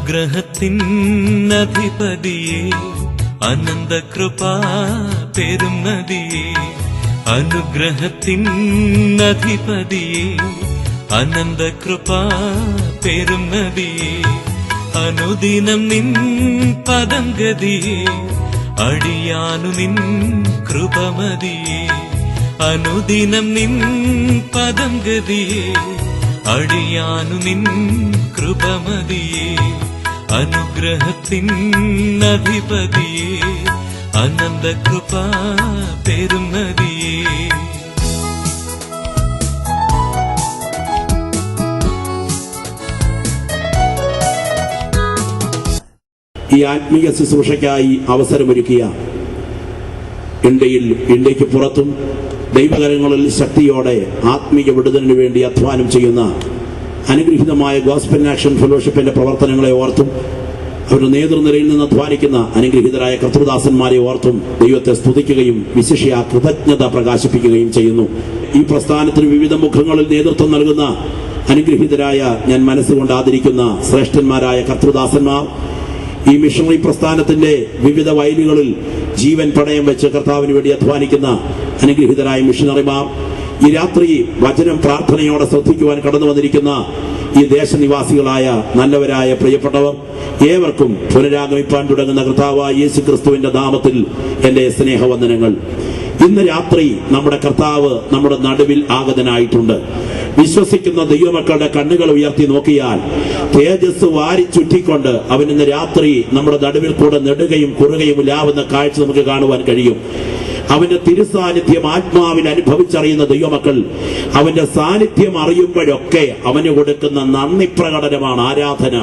അനുഗ്രഹത്തിൻ അധിപതിയെ അനന്തകൃപാ പെരും നദിയെ അനുഗ്രഹത്തിൻ അധിപതിയെ അനന്തകൃപാ പെരും നദിയെ അനുദിനം നിൻ പദം ഗതിയെ അടിയാനു നിൻ കൃപമതിയെ അനുദിനം നിൻ പദം ഗതിയെ അടിയാനു നിൻ കൃപമതിയെ അനുഗ്രഹത്തിൻ അധിപതിയെ അനന്തകൃപാ പെരും നദിയെ ഈ ആത്മീയ ശുശ്രൂഷയ്ക്കായി അവസരമൊരുക്കിയ ഇന്ത്യക്ക് പുറത്തും ദൈവകരങ്ങളിൽ ശക്തിയോടെ ആത്മീയ വിടുതലിനു വേണ്ടി അധ്വാനം ചെയ്യുന്ന അനുഗ്രഹീതമായ ഗോസ്പൽ ആക്ഷൻ ഫെലോഷിപ്പിന്റെ പ്രവർത്തനങ്ങളെ ഓർത്തും അവരുടെ നേതൃനിരയിൽ നിന്ന് അധ്വാനിക്കുന്ന അനുഗ്രഹീതരായ കർത്തൃദാസന്മാരെ ഓർത്തും ദൈവത്തെ സ്തുതിക്കുകയും വിശിഷ്യ കൃതജ്ഞത പ്രകാശിപ്പിക്കുകയും ചെയ്യുന്നു. ഈ പ്രസ്ഥാനത്തിന് വിവിധ മുഖങ്ങളിൽ നേതൃത്വം നൽകുന്ന അനുഗ്രഹീതരായ ഞാൻ മനസ്സുകൊണ്ട് ആദരിക്കുന്ന ശ്രേഷ്ഠന്മാരായ കർത്തൃദാസന്മാർ, ഈ മിഷണറി പ്രസ്ഥാനത്തിന്റെ വിവിധ വയലുകളിൽ ജീവൻ പണയം വെച്ച് കർത്താവിന് വേണ്ടി അധ്വാനിക്കുന്ന അനുഗ്രഹീതരായ മിഷണറിമാർ, ഈ രാത്രി വചനം പ്രാർത്ഥനയോടെ ശ്രദ്ധിക്കുവാൻ കടന്നു വന്നിരിക്കുന്ന ഈ ദേശനിവാസികളായ നല്ലവരായ പ്രിയപ്പെട്ടവർ, ഏവർക്കും പുനരാഗമിപ്പാൻ തുടങ്ങുന്ന കർത്താവായ യേശു ക്രിസ്തുവിന്റെ നാമത്തിൽ എന്റെ സ്നേഹവന്ദനങ്ങൾ. ഇന്ന് രാത്രി നമ്മുടെ കർത്താവ് നമ്മുടെ നടുവിൽ ആഗതനായിട്ടുണ്ട്. വിശ്വസിക്കുന്ന ദൈവമക്കളുടെ കണ്ണുകൾ ഉയർത്തി നോക്കിയാൽ തേജസ് വാരി ചുറ്റിക്കൊണ്ട് അവൻ ഇന്ന് രാത്രി നമ്മുടെ നടുവിൽ കൂടെ നെടുകയും കുറുകയും ഇല്ലാവുന്ന കാഴ്ച നമുക്ക് കാണുവാൻ കഴിയും. അവന്റെ തിരുസാന്നിധ്യം ആത്മാവിൽ അനുഭവിച്ചറിയുന്ന ദൈവമക്കൾ അവന്റെ സാന്നിധ്യം അറിയുമ്പോഴൊക്കെ അവന് കൊടുക്കുന്ന നന്ദി പ്രകടനമാണ് ആരാധന.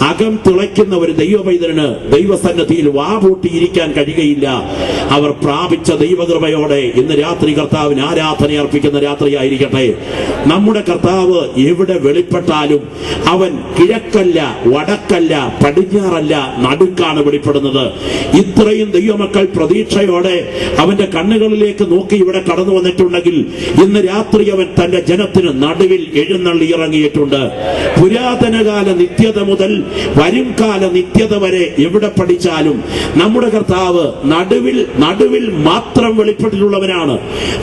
അകം തിളയ്ക്കുന്ന ഒരു ദൈവപൈതലിന് ദൈവസന്നിധിയിൽ വാപൂട്ടിയിരിക്കാൻ കഴിയുകയില്ല. അവർ പ്രാപിച്ച ദൈവകൃപയോടെ ഇന്ന് രാത്രി കർത്താവിന് ആരാധന അർപ്പിക്കുന്ന രാത്രിയായിരിക്കട്ടെ. നമ്മുടെ കർത്താവ് എവിടെ വെളിപ്പെട്ടാലും അവൻ കിഴക്കല്ല, വടക്കല്ല, പടിഞ്ഞാറല്ല, നടുക്കാണ് വെളിപ്പെടുന്നത്. ഇത്രയും ദൈവമക്കൾ പ്രതീക്ഷയോടെ അവന്റെ കണ്ണുകളിലേക്ക് നോക്കി ഇവിടെ കടന്നു വന്നിട്ടുണ്ടെങ്കിൽ ഇന്ന് രാത്രി അവൻ തന്റെ ജനത്തിന് നടുവിൽ എഴുന്നള്ളി ഇറങ്ങിയിട്ടുണ്ട്. പുരാതനകാല നിത്യത മുതൽ വരും കാല നിത്യത വരെ എവിടെ പഠിച്ചാലും നമ്മുടെ കർത്താവ് നടുവിൽ മാത്രം വെളിപ്പെട്ടിട്ടുള്ളവനാണ്.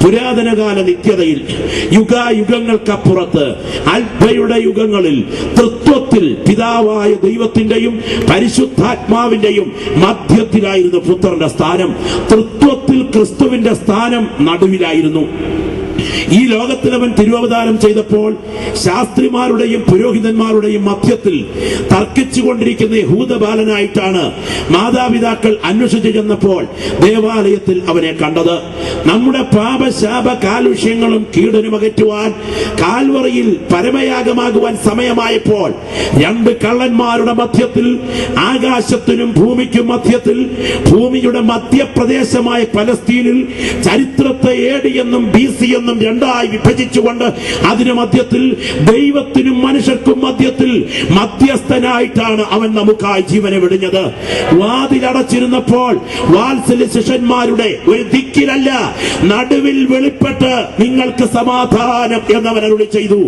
പുരാതനകാല നിത്യതയിൽ യുഗങ്ങൾക്കപ്പുറത്ത് അൽഫയുടെ യുഗങ്ങളിൽ തൃത്വത്തിൽ പിതാവായ ദൈവത്തിന്റെയും പരിശുദ്ധാത്മാവിന്റെയും മധ്യത്തിലായിരുന്നു പുത്രന്റെ സ്ഥാനം. തൃത്വത്തിൽ ക്രിസ്തുവിന്റെ സ്ഥാനം നടുവിലായിരുന്നു. ഈ ലോകത്തിൽ അവൻ തിരുവവതാരം ചെയ്തപ്പോൾ ശാസ്ത്രിമാരുടെയും പുരോഹിതന്മാരുടെയും മധ്യത്തിൽ തർക്കിച്ചുകൊണ്ടിരിക്കുന്ന യഹൂദബാലനായിട്ടാണ് മാതാപിതാക്കൾ അന്വേഷിച്ചു ചെന്നപ്പോൾ ദേവാലയത്തിൽ അവനെ കണ്ടത്. നമ്മുടെ പാപശാപ കാലുഷ്യങ്ങളും കീടനും അകറ്റുവാൻ കാൽവറിയിൽ പരമയാഗമാകുവാൻ സമയമായപ്പോൾ രണ്ട് കള്ളന്മാരുടെ മധ്യത്തിൽ, ആകാശത്തിനും ഭൂമിക്കും മധ്യത്തിൽ, ഭൂമിയുടെ മധ്യപ്രദേശമായ പലസ്തീനിൽ ചരിത്രത്തെ AD എന്നും BC എന്നും രണ്ടായി വിഭജിച്ചുകൊണ്ട് അതിന് മധ്യത്തിൽ ദൈവത്തിനും മനുഷ്യർക്കും മധ്യത്തിൽ മധ്യസ്ഥനായിട്ടാണ് അവൻ നമുക്കായി ജീവനെ വെടിഞ്ഞത്. വാതിലടച്ചിരുന്നപ്പോൾ വാത്സല്യ ശിഷ്യന്മാരുടെ ഒരു ദിക്കിലല്ല, നടുവിൽ വെളിപ്പെട്ട് നിങ്ങൾക്ക് സമാധാനം എന്നവൻ അരുളി ചെയ്തു.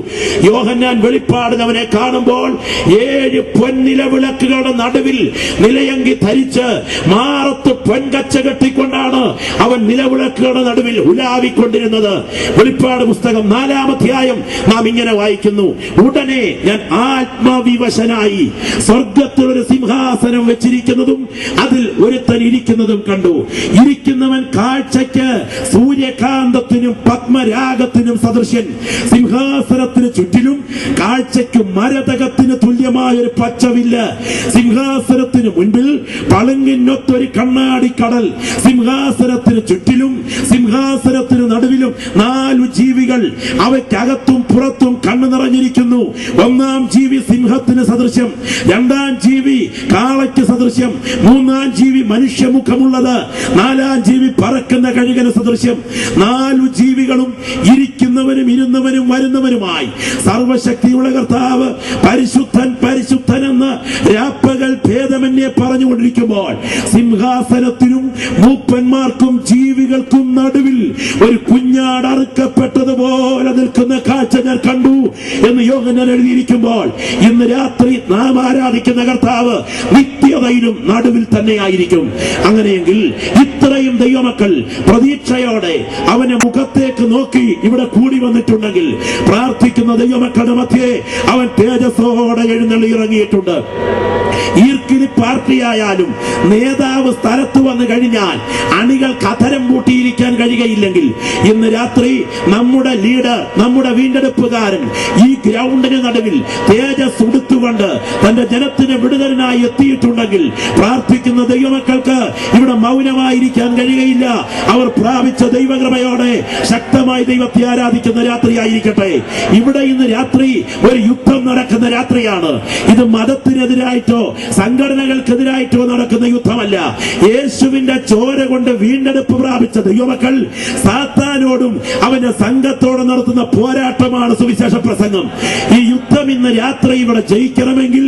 യോഹന്നാൻ വെളിപ്പാടിൽ അവനെ കാണുമ്പോൾ 7 പൊൻനിലവിളക്കുകളുടെ നടുവിൽ നിലയങ്കി ധരിച്ച് മാറത്ത് പൊൻകച്ച കെട്ടിക്കൊണ്ടാണ് അവൻ നിലവിളക്കുകളുടെ നടുവിൽ ഉലാവിക്കൊണ്ടിരുന്നത്. വെളിപ്പാട് പുസ്തകം 4-ാം അധ്യായം നാം ഇങ്ങനെ വായിക്കുന്നു: ഉടനെ ഞാൻ ആത്മവിവശനായി സ്വർഗത്തിൽ ഒരു സിംഹാസനം വെച്ചിരിക്കുന്നതും അതിൽ ഒരുത്തൻ ഇരിക്കുന്നതും കണ്ടു. ഇരിക്കുന്നവൻ കാഴ്ചയ്ക്ക് സൂര്യകാന്തത്തിനും പത്മരാഗത്തിനും സദൃശ്യൻ. സിംഹാസനത്തിന് ചുറ്റിലും കാഴ്ചയ്ക്ക് മരതകത്തിന് തുല്യമായ ഒരു പച്ചവില്ല്. സിംഹാസനത്തിന് മുൻപിൽ പളുങ്കിനൊത്തൊരു കണ്ണാടി കടൽ. സിംഹാസനത്തിന് ചുറ്റിലും സിംഹാസനത്തിന് നടുവിലും 4 ജീവികൾ, അവയ്ക്കകത്തും പുറത്തും കണ്ണു നിറഞ്ഞിരിക്കുന്നു. 1-ാം ജീവി സിംഹത്തിന് സദൃശ്യം, 2-ാം ജീവി കാളയ്ക്ക് സദൃശ്യം, 3-ാം ജീവി മനുഷ്യമുഖമുള്ളത്, 4-ാം ജീവി പറക്കുന്ന കഴുകന് സദൃശ്യം. 4 ജീവികളും ഇരിക്കുന്നവനും ഇരുന്നവനും വരുന്നവനുമായി സർവശക്തിയുള്ള കർത്താവ് പരിശുദ്ധൻ പരിശുദ്ധൻ എന്ന് രാപ്പകൽ ഭേദമന്യേ പറഞ്ഞുകൊണ്ടിരിക്കുമ്പോൾ സിംഹാസനത്തിനും മൂപ്പന്മാർക്കും ജീവികൾക്കും നടുവിൽ ഒരു കുഞ്ഞാട് അറുക്കപ്പെട്ടതുപോലെ നിൽക്കുന്ന കാഴ്ച ഞാൻ കണ്ടു എന്ന് യോഹന്നാൻ എഴുതിയിരിക്കുമ്പോൾ, ഇന്ന് രാത്രി നാം ആരാധിക്കുന്ന കർത്താവ് നിത്യതയിലും നടുവിൽ തന്നെ ആയിരിക്കും. അങ്ങനെയെങ്കിൽ ഇത്രയും ദൈവമക്കൾ പ്രതീക്ഷയോടെ അവന്റെ മുഖത്തേക്ക് നോക്കി ഇവിടെ കൂടി വന്നിട്ടുണ്ടെങ്കിൽ, പ്രാർത്ഥിക്കുന്ന ദൈവമക്കളുടെ മധ്യേ അവൻ തേജസ്സോടെ എഴുന്നള്ളി ഇറങ്ങിയിട്ടുണ്ട്. ഈർക്കിലി പാർട്ടിയായാലും നേതാവ് സ്ഥലത്ത് വന്നു കഴിഞ്ഞാൽ അണികൾ കഥരം പൂട്ടിയിരിക്കാൻ കഴിയുകയില്ലെങ്കിൽ, ഇന്ന് രാത്രി നമ്മുടെ ലീഡർ, നമ്മുടെ വീണ്ടെടുപ്പുകാരൻ ഈ ഗ്രൗണ്ടിന് നടുവിൽ തേജസ് ഉടുത്തുകൊണ്ട് തന്റെ ജനത്തിന് വിടുതലിനായി എത്തിയിട്ടുണ്ടെങ്കിൽ, പ്രാർത്ഥിക്കുന്ന ദൈവമക്കൾക്ക് ഇവിടെ മൗനമായിരിക്കാൻ കഴിയുകയില്ല. അവർ പ്രാപിച്ച ദൈവകൃപയോടെ ശക്തമായി ദൈവത്തെ ആരാധിക്കുന്ന രാത്രിയായിരിക്കട്ടെ. ഇവിടെ ഇന്ന് രാത്രി ഒരു യുദ്ധം നടക്കുന്ന രാത്രിയാണ്. ഇത് മതത്തിനെതിരായിട്ടോ സംഘടനകൾക്കെതിരായിട്ടോ നടക്കുന്ന യുദ്ധമല്ല. യേശുവിന്റെ ചോര കൊണ്ട് വീണ്ടെടുപ്പ് പ്രാപിച്ച ദൈവമക്കൾ സാത്താനോടും അവന്റെ സംഘത്തോടും നടത്തുന്ന പോരാട്ടമാണ് സുവിശേഷ പ്രസംഗം. ഈ യുദ്ധം ഇന്ന് രാത്രി ഇവിടെ ജയിക്കണമെങ്കിൽ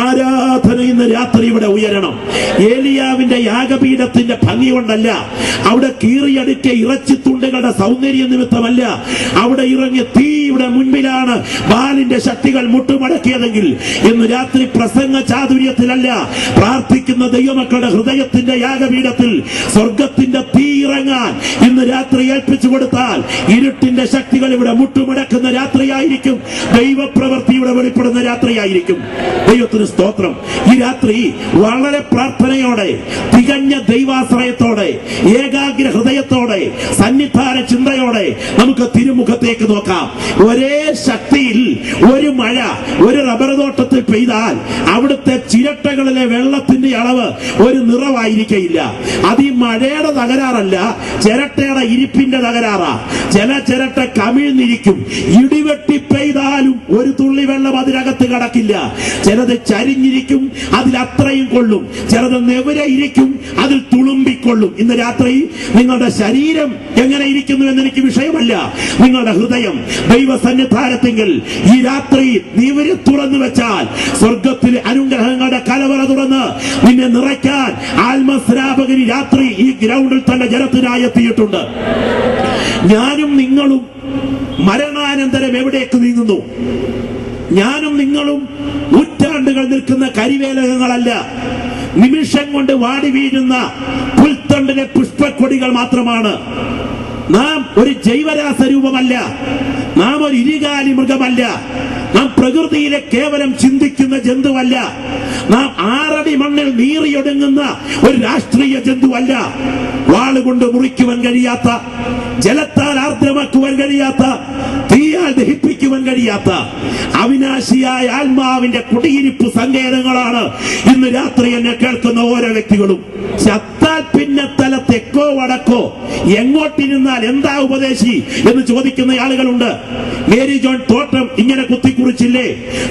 ആരാധന ഇന്ന് രാത്രി ഇവിടെ ഉയരണം. ഏലിയാവിന്റെ യാഗപീഠത്തിന്റെ ഭംഗി കൊണ്ടല്ല, അവിടെ കീറിയടുക്കിയ ഇറച്ചിത്തുണ്ടുകളുടെ സൗന്ദര്യ നിമിത്തമല്ല, അവിടെ ഇറങ്ങിയ തീയുടെ മുൻപിലാണ് ബാലിന്റെ ശക്തികൾ മുട്ടുമടക്കിയതെങ്കിൽ, ഇന്ന് രാത്രി പ്രസംഗ ചാതുര്യത്തിലല്ല, പ്രാർത്ഥിക്കുന്ന ദൈവമക്കളുടെ ഹൃദയത്തിന്റെ യാഗപീഠത്തിൽ സ്വർഗത്തിന്റെ തീ ഇറങ്ങാൻ ഇന്ന് രാത്രി ഏൽപ്പിച്ചു കൊടുത്താൽ ഇരുട്ടിന്റെ ശക്തികൾ ഇവിടെ മുട്ടുമടക്കുന്ന രാത്രിയായിരിക്കും. ദൈവപ്രവൃത്തി ഇവിടെ വെളിപ്പെടുന്ന രാത്രിയായിരിക്കും. ദൈവത്തിന് സ്തോത്രം. ഈ രാത്രി വളരെ പ്രാർത്ഥനയോടെ, തികഞ്ഞ ദൈവാശ്രയത്തോടെ, ഏകാഗ്ര ഹൃദയത്തോടെ, സന്നിധാന ചിന്തയോടെ നമുക്ക് തിരുമുഖത്തേക്ക് നോക്കാം. ഒരേ ശക്തിയിൽ ഒരു മഴ ഒരു റബ്ബർ തോട്ടത്തിൽ പെയ്താൽ അവിടുത്തെ ചിരട്ടകളിലെ വെള്ളത്തിന്റെ അളവ് ഒരു നിറവായിരിക്കയില്ല. അത് ഈ മഴയുടെ തകരാറല്ല, ചിരട്ടയുടെ ഇരിപ്പിന്റെ തകരാറാ. ചില ചിരട്ട കമിഴ്ന്നിരിക്കും. ഇടിവെട്ടി പെയ്താലും ഒരു തുള്ളി വെള്ളം അതിനകത്ത് കടക്കില്ല. ചിലത് ചരിഞ്ഞിരിക്കും, അതിൽ അത്രയും കൊള്ളും. ചിലത് നെവരെ ഇരിക്കും, അതിൽ തുളുമ്പിക്കൊള്ളും. ഇന്ന് രാത്രി നിങ്ങളുടെ ശരീരം എങ്ങനെ ഇരിക്കുന്നു എന്നെനിക്ക് വിഷയമല്ല. നിങ്ങളുടെ ഹൃദയം ദൈവസന്നിധാനത്തെങ്കിൽ ഈ രാത്രി നീ തുറന്നു വെച്ചാൽ സ്വർഗത്തിലെ അനുഗ്രഹങ്ങളുടെ കലവറ തുറന്ന് നിന്നെ നിറയ്ക്കാൻ ആത്മശ്രാപകന് രാത്രി ഈ ഗ്രൗണ്ടിൽ തന്നെ ജനത്തിനായി എത്തിയിട്ടുണ്ട്. ഞാനും നിങ്ങളും മരണാനന്തരം എവിടേക്ക് നീങ്ങുന്നു? ഞാനും നിങ്ങളും നൂറ്റാണ്ടുകൾ നിൽക്കുന്ന കരിവേലകങ്ങളല്ല, നിമിഷം കൊണ്ട് വാടി വീഴുന്ന പുൽത്തണ്ടിലെ പുഷ്പക്കൊടികൾ മാത്രമാണ്. നാം ഒരു ജൈവരാസരൂപമല്ല, നാം ഒരു ഇരുകാലി മൃഗമല്ല, നാം പ്രകൃതിയിലെ കേവലം ചിന്തിക്കുന്ന ജന്തുവല്ല, നാം 6 അടി മണ്ണിൽ നീറിയൊടുങ്ങുന്ന ഒരു രാഷ്ട്രീയ ജന്തുവല്ല. വാളുകൊണ്ട് മുറിക്കുവാൻ കഴിയാത്ത, ജലത്താൽ ആർദ്രമാക്കുവാൻ കഴിയാത്ത, തീയാൽ ദഹിപ്പിക്കുവാൻ കഴിയാത്ത അവിനാശിയായ ആത്മാവിന്റെ കുടിയിരിപ്പ് സങ്കേതങ്ങളാണ് ഇന്ന് രാത്രി എന്നെ കേൾക്കുന്ന ഓരോ വ്യക്തികളും. ചത്താൽ പിന്നെ തല തെക്കോ വടക്കോ, എങ്ങോട്ടിരുന്നാൽ എന്താ ഉപദേശി എന്ന് ചോദിക്കുന്ന ആളുകളുണ്ട്. മേരി ജോൺ തോട്ടം ഇങ്ങനെ കുത്തിക്കുറിച്ചില്ലേ?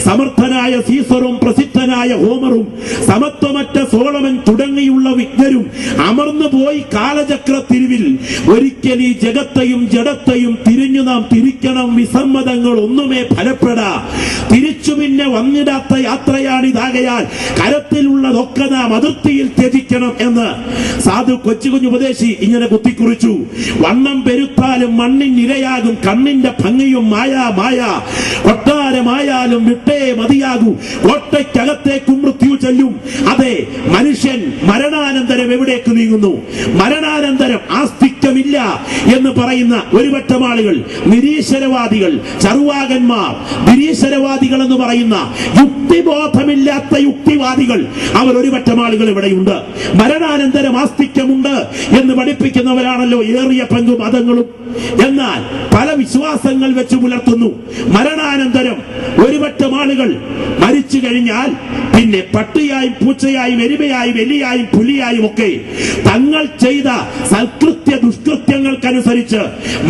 സമർത്ഥനായ സീസറും പ്രസിദ്ധനായ ഹോമറും സമത്വമറ്റ സോളമൻ തുടങ്ങിയുള്ള വിജ്ഞരും അമർന്നു പോയി കാലചക്ര തിരിവിൽ. ഒരിക്കൽ ഈ ജഗത്തെയും ജഡത്തെയും തിരിഞ്ഞു നാം തിരിക്കണം, വിസമ്മതങ്ങൾ ഒന്നുമേ ഫലപ്പെടാ. തിരിച്ചു പിന്നെ വന്നിടാത്ത യാത്രയാണിതാകയാൽ കരത്തിലുള്ളതൊക്കെ നാം അതിർത്തിയിൽ ത്യജിക്കണം എന്ന് സാധു കൊച്ചുകുഞ്ഞു ഉപദേശി ഇങ്ങനെ കുത്തിക്കുറിച്ചു. വണ്ണം പെരുത്താലും മണ്ണിനിരയാകും, കണ്ണിന്റെ ഭംഗിയും മായ കൊട്ടാരമായാലും വിട്ടേ മതിയാകൂ, കോട്ടയ്ക്കകത്തേക്കും മൃത്യു ചെല്ലും. അതെ, മനുഷ്യൻ മരണാനന്തരം എവിടേക്ക് നീങ്ങുന്നു? മരണാനന്തരം ആസ്തിക്യമില്ല എന്ന് പറയുന്ന ഒരുപറ്റം ആളുകൾ, നിരീശ്വരവാദികൾ, ചർവാകന്മാർ, നിരീശ്വരവാദികൾ എന്ന് പറയുന്ന യുക്തിബോധമില്ലാത്ത യുക്തിവാദികൾ, അവർ ഒരുപറ്റം ആളുകൾ ഇവിടെയുണ്ട്. മരണാനന്തരം ആസ്തിക്യമുണ്ട് എന്ന് പഠിപ്പിക്കുന്നവരാണല്ലോ ഏറിയ പങ്കു മതങ്ങളും. എന്നാൽ പല വിശ്വാസങ്ങൾ വെച്ച് പുലർത്തുന്നു. മരണാനന്തരം ഒരുപറ്റം ആളുകൾ മരിച്ചു കഴിഞ്ഞാൽ പിന്നെ പട്ടിയായും പൂച്ചയായും എരുമയായും എലിയായും പുലിയായും ഒക്കെ തങ്ങൾ ചെയ്ത സൽകൃത്യ ദുഷ്കൃത്യങ്ങൾക്കനുസരിച്ച്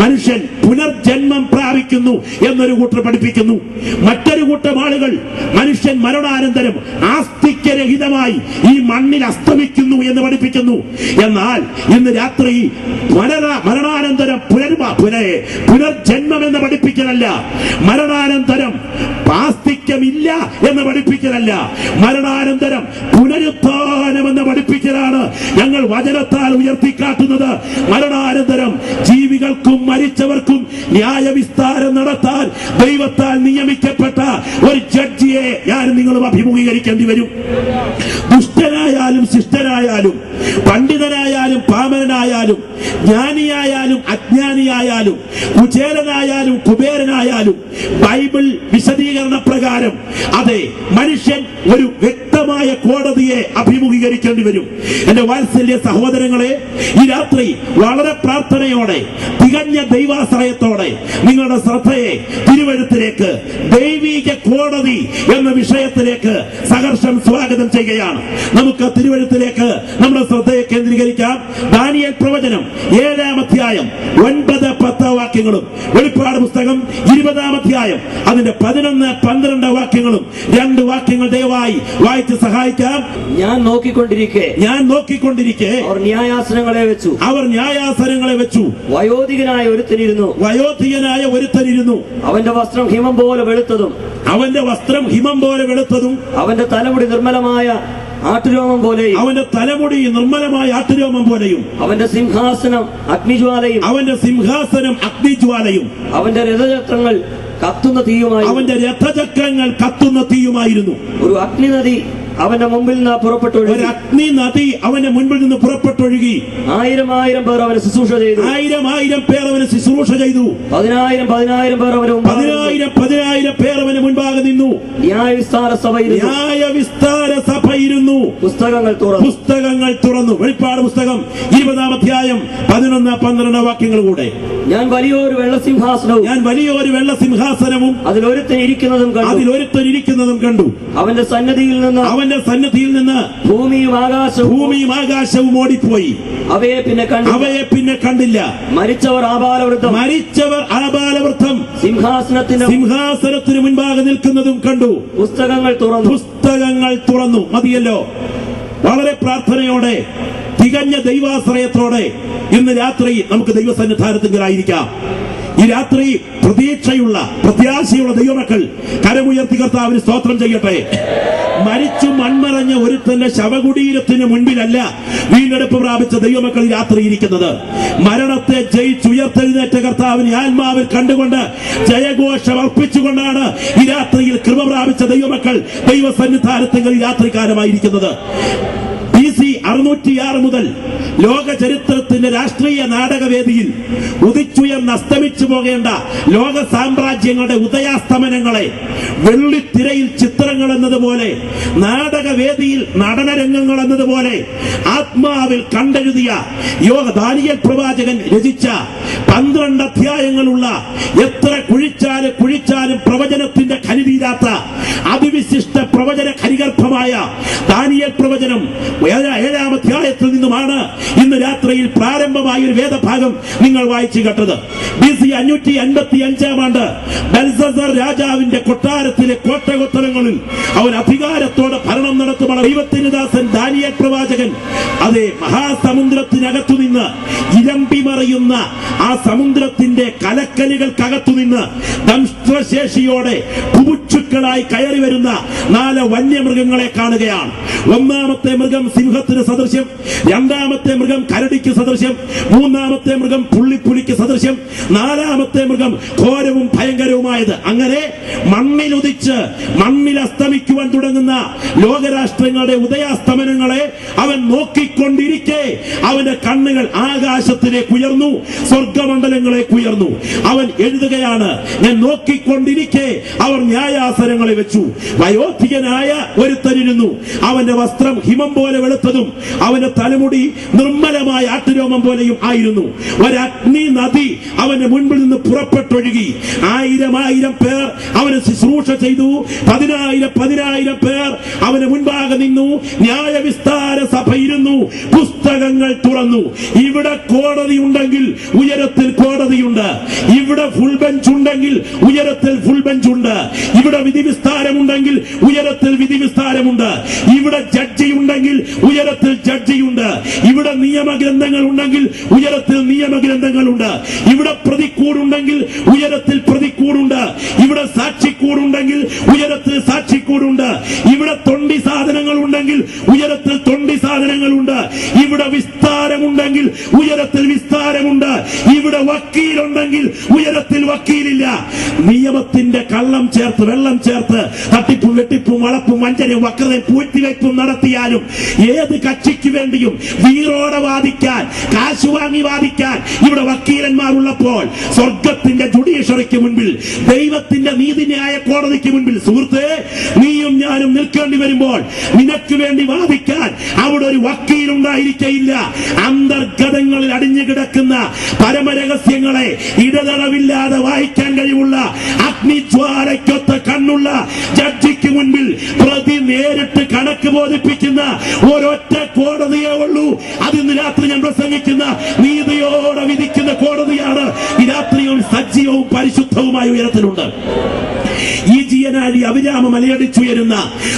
മനുഷ്യൻ പുനർജന്മം പ്രാപിക്കുന്നു എന്നൊരു കൂട്ടർ പഠിപ്പിക്കുന്നു. മറ്റൊരു കൂട്ടം ആളുകൾ മനുഷ്യൻ മരണാനന്തരം ആസ്തിക്യരഹിതമായി ഈ മണ്ണിൽ അസ്തമിക്കുന്നു എന്ന് പഠിപ്പിക്കുന്നു. എന്നാൽ ഇന്ന് രാത്രി മരണാനന്തരം പുനർജന്മം എന്ന് പഠിപ്പിക്കലല്ല, മരണാനന്തരം ആസ്തിക്യമില്ല എന്ന് പഠിപ്പിക്കലല്ല, മരണാനന്തരം പുനരുത്ഥാനം എന്ന് പഠിപ്പിക്കലാണ് ഞങ്ങൾ വചനത്താൽ ഉയർത്തിക്കാട്ടുന്നത് മരണാനന്തരം ജീവികൾക്കും മരിച്ചവർക്കും ന്യായവിസ്താരം നടത്താൻ ദൈവത്താൽ നിയമിക്കപ്പെട്ട ഒരു ജഡ്ജിയെ ഞാൻ നിങ്ങളും അഭിമുഖീകരിക്കേണ്ടി വരും. ദുഷ്ടനായാലും ശിഷ്ടനായാലും പണ്ഡിതനായാലും പാമരനായാലും ജ്ഞാനിയായാലും അജ്ഞാനിയായാലും കുചേലനായാലും കുബേരനായാലും ബൈബിൾ വിശദീകരണ പ്രകാരം അതെ മനുഷ്യൻ ഒരു വ്യക്തമായ കോടതിയെ അഭിമുഖീകരിക്കേണ്ടി വരും. എന്റെ വാത്സല്യ സഹോദരങ്ങളെ, ഈ രാത്രി വളരെ പ്രാർത്ഥനയോടെ തികഞ്ഞ ദൈവാശ്രയത്തോടെ നിങ്ങളുടെ ശ്രദ്ധയെ തിരുവഴുത്തിലേക്ക്, ദൈവിക കോടതി എന്ന വിഷയത്തിലേക്ക് സഹർഷം സ്വാഗതം ചെയ്യുകയാണ്. നമുക്ക് തിരുവഴുത്തിലേക്ക് നമ്മുടെ ശ്രദ്ധയെ കേന്ദ്രീകരിക്കാം. ദാനിയേൽ പ്രവചനം 7-ാം അധ്യായം 9-10 വാക്യങ്ങളും വെളിപ്പാട് പുസ്തകം 20-ാം അധ്യായം അതിന്റെ 11-12 വാക്യങ്ങളും 2 വാക്യങ്ങൾ ദയവായി വായിച്ച് സഹായിക്കാം. ഞാൻ നോക്കിക്കൊണ്ടിരിക്കെ അവർ ന്യായാസനങ്ങളെ വെച്ചു. വയോധികനായ ഒരുത്തനിരുന്നു. അവന്റെ വസ്ത്രം ഹിമം പോലെ വെളുത്തതും അവന്റെ തലമുടി നിർമ്മലമായ ആട്ടുരോമം പോലെയും അവന്റെ സിംഹാസനം അഗ്നിജ്വാലയും അവന്റെ രഥചക്രങ്ങൾ കത്തുന്ന തീയുമായിരുന്നു. ഒരു അഗ്നിനദി അവന്റെ മുമ്പിൽ നിന്ന് പുറപ്പെട്ടൊഴുകി 1000 പേർ അവനെ ശുശ്രൂഷ ചെയ്തു. 1000 പേർ അവനെ ശുശ്രൂഷ ചെയ്തു. 10,000 പേർ അവന് മുൻപാകെ നിന്നു. ന്യായവിസ്താര സഭയിരുന്നു. പുസ്തകങ്ങൾ തുറന്നു. വെളിപ്പാട് പുസ്തകം 20-ാം അധ്യായം 11-12 വാക്യങ്ങൾ കൂടെ. ഞാൻ വലിയൊരു വെള്ള സിംഹാസനവും അതിലൊരുത്തൻ ഇരിക്കുന്നതും കണ്ടു. അവന്റെ സന്നിധിയിൽ നിന്ന് ഭൂമിയും ആകാശവും ഓടിപ്പോയി. അവയെ പിന്നെ കണ്ടില്ല. മരിച്ചവർ ആബാലവൃദ്ധം സിംഹാസനത്തിന് മുൻപാകെ നിൽക്കുന്നതും കണ്ടു. പുസ്തകങ്ങൾ തുറന്നു. മതിയല്ലോ. വളരെ പ്രാർത്ഥനയോടെ തികഞ്ഞ ദൈവാശ്രയത്തോടെ ഇന്ന് രാത്രി നമുക്ക് ദൈവസന്നിധാനത്തിലായിരിക്കാം. ഈ രാത്രി പ്രത്യാശയുള്ള ദൈവമക്കൾ കരമുയർത്തി കർത്താവിന് സ്തോത്രം ചെയ്യട്ടെ. മരിച്ചു മൺമറഞ്ഞ ഒരുത്തന്റെ ശവകുടീരത്തിന് മുൻപിലല്ല വീണ്ടെടുപ്പ് പ്രാപിച്ച ദൈവമക്കൾ ഈ രാത്രി ഇരിക്കുന്നത്. മരണത്തെ ജയിച്ചുയർത്തെഴുന്നേറ്റ കർത്താവിനെ ആത്മാവിൽ കണ്ടുകൊണ്ട് ജയഘോഷം അർപ്പിച്ചുകൊണ്ടാണ് ഈ രാത്രിയിൽ കൃപ പ്രാപിച്ച ദൈവമക്കൾ ദൈവസന്നിധാനത്തിൽ ഈ രാത്രികാലമായിരിക്കുന്നത്. BC 606 മുതൽ ലോക ചരിത്രത്തിന്റെ രാഷ്ട്രീയ നാടകവേദിയിൽ ഉദിച്ചുയർന്ന് അസ്തമിച്ചു പോകേണ്ട ലോക സാമ്രാജ്യങ്ങളുടെ ഉദയാസ്തമനങ്ങളെ വെള്ളിത്തിരയിൽ ചിത്രങ്ങൾ എന്നതുപോലെ, നാടകവേദിയിൽ നടനരംഗങ്ങൾ എന്നതുപോലെ ആത്മാവിൽ കണ്ടെഴുതിയ ദാനിയേൽ പ്രവാചകൻ രചിച്ച 12 അധ്യായങ്ങളുള്ള എത്ര കുഴിച്ചാലും പ്രവചനത്തിന്റെ ഖനിതീരാത്ത അതിവിശിഷ്ട പ്രവചന ഖനിഗർഭമായ ദാനിയേൽ പ്രവചനം 7-ാം അധ്യായത്തിൽ നിന്നുമാണ് ഇന്ന് രാത്രിയിൽ പ്രാരംഭമായ ഒരു വേദഭാഗം നിങ്ങൾ വായിച്ചു കേട്ടത്. BC 555-ാം ആണ്ട് ബെൽസസർ രാജാവിന്റെ കൊട്ടാരത്തിലെ കോട്ടകൊത്തളങ്ങളിൽ അവൻ അധികാരത്തോടെ ഭരണം നടത്തുമ്പോൾ ദൈവത്തിന്റെ ദാസൻ ദാനിയേൽ പ്രവാചകൻ അതേ മഹാസമുദ്രത്തിനകത്തു നിന്ന് ഇരമ്പിമറിയുന്ന ആ സമുദ്രത്തിന്റെ കലക്കലുകൾക്കകത്തു നിന്ന് ദംഷ്ട്രശേഷിയോടെ പുപുക്ഷുക്കളായി കയറി വരുന്ന 4 വന്യമൃഗങ്ങളെ കാണുകയാണ്. ഒന്നാമത്തെ മൃഗം സിംഹത്തിന് സദൃശ്യം, രണ്ടാമത്തെ മൃഗം കരടിക്ക് സദൃശ്യം, മൂന്നാമത്തെ മൃഗം പുള്ളിപ്പുലിക്ക് സദൃശ്യം, 4-ാമത്തെ മൃഗം ഘോരവും ഭയങ്കരവുമായത്. അങ്ങനെ മണ്ണിലുദിച്ച് മണ്ണിൽ അസ്തമിക്കുവാൻ തുടങ്ങുന്ന ലോകരാഷ്ട്രങ്ങളുടെ ഉദയാസ്തമനങ്ങളെ അവൻ നോക്കിക്കൊണ്ടിരിക്കെ അവന്റെ കണ്ണുകൾ ആകാശത്തിലേക്ക് ഉയർന്നു, സ്വർഗമണ്ഡലങ്ങളേക്ക് ഉയർന്നു. അവൻ എഴുതുകയാണ്, ഞാൻ നോക്കിക്കൊണ്ടിരിക്കെ അവർ ന്യായാസനങ്ങളെ വെച്ചു. വയോധികനായ ഒരുത്തനിരുന്നു. അവന്റെ വസ്ത്രം ഹിമം പോലെ വെളുത്തതും അവന്റെ തലമുടി നിർമ്മലമായ ആട്ടുരോമം പോലെയും ആയിരുന്നു. ഒരഗ്നി നദി അവന്റെ മുൻപിൽ നിന്ന് പുറപ്പെട്ടൊഴുകി. 1000 പേർ അവന് ശുശ്രൂഷ ചെയ്തു. 10,000 പേർ അവന് മുൻപാകെ നിന്നു. ന്യായവിസ്താര സഭയിരുന്നു. പുസ്തകങ്ങൾ തുറന്നു. ഇവിടെ കോടതി ഉണ്ടെങ്കിൽ ഉയരത്തിൽ കോടതിയുണ്ട്. ഇവിടെ ഫുൾ ബെഞ്ച് ഉണ്ടെങ്കിൽ ഉയരത്തിൽ ഫുൾ ബെഞ്ച് ഉണ്ട്. ഇവിടെ വിധി വിസ്താരമുണ്ടെങ്കിൽ ഉയരത്തിൽ വിധി വിസ്താരമുണ്ട്. ഇവിടെ ജഡ്ജി ഉണ്ടെങ്കിൽ ഉയരത്തിൽ ജഡ്ജിയുണ്ട്. ഇവിടെ നിയമഗ്രന്ഥങ്ങൾ ഉണ്ടെങ്കിൽ ഉയരത്തിൽ നിയമഗ്രന്ഥങ്ങളുണ്ട്. ഇവിടെ പ്രതിക്കൂടുണ്ടെങ്കിൽ ഉയരത്തിൽ പ്രതിക്കൂടുണ്ട്. ഇവിടെ സാക്ഷിക്കൂടുണ്ടെങ്കിൽ ഉയരത്തിൽ സാക്ഷിക്കൂടുണ്ട്. ഇവിടെ തൊണ്ടി സാധനങ്ങൾ ഉണ്ടെങ്കിൽ ഉയരത്തിൽ തൊണ്ടി സാധനങ്ങളുണ്ട്. ഇവിടെ വിസ്താരമുണ്ടെങ്കിൽ ഉയരത്തിൽ വിസ്താരമുണ്ട്. ഇവിടെ വക്കീലുണ്ടെങ്കിൽ ഉയരത്തിൽ വക്കീലില്ല. നിയമത്തിന്റെ കള്ളം ചേർത്ത് വെള്ളം ചേർത്ത് തട്ടിപ്പും വെട്ടിപ്പും വളപ്പും വഞ്ചനയും വക്രതയും പൂഴ്ത്തിവയ്പും നടത്തിയാലും ഏത് കക്ഷിക്ക് വേണ്ടിയും വീറോടെ വാദിക്കാൻ, കാശ് വാങ്ങി വാദിക്കാൻ ഇവിടെ വക്കീലന്മാരുള്ളപ്പോൾ സ്വർഗത്തിന്റെ ജുഡീഷ്യറിക്ക് മുൻപിൽ, ദൈവത്തിന്റെ നീതിന്യായ കോടതിക്ക് മുൻപിൽ സുഹൃത്തേ, നീയും ഞാനും നിൽക്കേണ്ടി വരുമ്പോൾ നിനക്ക് വേണ്ടി വാദിക്കാൻ അവിടെ ഒരു വക്കീലുണ്ടായിരിക്കയില്ല. അന്തർഗതങ്ങളിൽ അടിഞ്ഞു കിടക്കുന്ന പരമരഹസ്യങ്ങളെ ഇടതടവില്ലാതെ വായിക്കാൻ കഴിവുള്ള അഗ്നിജ്വാലയ്ക്കൊത്ത കണ്ണുള്ള ജഡ്ജിക്ക് മുൻപിൽ പ്രതി നേരിട്ട് കണക്ക് ബോധിപ്പിക്കുന്ന ഒരൊറ്റ കോടതിയേ ഉള്ളൂ. അതിന്ന് രാത്രി ഞാൻ പ്രസംഗിക്കുന്ന നീതിയോടെ വിധിക്കുന്ന കോടതിയാണ്. ഈ രാത്രിയും സജീവവും പരിശുദ്ധവുമായ ഉയരത്തിലുണ്ട്. ഈ ജീവനാഴി അവിരാമം അലയടിച്ചുയരുന്ന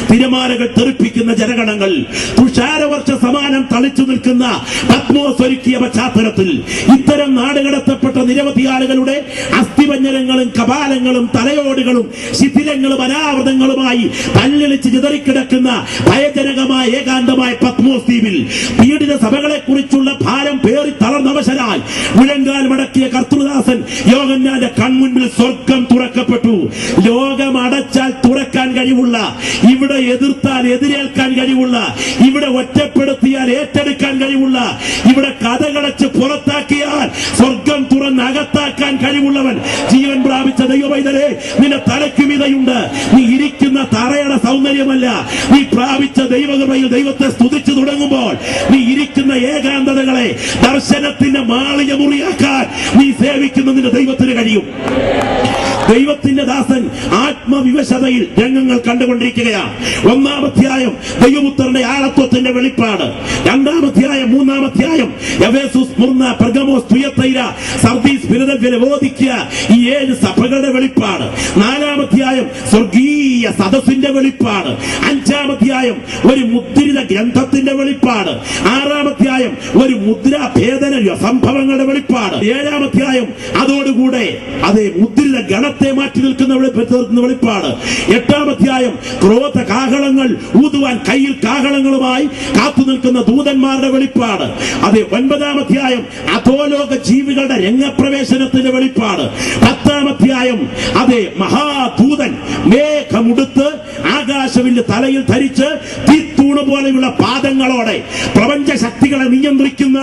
തിരമാലകൾ തെറിപ്പിക്കുന്ന ജനഗണങ്ങൾ, തുഷാരവർഷ സമാനം തളിച്ചു നിൽക്കുന്ന പത്മോസ് ഒരുക്കിയ പശ്ചാത്തലത്തിൽ ഇത്തരം നാടുകടത്തപ്പെട്ട നിരവധി ആളുകളുടെ അസ്ഥിപഞ്ജരങ്ങളും കപാലങ്ങളും തലയോടുകളും ശിഥിലങ്ങളും അനാവൃതങ്ങളുമായി തല്ലിളിച്ച് ചിതറിക്കിടക്കുന്ന ഭയജനകമായ ഏകാന്തമായ പത്മോസ് ദ്വീപിൽ പീഡിത സഭകളെ കുറിച്ചുള്ള ഭാരം പേറി തളർന്നവശരായി മുഴങ്കാൽ മടക്കിയ കർത്തൃദാസൻ യോഹന്നാന്റെ കൺമുൻപിൽ സ്വർഗം തുറക്കപ്പെട്ടു. ലോകം അടച്ചാൽ തുറക്കാൻ കഴിവുള്ള, ഇവിടെ എതിർത്താൽ എതിരേൽക്കാൻ കഴിവുള്ള, ഇവിടെ ഒറ്റപ്പെടുത്തിയാൽ ഏറ്റെടുക്കാൻ കഴിവുള്ള, ഇവിടെ കഥകളച്ച് പുറത്താക്കിയാൽ സ്വർഗം തുറന്ന് അകത്താക്കാൻ കഴിവുള്ളവൻ ജീവൻ പ്രാപിച്ച ദൈവവൈതലേ, നിന്റെ തലയ്ക്കുമിതയുണ്ട്. നീ ഇരിക്കുന്ന തറയുടെ സൗന്ദര്യമല്ല, നീ പ്രാപിച്ച ദൈവകൃപയിൽ ദൈവത്തെ സ്തുതിച്ചു തുടങ്ങുമ്പോൾ നീ ഇരിക്കുന്ന ഏകാന്തതകളെ ദർശനത്തിന്റെ മാളിക മുറിയാക്കാൻ നീ സേവിക്കുന്നതിന്റെ ദൈവത്തിന് കഴിയും. ദൈവത്തിന്റെ ദാസൻ ആത്മവിവശതയിൽ രംഗങ്ങൾ കണ്ടുകൊണ്ടിരിക്കുകയാണ്. 1-ാം അധ്യായം ദൈവപുത്രന്റെ ആളത്വത്തിന്റെ വെളിപ്പാട്, 2-ാം അധ്യായം 3-ാം അധ്യായം എഫേസുസ്, സ്മുർന്ന, പെർഗമോസ്, തുയത്തൈര, സർദീസ്, ഫിലദൽഫിയ, ലവോദിക്യ, ഈ 7 സഭകളുടെ വെളിപ്പാട്, 4-ാം അധ്യായം സ്വർഗീയ സദസ്സിന്റെ വെളിപ്പാട്, 5-ാം അധ്യായം ഒരു മുദ്രിത ഗ്രന്ഥത്തിന്റെ വെളിപ്പാട്, 6-ാം അധ്യായം ഒരു മുദ്രാഭേദന സംഭവങ്ങളുടെ വെളിപ്പാട്, 7-ാം അധ്യായം അതോടുകൂടെ അതേ മുദ്രിത ഗണത്തെ മാറ്റി നിൽക്കുന്ന വെളിപ്പാട്, 8-ാം അധ്യായം ക്രോധ കാഹളങ്ങൾ ഊതുവാൻ കയ്യിൽ കാഹളങ്ങളുമായി കാത്തു നിൽക്കുന്ന ദൂതന്മാരുടെ വെളിപ്പാട്, അതെ 9-ാം അധ്യായം അധോലോക ജീവികളുടെ രംഗപ്രവേശനത്തിന്റെ വെളിപ്പാട്, 10-ാം അധ്യായം അതെ മഹാദൂതൻ മേഘമുടുത്ത് ആകാശവില്ല് തലയിൽ ധരിച്ച് തീത്തൂണ് പോലെയുള്ള പാദങ്ങളോടെ പ്രപഞ്ച ശക്തികളെ നിയന്ത്രിക്കുന്ന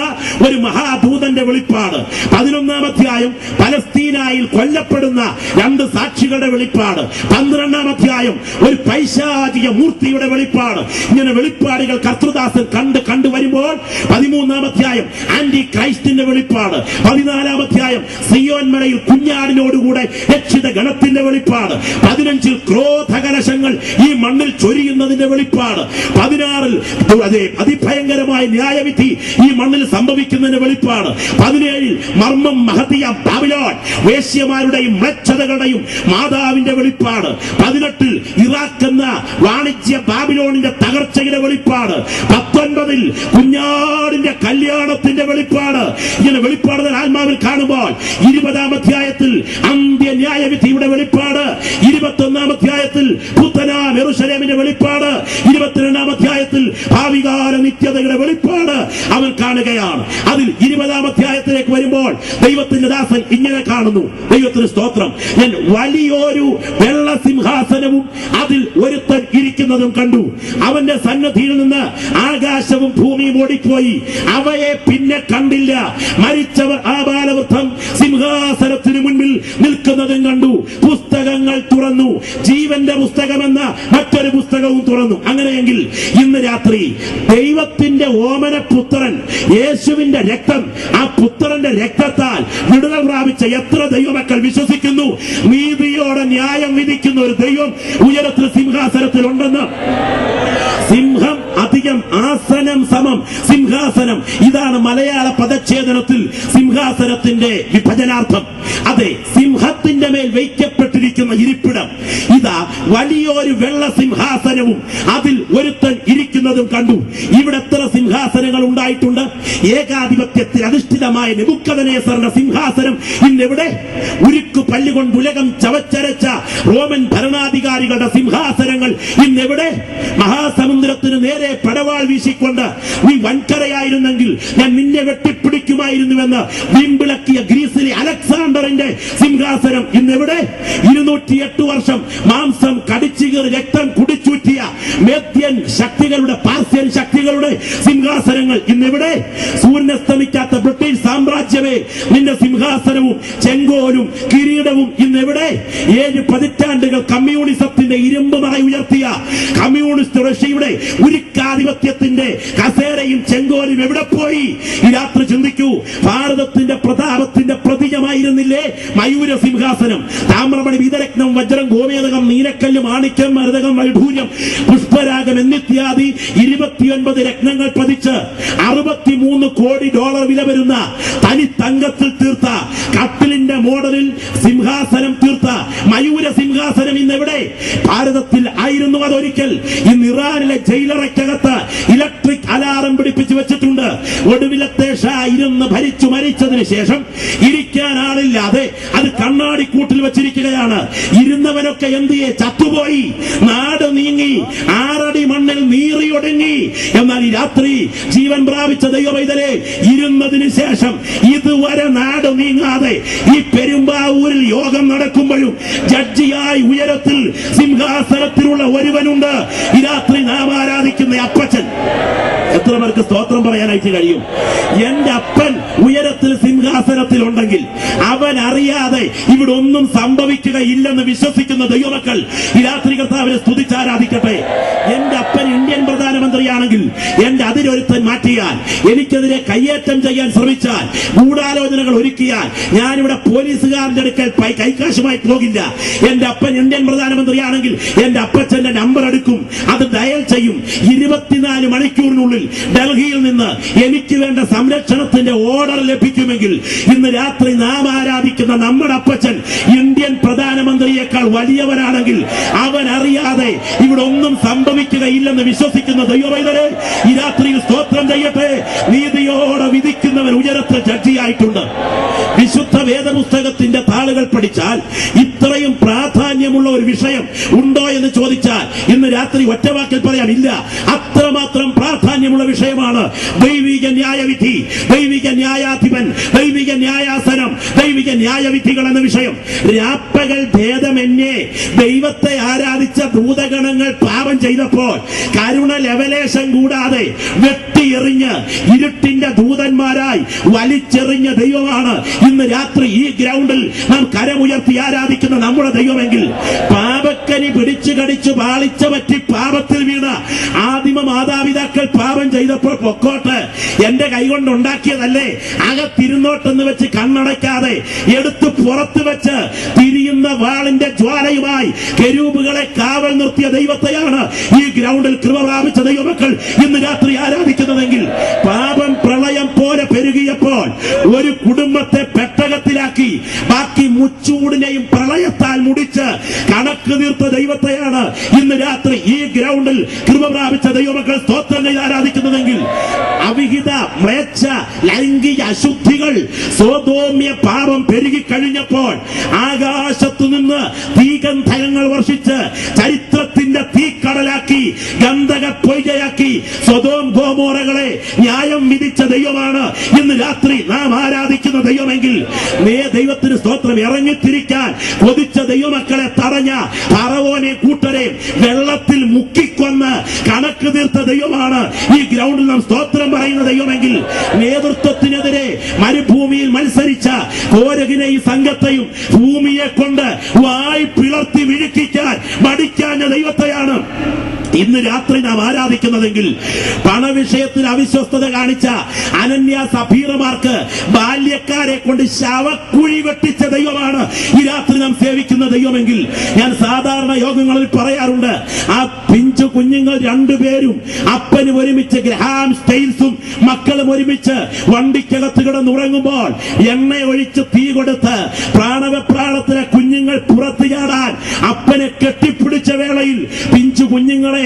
ഒരു മഹാദൂതന്റെ വെളിപ്പാട്, 11-ാം അധ്യായം പലസ്തീനായിൽ കൊല്ലപ്പെടുന്ന 2 സാക്ഷികളുടെ വെളിപ്പാട്, 12-ാം അധ്യായം ഒരു പൈശാചിക മൂർത്തിയുടെ വെളിപ്പാട്. ഇങ്ങനെ വെളിപ്പാടുകൾ കർത്തൃദാസൻ കണ്ടു വരുമ്പോൾ 13-ാം അധ്യായം ആന്റി ക്രൈസ്റ്റിന്റെ വെളിപ്പാട്, 14-ാം അധ്യായം സിയോൻ മലയിൽ കുഞ്ഞാടിനോടുകൂടെ രക്ഷിത ഗണത്തിന്റെ വെളിപ്പാട്, 15-ൽ ക്രോധകലശങ്ങൾ ഈ മണ്ണിൽ ചൊരിയുന്നതിന്റെ വെളിപ്പാട്, 16-ൽ അതെ അതിഭയങ്കരമായ ന്യായവിധി ഈ മണ്ണിൽ സംഭവിക്കുന്നതിന്റെ വെളിപ്പാട്, 17-ൽ മർമ്മം മഹതിയ ബാബിലോൺ വേശ്യമാരുടെയും മ്ലേച്ഛതകളുടെയും മാതാവിന്റെ വെളിപ്പാട്, 18-ൽ ഇറാഖ് എന്ന വാണിജ്യ ബാബിലോണിന്റെ തകർച്ചയുടെ വെളിപ്പാട്, 19-ൽ കുഞ്ഞാടിന്റെ കല്യാണത്തിന്റെ വെളിപ്പാട്. ഇങ്ങനെ വെളിപ്പാടുകൾ ആത്മാവിൽ കാണുമ്പോൾ 20-ാം അധ്യായത്തിൽ അന്ത്യന്യായവിധിയുടെ വെളിപ്പാട്, 21-ാം അധ്യായത്തിൽ പുത്തനാം യെരൂശലേമിന്റെ വെളിപ്പാട്, 22-ാം അധ്യായത്തിൽ ഭാവികാല നിത്യതയുടെ വെളിപ്പാട് അവൻ കാണുകയാണ്. അതിൽ 20-ാം അധ്യായത്തിലേക്ക് വരുമ്പോൾ ദൈവത്തിന്റെ ദാസൻ ഇങ്ങനെ കാണുന്നു. ദൈവത്തിന് സ്തോത്രം. ഞാൻ വലിയൊരു വെള്ള സിംഹാസനവും അതിൽ ഒരുത്തൻ ഇരിക്കുന്നതും കണ്ടു. അവന്റെ സന്നദ്ധിയിൽ നിന്ന് ആകാശവും ഭൂമിയും ഓടിപ്പോയി, അവയെ പിന്നെ കണ്ടില്ല. മരിച്ചവർ ആബാലവൃദ്ധം സിംഹാസനത്തിനു മുൻപിൽ നിൽക്കുന്നതും കണ്ടു. പുസ്തകങ്ങൾ തുറന്നു, ജീവന്റെ പുസ്തകമെന്ന മറ്റൊരു പുസ്തകവും തുറന്നു. അങ്ങനെയെങ്കിൽ ഇന്ന് രാത്രി ദൈവത്തിന്റെ ഓമന പുത്രൻ യേശുവിന്റെ രക്തം, ആ പുത്രന്റെ രക്തത്താൽ വിടുതൽ പ്രാപിച്ച എത്ര ദൈവമക്കൾ വിശ്വസിക്കുന്നു? നീതിയോടെ ന്യായം വിധിക്കുന്ന ഒരു ദൈവം ഉയരത്തിൽ സിംഹാസനത്തിൽ ഉണ്ടെന്ന്. സിംഹം അധികം ആസനം സമം സിംഹാസനം. ഇതാണ് മലയാള പദച്ഛേദനത്തിൽ സിംഹാസനത്തിന്റെ വിഭജനാർത്ഥം. അതെ, സിംഹത്തിന്റെ മേൽ വയ്ക്കപ്പെട്ടിരിക്കുന്ന ഇരിപ്പിടം ഇതാ വലിയൊരു വെള്ള സിംഹാസനവും അതിൽ ഒരുത്തൻ ഇരിക്കുന്നതും കണ്ടു. ഇവിടെ എത്ര സിംഹാസനങ്ങൾ ഉണ്ടായിട്ടുണ്ട്? ഏകാധിപത്യത്തിൽ അധിഷ്ഠിതമായ നെബൂഖദ്നേസറിന്റെ സിംഹാസനം ഇന്നെവിടെ? ഉരുക്കു പല്ലുകൊണ്ട് ഉലകം ചവച്ചരച്ച റോമൻ ഭരണാധികാരികളുടെ സിംഹാസനങ്ങൾ ഇന്നെവിടെ? മഹാസമുദ്രത്തിന് നേരെ പടവാൾ വീശിക്കൊണ്ട് നീ വൻകരയായിരുന്നെങ്കിൽ ഞാൻ നിന്നെ വെട്ടിപ്പിടിക്കുമായിരുന്നുവെന്ന് വിമ്പിളക്കിയ ഗ്രീസിലെ അലക്സാണ്ടറിന്റെ സിംഹാസനം ഇന്നെവിടെ? 208 വർഷം മാംസം കടിച്ചുകീറി രക്തം കുടിച്ചൂറ്റിയ മേദ്യൻ ശക്തികളുടെ, പാർസ്യൻ ശക്തികളുടെ സിംഹാസനങ്ങൾ ഇന്നെവിടെ? സൂര്യനസ്തമിക്കാത്ത ബ്രിട്ടീഷ് സാമ്രാജ്യമേ, നിന്റെ സിംഹാസനവും ചെങ്കോലും കിരീടവും ഇന്നെവിടെ? 7 പതിറ്റാണ്ടുകൾ കമ്മ്യൂണിസത്തിന്റെ ഇരുമ്പുമായി ഉയർത്തിയ കമ്മ്യൂണിസ്റ്റ് റഷ്യയുടെ ഉരുക്കാധിപത്യത്തിന്റെ കസേരയും ചെങ്കോലും എവിടെ പോയി? ഈ രാത്രി ചിന്തിക്കൂ. ഭാരതത്തിന്റെ പ്രതാപത്തിന്റെ പ്രതീകമായിരുന്നില്ലേ മയൂര സിംഹാസനം? താമ്രമണി, വീതരത്നം, വജ്രം, ഗോമേതകം, നീലക്കല്ല്, മാണിക്യം, മരതകം, വൈഢൂര്യം, പുഷ്പരാഗം എന്നിത്യാദി 29 രത്നങ്ങൾ പതിച്ച് $63 കോടി വില വരുന്ന തനി തങ്കത്തിൽ തീർത്ത, കട്ടിലിന്റെ മോഡലിൽ സിംഹാസനം തീർത്ത മയൂര സിംഹാസനം ഇന്നെവിടെ? ഭാരതത്തിൽ ആയിരുന്നു അതൊരിക്കൽ. ഇന്ന് ഇറാനിലെ ജയിലറയ്ക്കകത്ത് ഇലക്ട്രിക് അലാറം പിടിപ്പിച്ചു വെച്ചിട്ടുണ്ട്. ഒടുവിലത്തെ ഷാ ഇരുന്ന് ഭരിച്ചു മരിച്ചതിന് ശേഷം ഇരിക്കാൻ ആളില്ലാതെ അത് കണ്ണാടിക്കൂട്ടിൽ വെച്ചിരിക്കുകയാണ്. ഇരുന്നവനൊക്കെ എന്തിയെ? ചത്തുപോയി. നാട് നീങ്ങി, 6 അടി മണ്ണിൽ നീറിയൊടുങ്ങി. എന്നാൽ ഈ രാത്രി ജീവൻ പ്രാപിച്ച ദൈവവൈതലേ, ഇരുന്നതിന് ശേഷം ഇതുവരെ നാട് നീങ്ങാതെ ഈ പെരുമ്പാവൂരിൽ യോഗം നടക്കുമ്പോഴും ജഡ്ജിയായി ഉയരത്തിൽ സിംഹാസനത്തിലുള്ള ഒരുവനുണ്ട്. ഈ രാത്രി നാം ആരാധിക്കുന്ന അപ്പച്ചൻ. എത്ര പേർക്ക് സ്തോത്രം പറയാനായിട്ട് കഴിയും? എന്റെ അപ്പൻ ഉയരത്തിൽ സിംഹാസനത്തിൽ ഉണ്ടെങ്കിൽ അവൻ അറിയാതെ ഇവിടെ ഒന്നും സംഭവിക്കുകയില്ലെന്ന് വിശ്വസിക്കുന്ന ദൈവമക്കൾ ഈ രാത്രി കർത്താവിനെ സ്തുതിച്ചാരാധിക്കട്ടെ. എന്റെ അപ്പൻ ഇന്ത്യൻ പ്രധാനമന്ത്രിയാണെങ്കിൽ എന്റെ അതിരൊരുത്തൻ മാറ്റിയാൽ, എനിക്കെതിരെ കയ്യേറ്റം ചെയ്യാൻ ശ്രമിച്ചാൽ, ഗൂഢാലോചനകൾ ഒരുക്കിയാൽ ഞാനിവിടെ പോലീസുകാരന്റെ അടുക്കൽ കൈക്കാശുമായി പോകില്ല. എന്റെ അപ്പൻ ഇന്ത്യൻ പ്രധാനമന്ത്രിയാണെങ്കിൽ എന്റെ അപ്പച്ചന്റെ നമ്പർ എടുക്കും, അത് ഡയൽ ചെയ്യും. 24 മണിക്കൂറിനുള്ളിൽ ഡൽഹിയിൽ നിന്ന് എനിക്ക് വേണ്ട സംരക്ഷണത്തിന്റെ ഓർഡർ ലഭിക്കുമെങ്കിൽ ഇന്ന് രാത്രി നാം ആരാധിക്കുന്ന നമ്മുടെ അപ്പച്ചൻ ഇന്ത്യൻ പ്രധാനമന്ത്രിയേക്കാൾ വലിയവനാണെങ്കിൽ അവൻ അറിയാതെ ഇവിടെ ഒന്നും സംഭവിക്കുകയില്ലെന്ന് വിശ്വസിക്കുന്ന ദൈവവൈതലേ, ഈ രാത്രിയിൽ സ്തോത്രം ചെയ്യട്ടെ. നീതിയോടെ വിധിക്കുന്നവൻ ഉയരത്തിൽ ജഡ്ജിയായിട്ടുണ്ട്. വിശുദ്ധ വേദപുസ്തകത്തിന്റെ താളുകൾ പഠിച്ചാൽ ഇത്രയും പ്രാധാന്യമുള്ള ഒരു വിഷയം ഉണ്ടോ എന്ന് ചോദിച്ചാൽ ഇന്ന് രാത്രി ഒറ്റവാക്കിൽ പറയാൻ ഇല്ല. അത്രമാത്രം പ്രാധാന്യമുള്ള വിഷയമാണ് ദൈവിക ന്യായവിധി, ദൈവിക ന്യായാധിപൻ, ദൈവിക ന്യായാസനം, ദൈവിക ന്യായവിധികൾ എന്ന വിഷയം. രാപ്പകൽ ഭേദമന്യേ ദൈവത്തെ ആരാധിച്ച ഭൂതഗണങ്ങൾ പാപം ചെയ്തപ്പോൾ കരുണ ലെവലേശം കൂടാതെ വെട്ടിയെറിഞ്ഞ് ഇരുട്ടിന്റെ ദൂതന്മാരായി വലിച്ചെറിഞ്ഞ ദൈവമാണ് ഇന്ന് രാത്രി ഈ ഗ്രൗണ്ടിൽ നാം കരമുയർത്തി ആരാധിക്കുന്ന നമ്മുടെ ദൈവമെങ്കിൽ, പാപക്കനി പിടിച്ചു കടിച്ചു പാളിച്ച പറ്റി പാപത്തിൽ വീണ ആദിമ മാതാപിതാക്കൾ പാപം ചെയ്തപ്പോൾ പൊക്കോട്ട്, എന്റെ കൈകൊണ്ട് ഉണ്ടാക്കിയതല്ലേ, അകത്തിരുന്നോട്ടെന്ന് വെച്ച് കണ്ണടയ്ക്കാതെ എടുത്ത് പുറത്ത് വെച്ച് തിരിയുന്ന വാളിന്റെ ജ്വാലയുമായി കെരൂബുകളെ കാവൽ നിർത്തിയ ദൈവത്തെയാണ് ഈ ഗ്രൗണ്ടിൽ കൃപ പ്രാപിച്ച ദൈവമക്കൾ ഇന്ന് രാത്രി ആരാധിക്കുന്നതെങ്കിൽ, പാപം പ്രളയം പോലെ പെരുകിയപ്പോൾ ഒരു കുടുംബത്തെ പെട്ടകത്തിലാക്കി ബാക്കി മുച്ചൂടിനെയും പ്രളയത്താൽ മുടിച്ച് കണക്ക് തീർത്ത ദൈവത്തെയാണ് ഇന്ന് രാത്രി ഈ ഗ്രൗണ്ടിൽ കൃപ പ്രാപിച്ച ദൈവമക്കൾ സ്തോത്രം ചെയ്ത് ആരാധിക്കുന്നതെങ്കിൽ, അവിഹിത മ്ലേച്ഛ ലൈംഗിക അശുദ്ധികൾ സോദോമ്യ പാപം പെരുകി കഴിഞ്ഞപ്പോൾ ആകാശത്തു നിന്ന് തീഗന്ധകങ്ങൾ വർഷിച്ച് ചരിത്രത്തിന്റെ തീക്കടലാക്കി ഗന്ധക പൊയ്കയാക്കി സ്വദോം ഗോമോറകളെ ന്യായം വിധിച്ച ദൈവമാണ് ഇന്ന് രാത്രി നാം ആരാധിക്കുന്ന ദൈവമെങ്കിൽ, ദൈവത്തിന് സ്തോത്രം. ഇറങ്ങിത്തിരിക്കാൻ കൊതിച്ച ദൈവമക്കളെ തടഞ്ഞ ഫറവോനെ കൂട്ടരെ വെള്ളത്തിൽ മുക്കിക്കൊന്ന് കണക്ക് തീർത്ത ദൈവമാണ് ഈ ഗ്രൗണ്ടിൽ നാം സ്തോത്രം പറയുന്ന ദൈവമെങ്കിൽ, നേതൃത്വത്തിനെതിരെ മരുഭൂമിയിൽ മത്സരിച്ച കോരകിനെയും സംഘത്തെയും ഭൂമിയെ കൊണ്ട് വായി പിളർത്തി വിഴുക്കിക്കാൻ മടിക്കാഞ്ഞ ദൈവത്തെയാണ് ഇന്ന് രാത്രി നാം ആരാധിക്കുന്നതെങ്കിൽ, പണവിഷയത്തിൽ അവിശ്വസ്തത കാണിച്ച അനന്യ സഫീറമാർക്ക് ബാല്യക്കാരെ കൊണ്ട് ശവക്കുഴി വെട്ടിച്ച ദൈവമാണ് ഈ രാത്രി നാം സേവിക്കുന്ന ദൈവമെങ്കിൽ, ഞാൻ സാധാരണ യോഗങ്ങളിൽ പറയാറുണ്ട്, ആ പിഞ്ചു കുഞ്ഞുങ്ങൾ 2 പേരും അപ്പനും ഒരുമിച്ച് ഗ്രഹാം സ്റ്റെയിൻസും മക്കളും ഒരുമിച്ച് വണ്ടിക്കകത്ത് കിടന്നുറങ്ങുമ്പോൾ എണ്ണ ഒഴിച്ച് തീ കൊടുത്ത് പ്രാണവപ്രാണത്തിലെ കുഞ്ഞുങ്ങൾ പുറത്തു ചാടാൻ അപ്പനെ കെട്ടിപ്പിടിച്ച വേളയിൽ പിഞ്ചു കുഞ്ഞുങ്ങളെ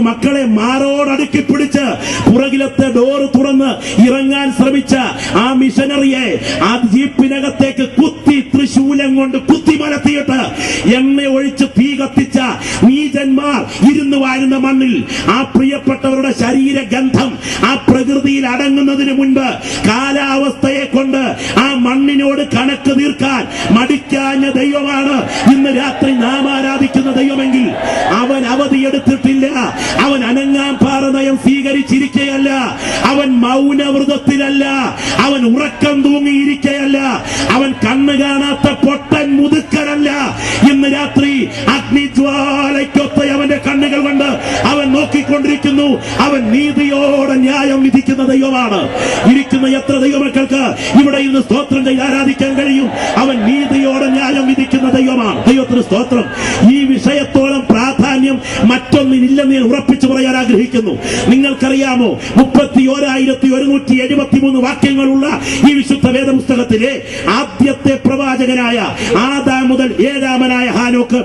മക്കളെ മാറോടടുക്കി പിടിച്ച് പുറകിലത്തെ ഡോറ് തുറന്ന് ഇറങ്ങാൻ ശ്രമിച്ച ആ മിഷനറിയെ ആ ജീപ്പിനകത്തേക്ക് കുത്തി തൃശൂലം കൊണ്ട് കുത്തി മലത്തിയിട്ട് എണ്ണ ഒഴിച്ച് തീ കത്തിച്ച നീചന്മാർ ഇരുന്ന് വാഴുന്ന മണ്ണിൽ ആ പ്രിയപ്പെട്ടവരുടെ ശരീരഗന്ധം ആ പ്രകൃതിയിൽ അടങ്ങുന്നതിന് മുൻപ് കാലാവസ്ഥയെ കൊണ്ട് ആ മണ്ണിനോട് കണക്ക് തീർക്കാൻ മടിക്കാഞ്ഞ ദൈവമാണ് ഇന്ന് രാത്രി നാം ആരാധിക്കുന്ന ദൈവമെങ്കിൽ അവൻ അവധിയെടുത്തിട്ടില്ല. അവൻ അനങ്ങാൻ പാറ നയം സ്വീകരിച്ചിരിക്കുകയല്ല. അവൻ മൗനവ്രതത്തിലല്ല. അവൻ ഉറക്കം തൂങ്ങിയിരിക്കുകയല്ല. അവൻ കണ്ണ് കാണാത്ത പൊട്ടൻ മുതുക്കനല്ല. ഇന്ന് രാത്രി അഗ്നിജ്വാലയ്ക്കൊത്ത അവന്റെ കണ്ണുകൾ കൊണ്ട് അവൻ നോക്കിക്കൊണ്ടിരിക്കുന്നു. അവൻ നീതിയോടെ ന്യായം വിധിക്കുന്ന ദൈവമാണ്. ഇരിക്കുന്ന എത്ര ദൈവമക്കൾക്ക് ഇവിടെ ഇന്ന് സ്തോത്രം ചെയ്ത് ആരാധിക്കാൻ കഴിയും? അവൻ നീതിയോടെ ന്യായം വിധിക്കുന്ന ദൈവമാണ്. ദൈവത്തിന് സ്തോത്രം. ഈ വിഷയത്തോളം പ്രാധാന്യം മറ്റൊന്നിനില്ലെന്ന് ഞാൻ ഉറപ്പിച്ചു പറയാൻ ആഗ്രഹിക്കുന്നു. നിങ്ങൾക്കറിയാമോ, 31,173 വാക്യങ്ങളുള്ള ഈ വിശുദ്ധ വേദപുസ്തകത്തിലെ ആദ്യത്തെ പ്രവാചകനായ ആദാം മുതൽ ഏഴാമനായ ഹാനോക്ക്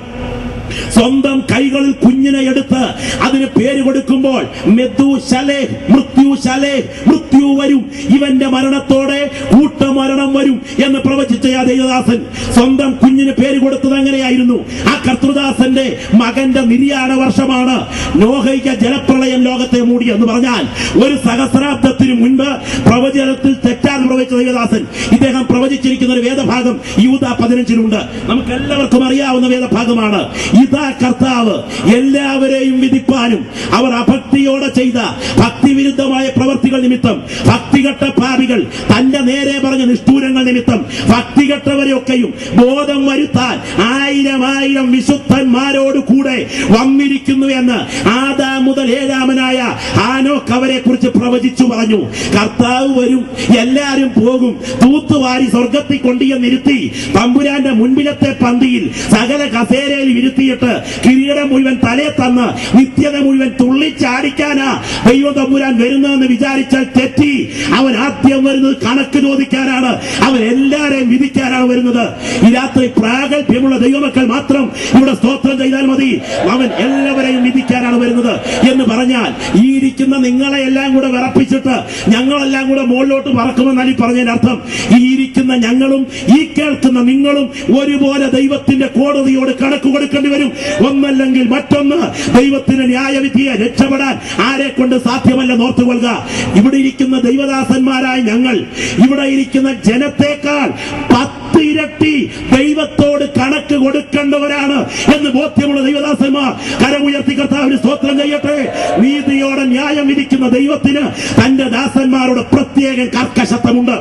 സ്വന്തം കൈകളിൽ കുഞ്ഞിനെ എടുത്ത് അതിന് പേര് കൊടുക്കുമ്പോൾ മെഥൂശലേഹ്, മൃത്യു വരും, ഇവന്റെ മരണത്തോടെ കൂട്ടമരണം വരും എന്ന് പ്രവചിച്ച ആ ദൈവദാസൻ സ്വന്തം കുഞ്ഞിന് പേര് കൊടുത്തത് അങ്ങനെയായിരുന്നു. ആ കർത്തൃദാസന്റെ മകന്റെ നിര്യാണ വർഷമാണ് നോഹയ്ക്ക ജലപ്രളയം ലോകത്തെ മൂടി എന്ന് പറഞ്ഞാൽ 1 സഹസ്രാബ്ദത്തിന് മുൻപ് പ്രവചനത്തിൽ തെറ്റാതെ പ്രവചിച്ച ദൈവദാസൻ. ഇദ്ദേഹം പ്രവചിച്ചിരിക്കുന്ന ഒരു വേദഭാഗം യൂദ 15-ലുണ്ട്. നമുക്ക് എല്ലാവർക്കും അറിയാവുന്ന വേദഭാഗമാണ്. ഇതാ കർത്താവ് എല്ലാവരെയും വിധിപ്പാനും അവർ അഭക്തിയോടെ ചെയ്ത ഭക്തിവിരുദ്ധമായ പ്രവർത്തികൾ നിമിത്തം, ഭക്തികെട്ട പാപികൾ തന്റെ നേരെ പറഞ്ഞ നിഷ്ഠൂരങ്ങൾ നിമിത്തം ഭക്തികെട്ടവരെയൊക്കെയും ബോധം വരുത്താൻ 1000 വിശുദ്ധന്മാരോട് കൂടെ വന്നിരിക്കുന്നു എന്ന് ആദാം മുതൽ ഏഴാമനായ ഹാനോക്ക് അവരെ കുറിച്ച് പ്രവചിച്ചു പറഞ്ഞു. കർത്താവ് വരും, എല്ലാരും പോകും, തൂത്തുവാരി സ്വർഗത്തിൽ കൊണ്ടുവന്നിരുത്തി തമ്പുരാന്റെ മുൻപിലത്തെ പന്തിയിൽ സകല കസേരയിൽ ഇരുത്തിയിട്ട് കിരീടം മുഴുവൻ തലേ തന്ന് നിത്യത മുഴുവൻ തുള്ളിച്ചാടിക്കാനാ ദൈവം തമ്പുരാൻ വരുന്നതെന്ന് വിചാരിച്ചാൽ തെറ്റി. അവൻ ആദ്യം വരുന്നത് കണക്ക് ചോദിക്കാനാണ്. അവൻ എല്ലാരെയും വിധിക്കാനാണ് വരുന്നത്. ഈ രാത്രി പ്രാഗൽഭ്യമുള്ള ദൈവമക്കൾ മാത്രം ഇവിടെ സ്തോത്രം ചെയ്താൽ മതി. അവൻ എല്ലാവരെയും വിധിക്കാനാണ് വരുന്നത് എന്ന് പറഞ്ഞാൽ ഈ ഇരിക്കുന്ന നിങ്ങളെ എല്ലാം കൂടെ വിറപ്പിച്ചിട്ട് ഞങ്ങളെല്ലാം കൂടെ മുകളിലോട്ട് പറക്കുമെന്നാണ് ഈ പറഞ്ഞതിന്റെ അർത്ഥം. ഈ ഇരിക്കുന്ന ഞങ്ങളും ഈ കേൾക്കുന്ന നിങ്ങളും ഒരുപോലെ ദൈവത്തിന്റെ കോടതിയോട് കണക്ക് കൊടുക്കേണ്ടി വരും. ഒന്നല്ലെങ്കിൽ മറ്റൊന്ന് ദൈവത്തിന്റെ ന്യായവിധിയെ രക്ഷപ്പെടാൻ ആരെ കൊണ്ട് സാധ്യമല്ല. നോർത്തുകൊള്ളുക, ഇവിടെ ഇരിക്കുന്ന ദൈവദാസന്മാരായ ഞങ്ങൾ ഇവിടെ ഇരിക്കുന്ന ജനത്തേക്കാൾ 10 ഇരട്ടി ദൈവത്തോട് കണക്ക് കൊടുക്കേണ്ടവരാണ് എന്ന് ബോധ്യമുള്ള ദൈവദാസന്മാർ കരമുയർത്തി കർത്താവിന് സ്തോത്രം ചെയ്യട്ടെ. നീതിയോടെ ന്യായം വിധിക്കുന്ന ദൈവത്തിന് തന്റെ ദാസന്മാരോട് പ്രത്യേക കർക്കശത്വമുണ്ട്.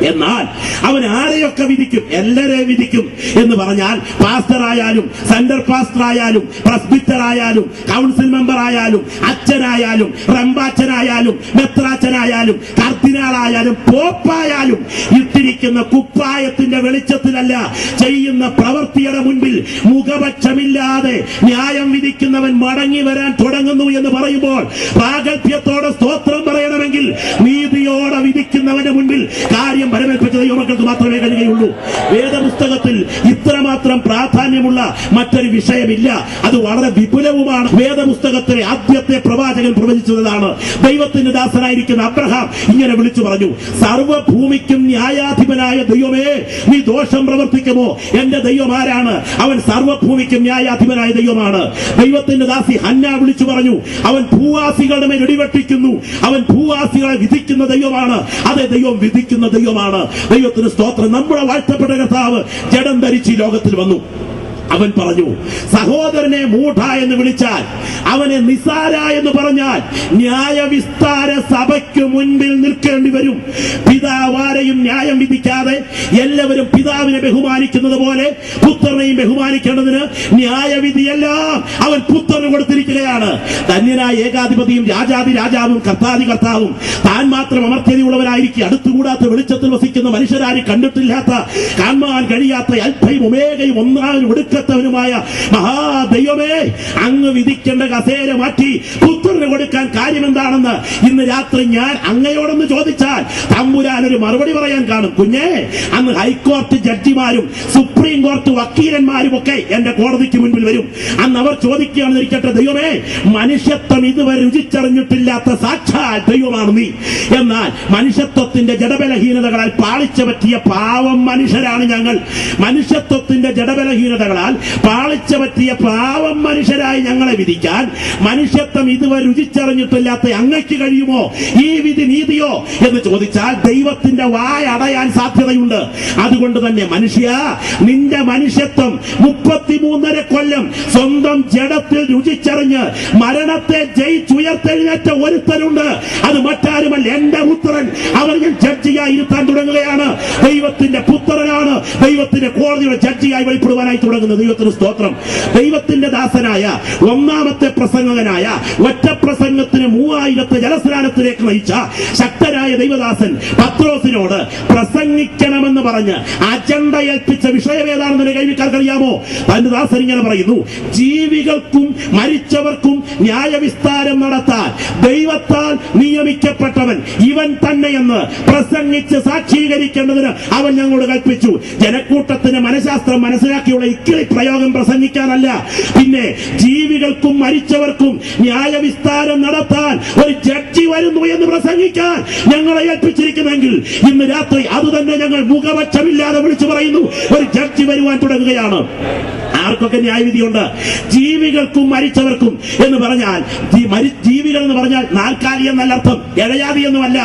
എന്നാൽ അവൻ ആരെയൊക്കെ വിധിക്കും? എല്ലാരെയും വിധിക്കും എന്ന് പറഞ്ഞാൽ പാസ്റ്ററായാലും സെന്റർ പാസ്റ്ററായാലും പ്രസ്ബിറ്ററായാലും കൗൺസിൽ മെമ്പർ ആയാലും അച്ഛനായാലും റമ്പാച്ചനായാലും മെത്രാച്ചനായാലും കർദിനാളായാലും പോപ്പായാലും ഇട്ടിരിക്കുന്ന കുപ്പായത്തിന്റെ വെളിച്ചത്തിലല്ല, ചെയ്യുന്ന പ്രവൃത്തിയുടെ മുൻപിൽ മുഖപക്ഷമില്ലാതെ ന്യായം വിധിക്കുന്നവൻ മടങ്ങി വരാൻ തുടങ്ങുന്നു എന്ന് പറയുമ്പോൾ പ്രാഗൽഭ്യത്തോടെ സ്തോത്രം പറയണമെങ്കിൽ നീതിയോടെ വിധിക്കുന്നവന്റെ മുൻപിൽ കാര്യം വരവേൽപ്പിച്ച ദൈവമക്കൾക്ക് മാത്രമേ കഴിയുകയുള്ളൂ. വേദപുസ്തകത്തിൽ ഇത്രമാത്രം പ്രാധാന്യമുള്ള മറ്റൊരു വിഷയമില്ല. അത് വളരെ വിപുലവുമാണ്. വേദപുസ്തകത്തിലെ ആദ്യത്തെ പ്രവാചകൻ പ്രവചിച്ചതാണ്. ദൈവത്തിന്റെ ദാസനായിരിക്കുന്ന അബ്രഹാം ഇങ്ങനെ വിളിച്ചു പറഞ്ഞു, സർവ്വഭൂമിക്കും ന്യായാധിപനായ ദൈവമേ, നീ ദോഷം പ്രവർത്തിക്കുമോ? എന്റെ ദൈവം ആരാണ്? അവൻ സർവ്വഭൂമിക്കും ന്യായാധിപനായ ദൈവമാണ്. ദൈവത്തിന്റെ ദാസി ഹന്ന വിളിച്ചു പറഞ്ഞു, അവൻ ഭൂവാസികളുടെ മേൽ ഇടിവെട്ടിക്കുന്നു, അവൻ ഭൂവാസികളെ വിധിക്കുന്ന ദൈവമാണ്. അതെ, ദൈവം വിധിക്കുന്ന ദൈവമാണ്. ദൈവത്തിന് സ്തോത്രം. നമ്മുടെ വാഴ്ത്തപ്പെട്ട കർത്താവ് ജഡം ധരിച്ച് ഈ ലോകത്തിൽ വന്നു. അവൻ പറഞ്ഞു, സഹോദരനെ മൂഢ എന്ന് വിളിച്ചാൽ, അവനെ നിസാര എന്ന് പറഞ്ഞാൽ ന്യായവിസ്താര സഭയ്ക്ക് മുൻപിൽ നിൽക്കേണ്ടി വരും. പിതാവാരെയും ന്യായം വിധിക്കാതെ എല്ലാവരും പിതാവിനെ ബഹുമാനിക്കുന്നത് പോലെ പുത്രനെയും ബഹുമാനിക്കേണ്ടതിന് ന്യായവിധിയെല്ലാം അവൻ പുത്രന് കൊടുത്തിരിക്കുകയാണ്. ധന്യനായ ഏകാധിപതിയും രാജാതി രാജാവും കർത്താതി കർത്താവും താൻ മാത്രം അമർത്യതയുള്ളവരായിരിക്കും അടുത്തുകൂടാത്ത വെളിച്ചത്തിൽ വസിക്കുന്ന മനുഷ്യരാരും കണ്ടിട്ടില്ലാത്ത, കാണാൻ കഴിയാത്ത അൽഫയും ഒമേഗയും ഒന്നാനും ഒടുക്കത്തവനുമായ മഹാദൈവമേ, അങ്ങ് വിധിക്കേണ്ട കസേര മാറ്റി പുത്രന് കൊടുക്കാൻ കാര്യമെന്താണെന്ന് ഇന്ന് രാത്രി ഞാൻ അങ്ങയോടൊന്ന് ചോദിച്ചാൽ തമ്പുരാൻ ഒരു മറുപടി പറയാൻ കാണും. കുഞ്ഞേ, അന്ന് ഹൈക്കോടതി ജഡ്ജിമാരും സുപ്രീം കോടതി വക്കീലന്മാരും ഒക്കെ എന്റെ കോടതിക്ക് മുൻപിൽ വരും. അന്ന് അവർ ചോദിക്കുകയാണെന്ന് ഇരിക്കട്ടെ, ദൈവമേ, മനുഷ്യത്വം ഇതുവരെ രുചിച്ചറിഞ്ഞിട്ടില്ലാത്ത സാക്ഷാൽ ദൈവമാണ് നീ. എന്നാൽ മനുഷ്യത്വത്തിന്റെ ജഡബലഹീനതകളാൽ പാളിച്ച പറ്റിയ പാവം മനുഷ്യരാണ് ഞങ്ങൾ. മനുഷ്യത്വത്തിന്റെ ജഡബലഹീനതകളാൽ പാളിച്ച പറ്റിയ പാവം മനുഷ്യരായി ഞങ്ങളെ വിധിക്കാൻ മനുഷ്യത്വം ഇതുവരെ രുചിച്ചറിഞ്ഞിട്ടില്ലാത്ത അങ്ങയ്ക്ക് കഴിയുമോ? ഈ വിധി നീതിയോ എന്ന് ചോദിച്ചാൽ ദൈവത്തിന്റെ വായ അടയാൻ സാധ്യതയുണ്ട്. അതുകൊണ്ട് തന്നെ മനുഷ്യ, നിന്റെ മനുഷ്യത്വം 33.5 കൊല്ലം സ്വന്തം ജഡത്തിൽ രുചിച്ചറിഞ്ഞ് മരണത്തെ ജയിച്ചുയർത്തെഴുന്നേറ്റ ഒരുത്തനുണ്ട്. അത് മറ്റാരുമല്ല, എന്റെ പുത്രൻ. അവർ ഞാൻ ജഡ്ജിയായി ഇരുത്താൻ തുടങ്ങുകയാണ്. ദൈവത്തിന്റെ പുത്രനാണ് ദൈവത്തിന്റെ കോടതിയുടെ ജഡ്ജിയായി വെളിപ്പെടുവാനായി തുടങ്ങുന്നത്. ദൈവത്തിന് സ്തോത്രം. ദൈവത്തിന്റെ ദാസനായ ഒന്നാമത്തെ പ്രസംഗകനായ ഒറ്റ പ്രസംഗത്തിന് 3000 ജലസ്നാനത്തിലേക്ക് നയിച്ച ശക്തനായ ദൈവദാസൻ പത്രോസിനോട് പ്രസംഗിക്കണമെന്ന് പറഞ്ഞ് അജണ്ട ഏൽപ്പിച്ച വിഷയം ഏതാണെന്ന് കൈവിക്കാർക്കറിയാമോ? തന്റെ ദാസൻ ഇങ്ങനെ പറയുന്നു: ജീവികൾക്കും മരിച്ചവർക്കും ന്യായവിസ്താരം നടത്താൻ ദൈവത്താൽ നിയമിക്കപ്പെട്ടവൻ ഇവൻ തന്നെയെന്ന് പ്രസംഗിച്ച് സാക്ഷീകരിക്കേണ്ടതിന് അവൻ ഞങ്ങളോട് കൽപ്പിച്ചു. ജനക്കൂട്ടത്തിന് മനഃശാസ്ത്രം മനസ്സിലാക്കിയുള്ള ഇക്കിളി പ്രയോഗം പ്രസംഗിക്കാനല്ല, പിന്നെ ജീവികൾക്കും മരിച്ചവർക്കും ന്യായവിസ്താരം നടത്താൻ ഒരു ജഡ്ജി വരുന്നു എന്ന് പ്രസംഗിക്കാൻ ഞങ്ങളെ ഏൽപ്പിച്ചിരിക്കുന്നെങ്കിൽ ഇന്ന് രാത്രി അതുതന്നെ ഞങ്ങൾ മുഖപക്ഷമില്ലാതെ വിളിച്ചു പറയുന്നു. ഒരു ജഡ്ജി വരുവാൻ തുടങ്ങുകയാണ്. ആർക്കൊക്കെ ന്യായവിധിയുണ്ട്? ജീവികൾക്കും മരിച്ചവർക്കും എന്ന് പറഞ്ഞാൽ ജീവികൾ എന്ന് പറഞ്ഞാൽ നാൽക്കാലി എന്നല്ല അർത്ഥം, ഇഴജാതി എന്നുമല്ല.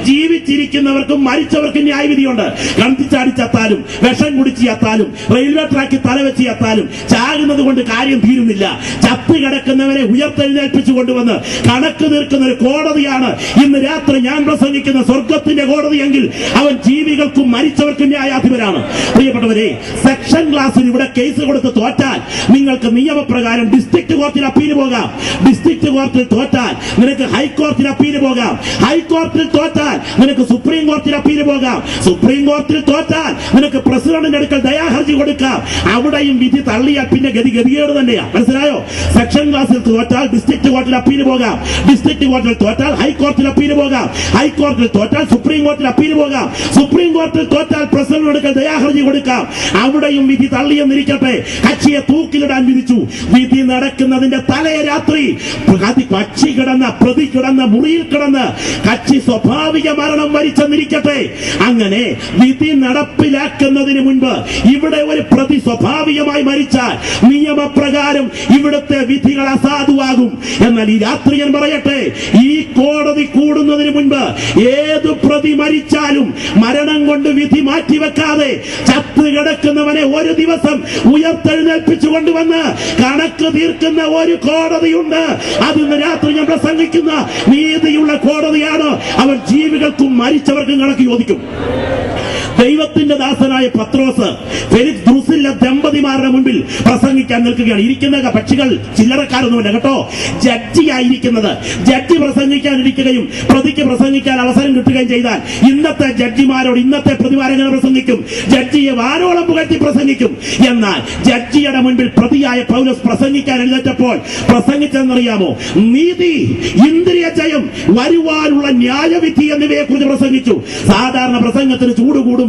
ജീവിച്ചിരിക്കുന്നവർക്കും മരിച്ചവർക്കും ന്യായവിധിയുണ്ട്. കണ്ടിച്ചാടി ചത്താലും, വിഷം കുടിച്ച് ചത്താലും, റെയിൽവേ ട്രാക്കിൽ തലവെച്ച് ചത്താലും ചാകുന്നത് കൊണ്ട് കാര്യം തീരുന്നില്ല. ചത്ത് കിടക്കുന്നവരെ ഉയർത്തെഴുന്നേൽപ്പിച്ചു കൊണ്ടുവന്ന് കണക്ക് തീർക്കുന്ന ഒരു കോടതിയാണ് ഇന്ന് രാത്രി ഞാൻ പ്രസംഗിക്കുന്ന സ്വർഗത്തിന്റെ കോടതിയെങ്കിൽ അവൻ ജീവികൾക്കും മരിച്ചവർക്കും ന്യായാധിപനാണ്. പ്രിയപ്പെട്ടവരെ, സെക്ഷൻ ക്ലാസ്സിൽ ഇവിടെ കേസ് കൊടുത്ത് തോറ്റാൽ നിങ്ങൾക്ക് നിയമപ്രകാരം ഡിസ്ട്രിക്ട് കോർട്ടിൽ അപ്പീൽ പോകാം. ഡിസ്ട്രിക്ട് കോർട്ടിൽ തോറ്റാൽ നിനക്ക് ഹൈക്കോടതിയിൽ അപ്പീൽ പോകാം. ഹൈക്കോടതിയിൽ തോറ്റാൽ നിനക്ക് സുപ്രീം കോടതിയിൽ അപ്പീൽ പോകാം. സുപ്രീം കോടതിയിൽ തോറ്റാൽ നിനക്ക് പ്രസിഡന്റിന്റെ അടുക്കൽ ദയാഹർജി കൊടുക്കാം. അവിടെയും വിധി തള്ളിയാൽ പിന്നെ ഗതികേട് തന്നെയാണ്. മനസ്സിലായോ? സെക്ഷൻ ക്ലാസ്സിൽ തോറ്റാൽ ഡിസ്ട്രിക്ട് കോർട്ടിൽ അപ്പീൽ പോകാം. ഡിസ്ട്രിക്ട് കോർട്ടിൽ തോറ്റാൽ ഹൈക്കോടതിയിൽ അപ്പീൽ പോകാം. ഹൈക്കോടതിയിൽ തോറ്റാൽ സുപ്രീം കോടതിയിൽ അപ്പീൽ പോകാം. സുപ്രീം കോടതിയിൽ തോറ്റാൽ പ്രസിഡന്റിന്റെ അടുക്കൽ ദയാഹർജി കൊടുക്കാം. അവിടെയും വിധി തള്ളിയെന്നിരിക്കട്ടെ, കക്ഷിയെ തൂക്കിലിടാൻ വിധിച്ചു. വിധി നടക്കുന്നതിന്റെ തലേ രാത്രി പ്രതി കിടന്ന മുറിയിൽ കിടന്ന് കക്ഷി സ്വാഭാവിക മരണം വരിച്ചെന്നിരിക്കട്ടെ. അങ്ങനെ വിധി നടപ്പിലാക്കുന്നതിന് മുൻപ് ഇവിടെ ഒരു പ്രതി സ്വാഭാവികമായി മരിച്ചാൽ നിയമപ്രകാരം ഇവിടുത്തെ വിധികൾ അസാധുവാകും. എന്നാൽ ഈ രാത്രി ഞാൻ പറയട്ടെ, ഈ കോടതി കൂടുന്നതിന് മുൻപ് ഏതു പ്രതി മരിച്ചാലും മരണം കൊണ്ട് വിധി മാറ്റിവെക്കാതെ ചത്ത് കിടക്കുന്നവനെ ഒരു ദിവസം ഉയർത്തെഴുന്നേൽപ്പിച്ചു കൊണ്ടുവന്ന് കണക്ക് തീർക്കുന്ന ഒരു കോടതിയുണ്ട്. അതിന്ന് രാത്രി ഞാൻ പ്രസംഗിക്കുന്ന നീതിയുള്ള കോടതിയാണ്. അവർ ജീവികൾക്കും മരിച്ചവർക്കും കണക്ക് ചോദിക്കും. ദൈവത്തിന്റെ ദാസനായ പത്രോസ് ഫെലിക്സ് ദ്രുസില്ല ദമ്പതിമാരുടെ മുൻപിൽ പ്രസംഗിക്കാൻ നിൽക്കുകയാണ്. ഇരിക്കുന്ന പക്ഷികൾ ചില്ലറക്കാരൊന്നുമില്ല കേട്ടോ. ജഡ്ജിയായിരിക്കുന്നത്. ജഡ്ജി പ്രസംഗിക്കാനിരിക്കുകയും പ്രതിക്ക് പ്രസംഗിക്കാൻ അവസരം കിട്ടുകയും ചെയ്താൽ ഇന്നത്തെ ജഡ്ജിമാരോട് ഇന്നത്തെ പ്രതിമാരെങ്ങനെ പ്രസംഗിക്കും? ജഡ്ജിയെ വാനോളം പുകഴ്ത്തി പ്രസംഗിക്കും. എന്നാൽ ജഡ്ജിയുടെ മുൻപിൽ പ്രതിയായ പൗലോസ് പ്രസംഗിക്കാൻ എഴുന്നേറ്റപ്പോൾ പ്രസംഗിച്ചെന്നറിയാമോ? നീതി, ഇന്ദ്രിയ ജയം, വരുവാനുള്ള ന്യായവിധി എന്നിവയെ കുറിച്ച് പ്രസംഗിച്ചു. സാധാരണ പ്രസംഗത്തിന് ചൂട് കൂടുമ്പോൾ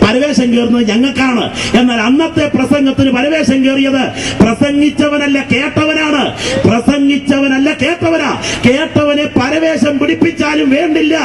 പരവേശം കയറുന്നത് ഞങ്ങൾക്കാണ്. എന്നാൽ അന്നത്തെ പ്രസംഗത്തിന് പരവേശം കയറിയത് പ്രസംഗിച്ചവനല്ല കേട്ടവനാണ്. പ്രസംഗിച്ചവനല്ല കേട്ടവനാ. കേട്ടവനെ പരവേശം പിടിപ്പിച്ചാലും വേണ്ടില്ല,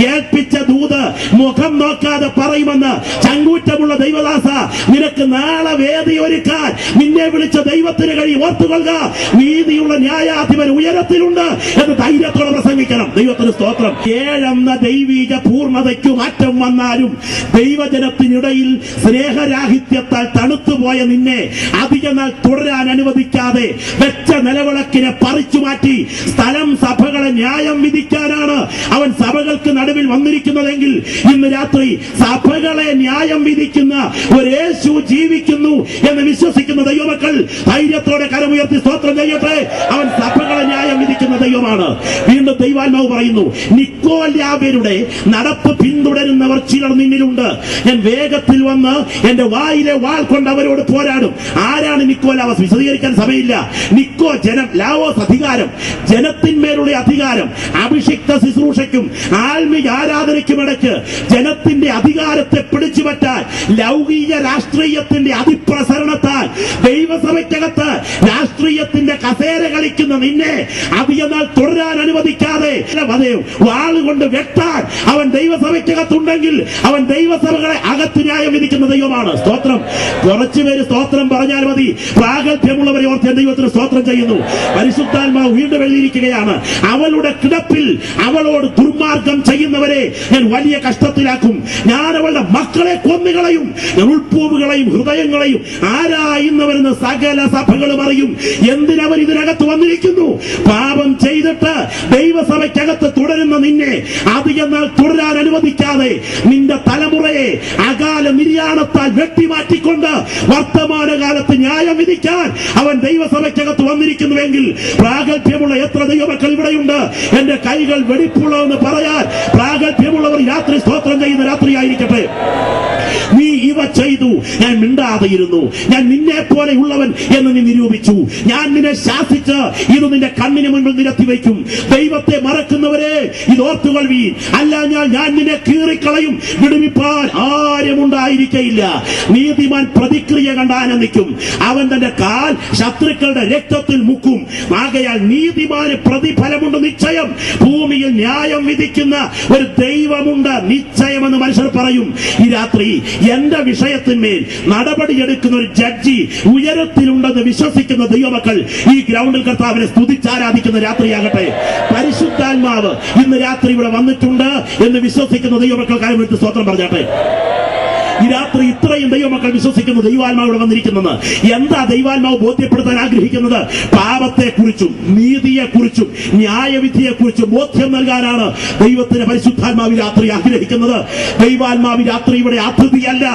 ഏൽപ്പിച്ച ദൂത് മുഖം നോക്കാതെ പറയുമെന്ന് ചങ്കൂറ്റമുള്ള ദൈവദാസ, നിനക്ക് നാളെ വേദി ഒരുക്കാൻ നിന്നെ വിളിച്ച ദൈവത്തിന് കഴിയും. ഓർത്തുകൊള്ളുക, നീതിയുള്ള ന്യായാധിപൻ ഉയരത്തിലുണ്ട് എന്ന് ധൈര്യത്തോടെ പ്രസംഗിക്കണം. ദൈവത്തിന് സ്തോത്രം. 7 എന്ന ദൈവീക പൂർണ്ണതയ്ക്ക് മാറ്റം വന്നാലും ദൈവജനത്തിനിടയിൽ സ്നേഹരാഹിത്യത്താൽ തണുത്തുപോയ നിന്നെ അധിക നാൾ തുടരാൻ അനുവദിക്കാതെ വെച്ച നിലവിളക്കിനെ പറിച്ചു മാറ്റി സ്ഥലം സഭകളെ ന്യായം വിധിക്കാനാണ് അവൻ സഭകൾക്ക് നടുവിൽ വന്നിരിക്കുന്നതെങ്കിൽ ഇന്ന് രാത്രി സഭകളെ ന്യായം വിധിക്കുന്ന ഒരു യേശു ജീവിക്കുന്നു എന്ന് വിശ്വസിക്കുന്ന ദൈവമക്കൾ ധൈര്യത്തോടെ കരമുയർത്തി സ്തോത്രം ചെയ്യട്ടെ. അവൻ സഭകളെ ന്യായം വിധിക്കുന്ന ദൈവമാണ്. വീണ്ടും ദൈവാത്മാവ് പറയുന്നു, നിക്കോലാവ്യരുടെ നടപ്പ് പിന്തുടരുന്നവർ അറിയാവുന്നവർ ചിലർ നിന്നിലുണ്ട്. ഞാൻ വേഗത്തിൽ വന്ന് എന്റെ വായിലെ വാൾ കൊണ്ട് അവരോട് പോരാടും. ആരാണ് നിക്കോലാവോസ്? വിശദീകരിക്കാൻ സമയമില്ല. നിക്കോ ജനം, ലാവോസ് അധികാരം, ജനത്തിന്മേലുള്ള അധികാരം. അഭിഷിക്ത ശുശ്രൂഷയ്ക്കും ആത്മീയ ആരാധനയ്ക്കുമിടയ്ക്ക് ജനത്തിന്റെ അധികാരത്തെ പിടിച്ചുപറ്റാൻ ലൗകിക രാഷ്ട്രീയത്തിന്റെ അതിപ്രസരണത്താൽ ദൈവസഭയ്ക്കകത്ത് രാഷ്ട്രീയത്തിന്റെ കസേര കളിക്കുന്ന നിന്നെ അധികനാൾ തുടരാൻ അനുവദിക്കാതെ വാളുകൊണ്ട് വെട്ടാൻ അവൻ ദൈവസഭയ്ക്കകത്തുണ്ടെങ്കിൽ അവൻ ദൈവസഭകളെ അകത്ത് ന്യായം വിധിക്കുന്ന ദൈവമാണ്. സ്തോത്രം. കുറച്ചുപേര് സ്തോത്രം പറഞ്ഞാൽ മതി. പ്രാഗൽഭ്യമുള്ളവരെ ഓർത്ത് ദൈവത്തിന് സ്തോത്രം ചെയ്യുന്നു. പരിശുദ്ധാത്മാവ് വീണ്ടും എഴുതിയിരിക്കുകയാണ്, അവളുടെ കിടപ്പിൽ അവളോട് ദുർമാർഗം ചെയ്യുന്നവരെ ഞാൻ വലിയ കഷ്ടത്തിലാക്കും. ഞാൻ അവളുടെ മക്കളെ കൊന്നുകളയും, ഞാൻ ഉൾപ്പൂവുകളെയും ഹൃദയങ്ങളെയും ആരായുന്നവരെന്ന് സകല സഭകളും അറിയും. എന്തിനവർ ഇതിനകത്ത് വന്നിരിക്കുന്നു? പാപം ചെയ്തിട്ട് ദൈവസഭയ്ക്കകത്ത് തുടരുന്ന നിന്നെ അധികം നാൾ തുടരാൻ അനുവദിക്കാതെ നിന്റെ തലമുറയെ അകാല നിര്യാണത്താൽ വെട്ടിമാറ്റിക്കൊണ്ട് വർത്തമാനകാലത്ത് ന്യായം വിധിക്കാൻ അവൻ ദൈവസഭയ്ക്കകത്ത് വന്നിരിക്കുന്നുവെങ്കിൽ പ്രാഗൽഭ്യമുള്ള എത്ര ദൈവമക്കൾ ഇവിടെയുണ്ട്? എന്റെ കൈകൾ വെടിപ്പുള്ളതെന്ന് പറയാൻ പ്രാഗൽഭ്യമുള്ളവർ രാത്രി സ്തോത്രം ചെയ്യുന്ന രാത്രിയായിരിക്കട്ടെ. നീ ഇവ ചെയ്തു, ഞാൻ മിണ്ടാതെയിരുന്നു. ഞാൻ നിന്നെ പോലെ ഉള്ളവൻ എന്ന് നീ നിരൂപിച്ചു. ഞാൻ നിന്നെ ശാസിച്ച് ഇത് നിന്റെ കണ്ണിന് മുൻപിൽ നിരത്തി വയ്ക്കും. ദൈവത്തെ മറക്കുന്നവരെ ഇത് ഓർത്തുകൊള്ളുവീൻ, അല്ല ഞാൻ നിന്നെ കീറിക്കളയും. വിടുവിപ്പാൻ ആരും ഉണ്ടായിരിക്കയില്ല. നീതിമാൻ പ്രതിക്രിയ കണ്ട് ആനന്ദിക്കും. അവൻ തന്റെ കാൽ ശത്രുക്കളുടെ രക്തത്തിൽ മുക്കും. ആകയാൽ നീതിമാന് പ്രതിഫലമുണ്ട് നിശ്ചയം. ഭൂമിയിൽ ന്യായം വിധിക്കുന്ന ഒരു ദൈവമുണ്ട് നിശ്ചയമെന്ന് മനുഷ്യർ പറയും. ഈ രാത്രി എന്റെ വിഷയത്തിന്മേൽ നടപടിയെടുക്കുന്ന ഒരു ജഡ്ജി ഉയരത്തിലുണ്ടെന്ന് വിശ്വസിക്കുന്ന ദൈവമക്കൾ ഈ ഗ്രൗണ്ടിൽ കർത്താവിനെ സ്തുതിച്ചാരാധിക്കുന്ന രാത്രിയാകട്ടെ. പരിശുദ്ധാത്മാവ് ഇന്ന് രാത്രി ഇവിടെ വന്നിട്ടുണ്ട് എന്ന് വിശ്വസിക്കുന്ന ദൈവമക്കൾ കാര്യം എടുത്ത് സ്തോത്രം പറഞ്ഞാട്ടെ. ഈ രാത്രി ഇത്രയും ദൈവമക്കൾ വിശ്വസിക്കുന്നു ദൈവാത്മാവ് ഇവിടെ വന്നിരിക്കുന്നത്. എന്താ ദൈവാത്മാവ് ബോധ്യപ്പെടുത്താൻ ആഗ്രഹിക്കുന്നത്? പാപത്തെക്കുറിച്ചും നീതിയെക്കുറിച്ചും ന്യായവിധിയെക്കുറിച്ചും ബോധ്യം നൽകാനാണ് ദൈവത്തിന് പരിശുദ്ധാത്മാവ് രാത്രി ആഗ്രഹിക്കുന്നത്. ദൈവാത്മാവ് രാത്രി ഇവിടെ അതിഥിയല്ല,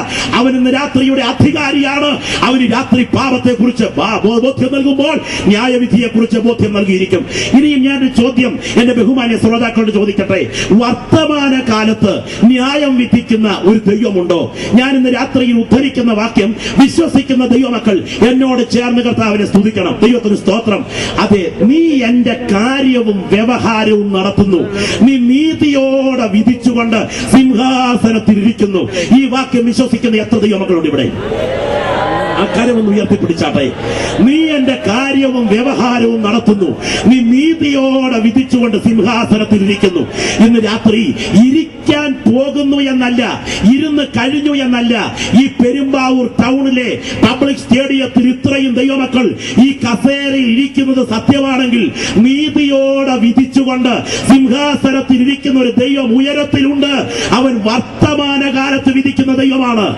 അവൻ ഇന്ന് രാത്രിയുടെ അധികാരിയാണ്. അവന് രാത്രി പാപത്തെക്കുറിച്ച് ബോധ്യം നൽകുമ്പോൾ ന്യായവിധിയെക്കുറിച്ച് ബോധ്യം നൽകിയിരിക്കും. ഇനിയും ഞാനൊരു ചോദ്യം എന്റെ ബഹുമാന്യ ശ്രോതാക്കളോട് ചോദിക്കട്ടെ. വർത്തമാന കാലത്ത് ന്യായം വിധിക്കുന്ന ഒരു ദൈവമുണ്ടോ? ഞാൻ ഇന്ന് രാത്രിയിൽ ഉദ്ധരിക്കുന്ന വാക്യം വിശ്വസിക്കുന്ന ദൈവമക്കൾ എന്നോട് ചേർന്ന് കർത്താവിനെ സ്തുതിക്കണം. ദൈവത്തിന് സ്തോത്രം. അതെ, നീ എന്റെ കാര്യവും വ്യവഹാരവും നടത്തുന്നു. നീ നീതിയോടെ വിധിച്ചുകൊണ്ട് സിംഹാസനത്തിൽ ഇരിക്കുന്നു. ഈ വാക്യം വിശ്വസിക്കുന്ന എത്ര ദൈവമക്കളുണ്ട് ഇവിടെ? അക്കാര്യമൊന്ന് ഉയർത്തിപ്പിടിച്ചാട്ടെ. നീ എന്റെ കാര്യവും വ്യവഹാരവും നടത്തുന്നു. നീ നീതിയോടെ വിധിച്ചുകൊണ്ട് സിംഹാസനത്തിൽ ഇരിക്കുന്നു. ഇന്ന് രാത്രി ഇരിക്കാൻ പോകുന്നു എന്നല്ല, ഇരുന്ന് കഴിഞ്ഞു എന്നല്ല. ഈ പെരുമ്പാവൂർ ടൗണിലെ പബ്ലിക് സ്റ്റേഡിയത്തിൽ ഇത്രയും ദൈവമക്കൾ ഈ കസേരയിൽ ഇരിക്കുന്നത് സത്യമാണെങ്കിൽ നീതിയോടെ വിധിച്ചുകൊണ്ട് സിംഹാസനത്തിൽ ഇരിക്കുന്ന ഒരു ദൈവം ഉയരത്തിലുണ്ട്. അവൻ വർത്തമാനകാലത്ത് വിധിക്കുന്ന ദൈവമാണ്.